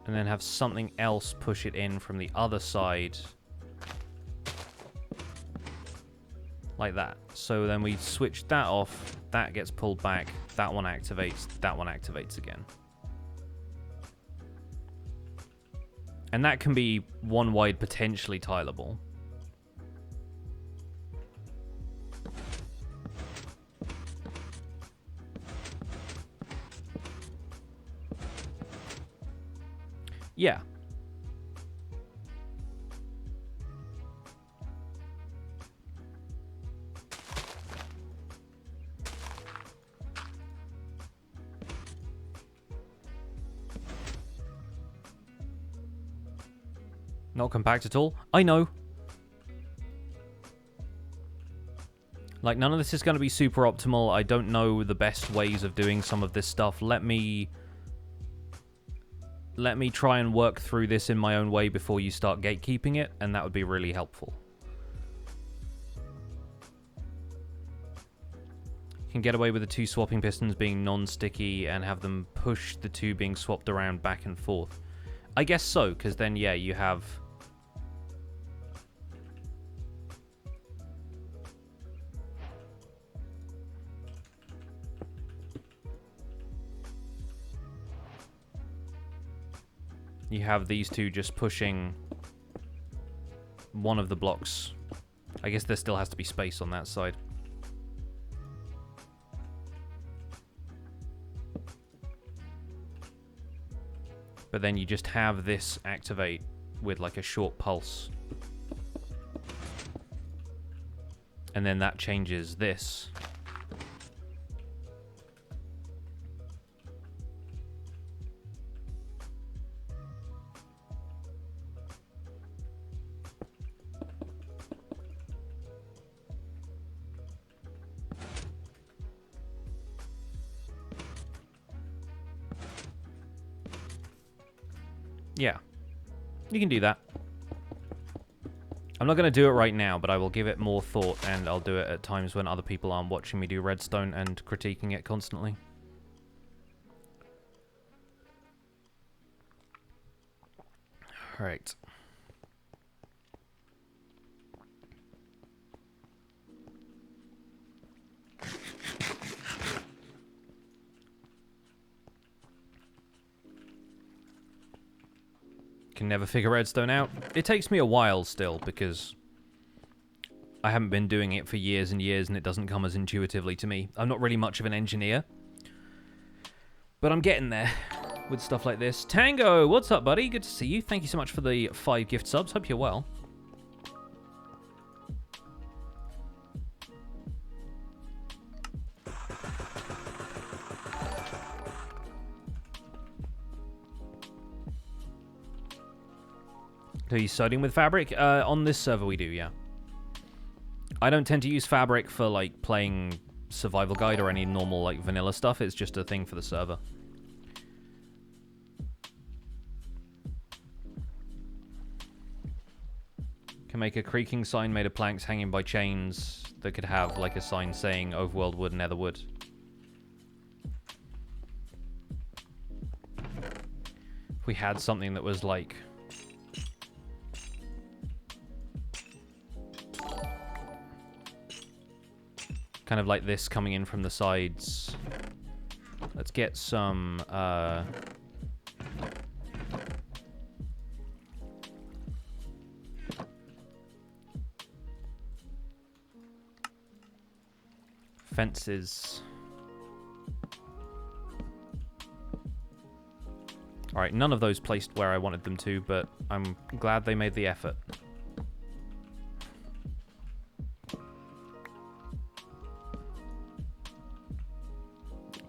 And then have something else push it in from the other side. Like that. So then we switch that off. That gets pulled back. That one activates. That one activates again. And that can be one wide, potentially tileable. Yeah. Not compact at all. I know. Like, none of this is going to be super optimal. I don't know the best ways of doing some of this stuff. Let me try and work through this in my own way before you start gatekeeping it, and that would be really helpful. You can get away with the two swapping pistons being non-sticky and have them push the two being swapped around back and forth. I guess so, because then, yeah, you have... You have these two just pushing one of the blocks. I guess there still has to be space on that side. But then you just have this activate with like a short pulse. And then that changes this. Yeah, you can do that. I'm not going to do it right now, but I will give it more thought, and I'll do it at times when other people aren't watching me do redstone and critiquing it constantly. Alright. Can never figure redstone out. It takes me a while still, because I haven't been doing it for years and years, and it doesn't come as intuitively to me. I'm not really much of an engineer, but I'm getting there with stuff like this. Tango, what's up, buddy? Good to see you. Thank you so much for the 5 gift subs. Hope you're well. Are you studying with Fabric? On this server we do, yeah. I don't tend to use Fabric for, like, playing Survival Guide or any normal, like, vanilla stuff. It's just a thing for the server. Can make a creaking sign made of planks hanging by chains that could have, like, a sign saying Overworld Wood, Nether Wood. If we had something that was, like... kind of like this coming in from the sides. Let's get some fences. Alright, none of those placed where I wanted them to, but I'm glad they made the effort.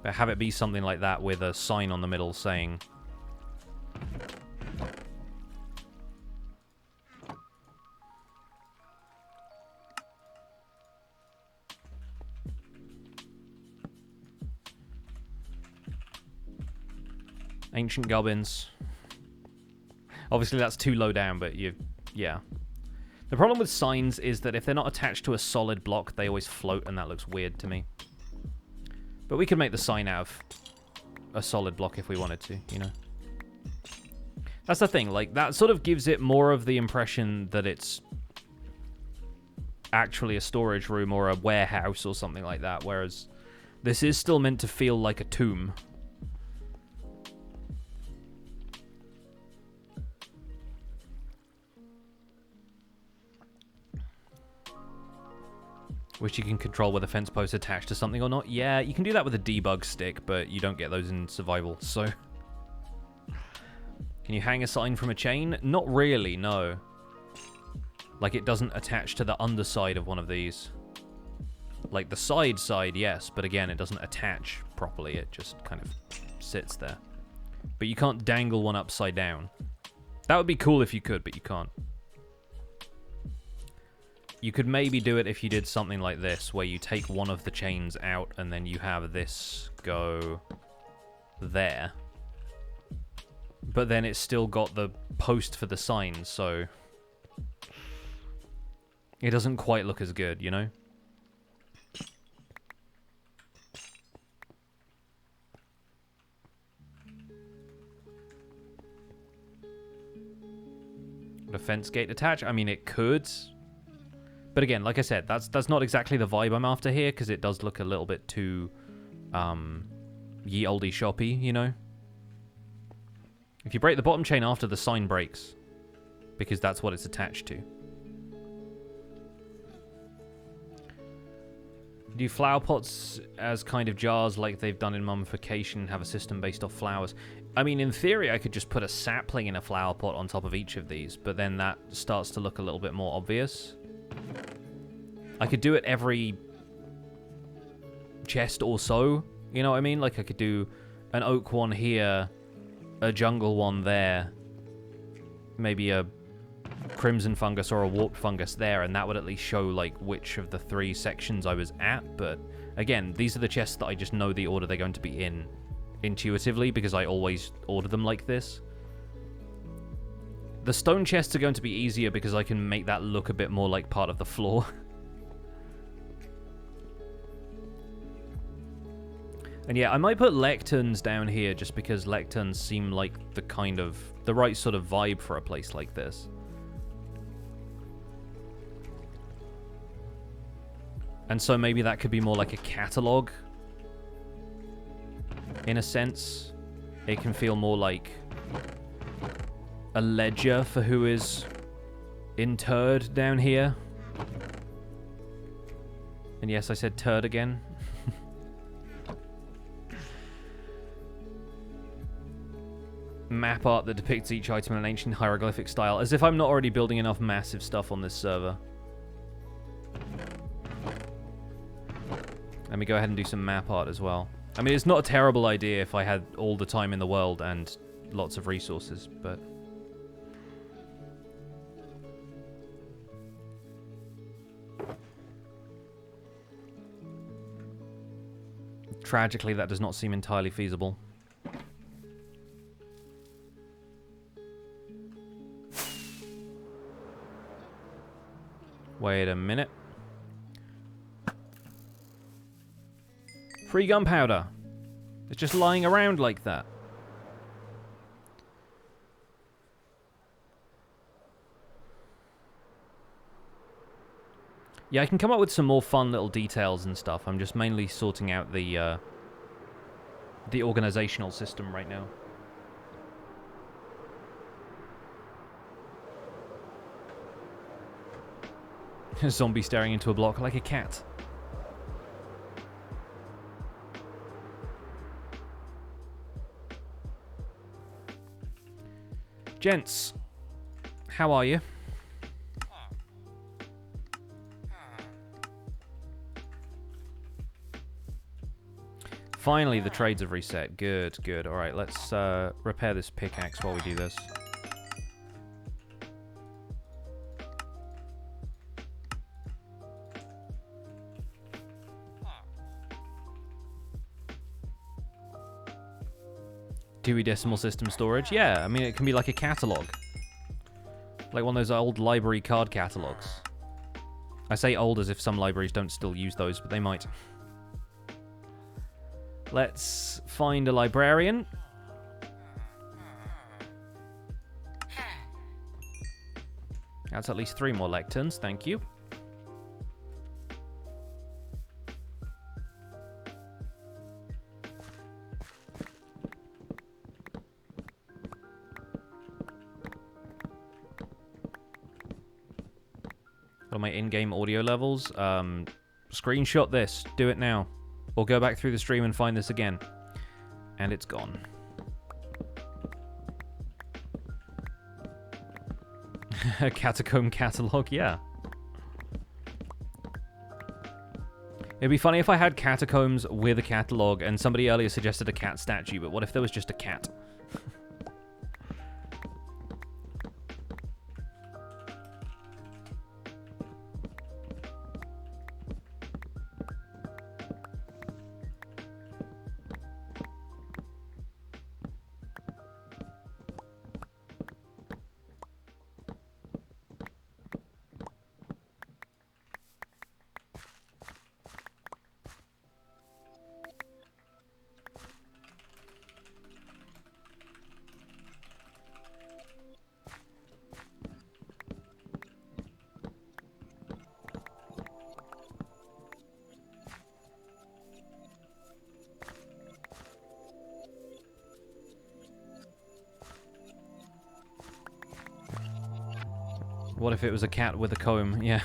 But have it be something like that with a sign on the middle saying... Ancient Gubbins. Obviously that's too low down, but yeah. The problem with signs is that if they're not attached to a solid block, they always float, and that looks weird to me. But we could make the sign out of a solid block if we wanted to, you know. That's the thing, like, that sort of gives it more of the impression that it's actually a storage room or a warehouse or something like that, whereas this is still meant to feel like a tomb. which you can control whether fence posts attached to something or not. Yeah, you can do that with a debug stick, but you don't get those in survival, so... Can you hang a sign from a chain? Not really, no. Like, it doesn't attach to the underside of one of these. Like, the side, yes, but again, it doesn't attach properly. It just kind of sits there. But you can't dangle one upside down. That would be cool if you could, but you can't. You could maybe do it if you did something like this, where you take one of the chains out and then you have this go there. But then it's still got the post for the sign, so it doesn't quite look as good, you know? Would a fence gate attach? I mean, it could. But again, like I said, that's not exactly the vibe I'm after here, because it does look a little bit too ye olde shoppy, you know? If you break the bottom chain after the sign breaks, because that's what it's attached to. Do flower pots as kind of jars like they've done in mummification, have a system based off flowers? I mean, in theory, I could just put a sapling in a flower pot on top of each of these, but then that starts to look a little bit more obvious. I could do it every chest or so, you know what I mean? Like, I could do an oak one here, a jungle one there, maybe a crimson fungus or a warped fungus there, and that would at least show, like, which of the 3 sections I was at. But again, these are the chests that I just know the order they're going to be in intuitively, because I always order them like this. The stone chests are going to be easier because I can make that look a bit more like part of the floor. And yeah, I might put lecterns down here just because lecterns seem like the right sort of vibe for a place like this. And so maybe that could be more like a catalog, in a sense. It can feel more like a ledger for who is interred down here. And yes, I said turd again. Map art that depicts each item in an ancient hieroglyphic style, as if I'm not already building enough massive stuff on this server. Let me go ahead and do some map art as well. I mean, it's not a terrible idea if I had all the time in the world and lots of resources, but... Tragically, that does not seem entirely feasible. Wait a minute. Free gunpowder. It's just lying around like that. Yeah, I can come up with some more fun little details and stuff. I'm just mainly sorting out the organizational system right now. A zombie staring into a block like a cat. Gents, how are you? Finally, the trades have reset. Good, good. All right, let's repair this pickaxe while we do this. Dewey Decimal System storage? Yeah, I mean, it can be like a catalog. Like one of those old library card catalogs. I say old as if some libraries don't still use those, but they might. Let's find a librarian. That's at least 3 more lecterns, thank you. What are my in-game audio levels? Screenshot this. Do it now. Or go back through the stream and find this again. And it's gone. A catacomb catalog, yeah. It'd be funny if I had catacombs with a catalog and somebody earlier suggested a cat statue, but what if there was just a cat? What if it was a cat with a comb? Yeah.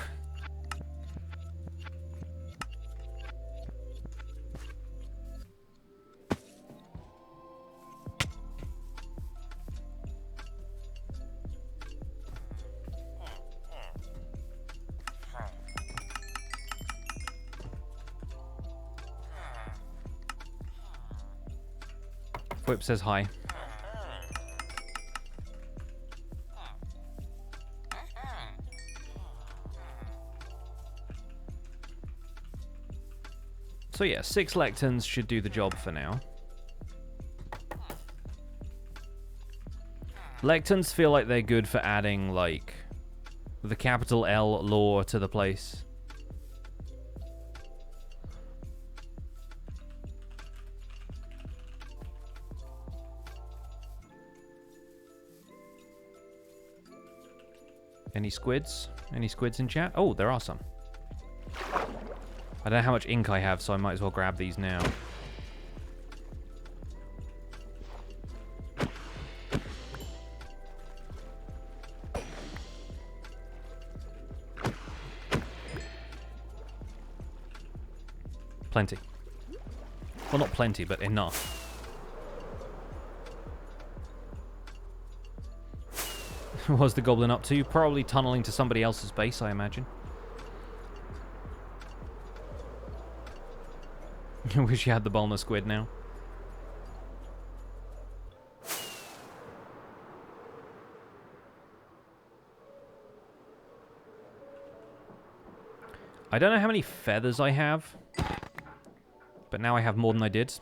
Whip says hi. So yeah, 6 lecterns should do the job for now. Lecterns feel like they're good for adding, like, the capital L lore to the place. Any squids? Any squids in chat? Oh, there are some. I don't know how much ink I have, so I might as well grab these now. Plenty. Well, not plenty, but enough. What's the goblin up to? Probably tunneling to somebody else's base, I imagine. I wish you had the Bulner squid now. I don't know how many feathers I have, but now I have more than I did.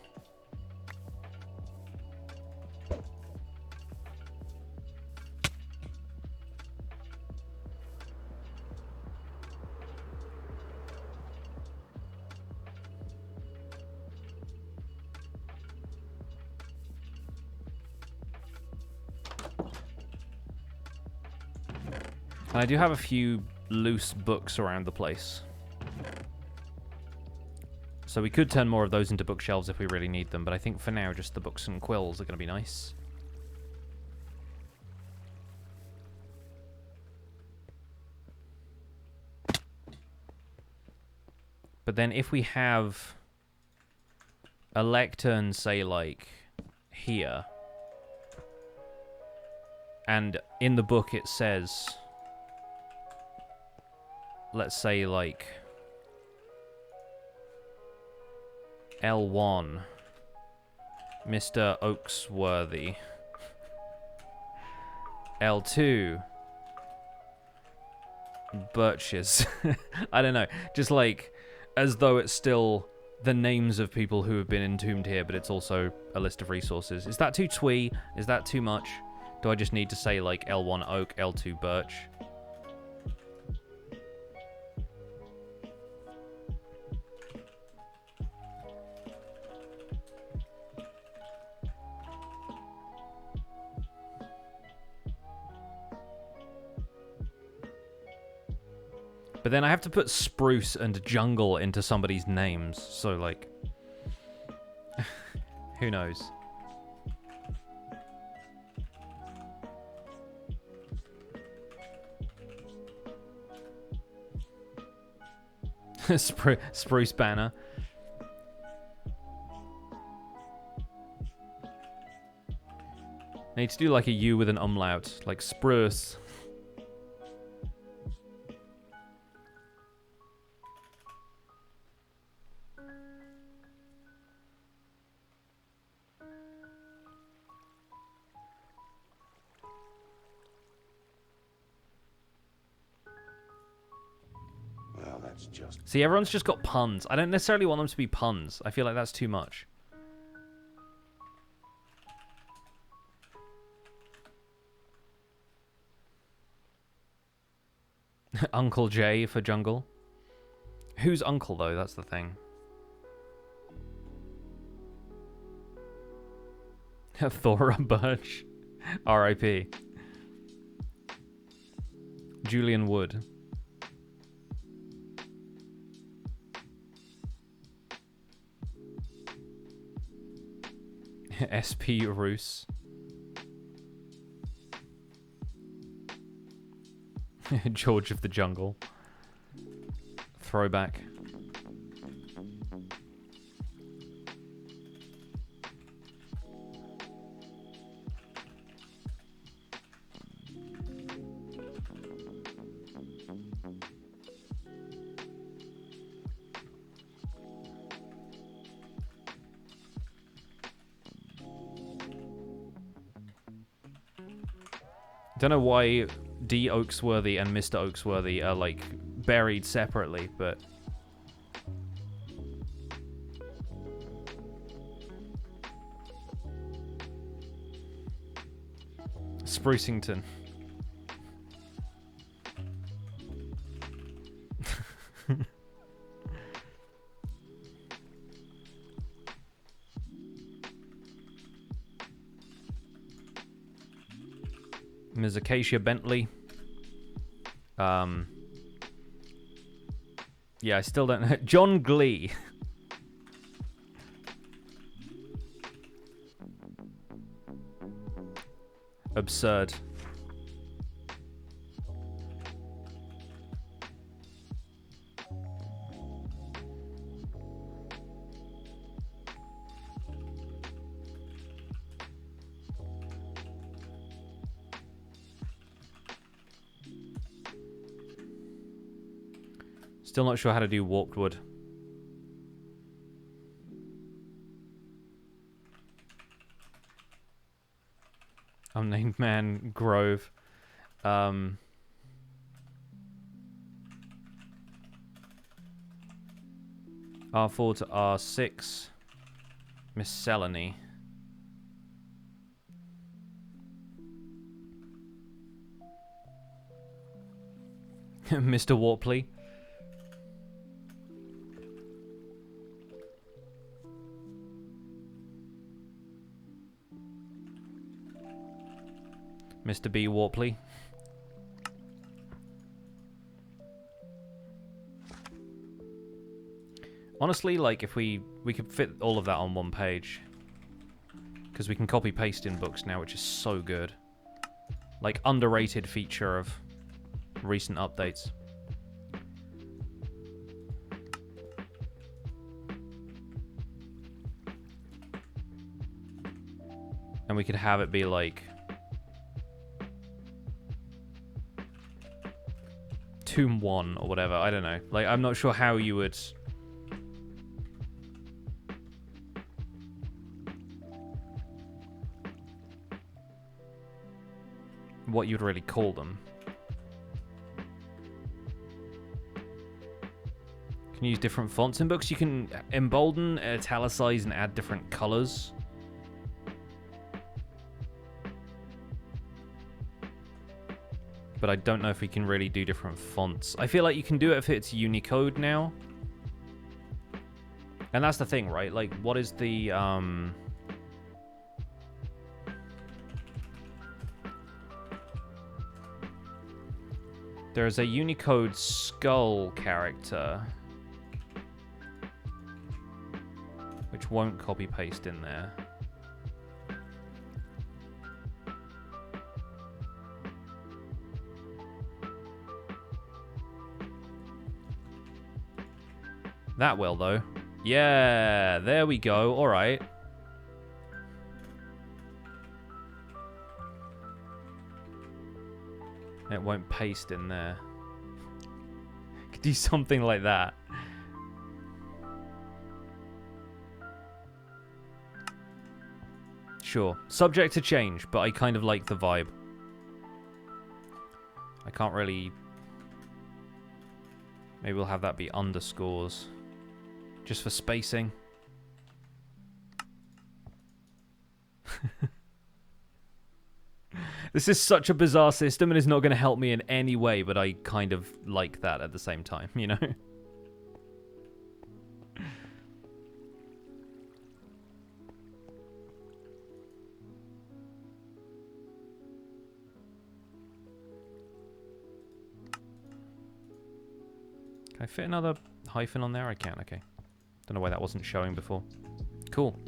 And I do have a few loose books around the place. So we could turn more of those into bookshelves if we really need them, but I think for now just the books and quills are going to be nice. But then if we have a lectern, say, like, here, and in the book it says, let's say, like, L1, Mr. Oaksworthy, L2, Birches. I don't know, just like, as though it's still the names of people who have been entombed here, but it's also a list of resources. Is that too twee? Is that too much? Do I just need to say, like, L1 Oak, L2 Birch? But then I have to put spruce and jungle into somebody's names, so, like, who knows? Spruce banner. I need to do like a U with an umlaut, like spruce. Well, that's just... See, everyone's just got puns. I don't necessarily want them to be puns. I feel like that's too much. Uncle J for jungle. Who's Uncle, though? That's the thing. Thora Birch. R.I.P. Julian Wood. SP Roos. George of the Jungle. Throwback. Don't know why D. Oaksworthy and Mr. Oaksworthy are like buried separately, but Sprucington. Ms. Acacia Bentley. Yeah, I still don't know. John Glee. Absurd. Still not sure how to do warped wood. Unnamed man, Grove. R4 to R6. Miscellany. Mr. Warpley. Mr. B. Warpley. Honestly, like, if we could fit all of that on one page. Because we can copy paste in books now, which is so good. Like, underrated feature of recent updates. And we could have it be like Tomb 1 or whatever. I don't know. Like, I'm not sure how you would... what you'd really call them. You can use different fonts in books. You can embolden, italicize, and add different colors. But I don't know if we can really do different fonts. I feel like you can do it if it's Unicode now. And that's the thing, right? Like, what is the, There's a Unicode skull character. Which won't copy-paste in there. That will, though. Yeah, there we go. All right. It won't paste in there. Could do something like that. Sure. Subject to change, but I kind of like the vibe. I can't really... Maybe we'll have that be underscores. Just for spacing. This is such a bizarre system and is not going to help me in any way, but I kind of like that at the same time, you know? Can I fit another hyphen on there? I can, okay. Don't know why that wasn't showing before. Cool.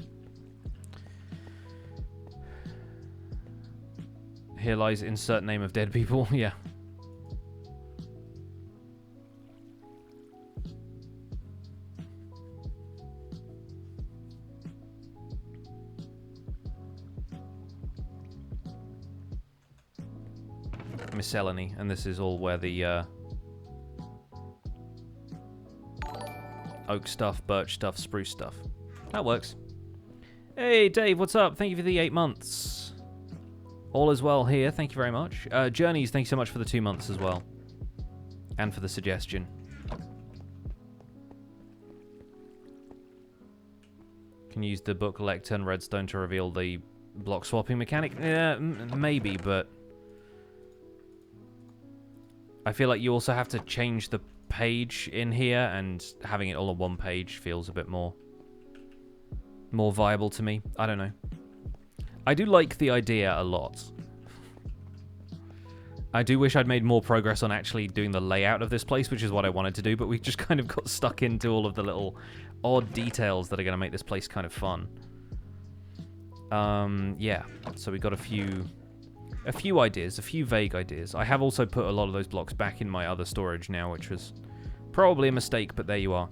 Here lies insert name of dead people. Yeah. Miscellany, and this is all where the oak stuff, birch stuff, spruce stuff. That works. Hey, Dave, what's up? Thank you for the 8 months. All is well here. Thank you very much. Journeys, thank you so much for the 2 months as well. And for the suggestion. Can use the book lectern redstone to reveal the block swapping mechanic? Yeah, maybe, but... I feel like you also have to change the page in here, and having it all on one page feels a bit more viable to me. I don't know. I do like the idea a lot. I do wish I'd made more progress on actually doing the layout of this place, which is what I wanted to do, but we just kind of got stuck into all of the little odd details that are going to make this place kind of fun. Yeah, so we got a few ideas, a few vague ideas. I have also put a lot of those blocks back in my other storage now, which was probably a mistake, but there you are.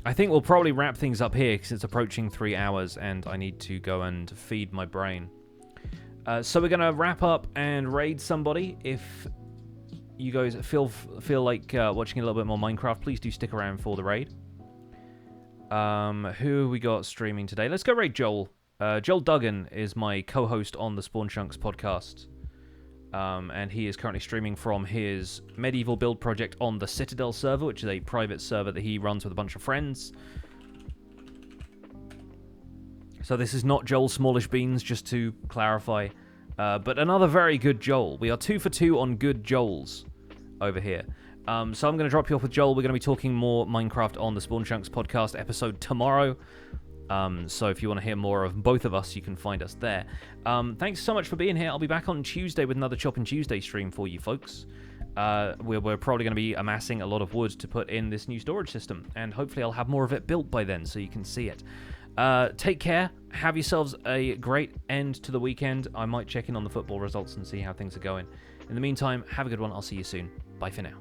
I think we'll probably wrap things up here because it's approaching 3 hours and I need to go and feed my brain. So we're going to wrap up and raid somebody. If you guys feel like watching a little bit more Minecraft, please do stick around for the raid. Who we got streaming today? Let's go raid Joel. Joel Duggan is my co-host on the Spawn Chunks podcast. And he is currently streaming from his medieval build project on the Citadel server, which is a private server that he runs with a bunch of friends. So this is not Joel Smallish Beans, just to clarify. But another very good Joel. We are 2 for 2 on good Joels over here. So I'm going to drop you off with Joel. We're going to be talking more Minecraft on the Spawn Chunks podcast episode tomorrow. So if you want to hear more of both of us, you can find us there. Thanks so much for being here. I'll be back on Tuesday with another Choppin' Tuesday stream for you folks. We're probably going to be amassing a lot of wood to put in this new storage system, and hopefully I'll have more of it built by then so you can see it. Take care. Have yourselves a great end to the weekend. I might check in on the football results and see how things are going. In the meantime, have a good one. I'll see you soon. Bye for now.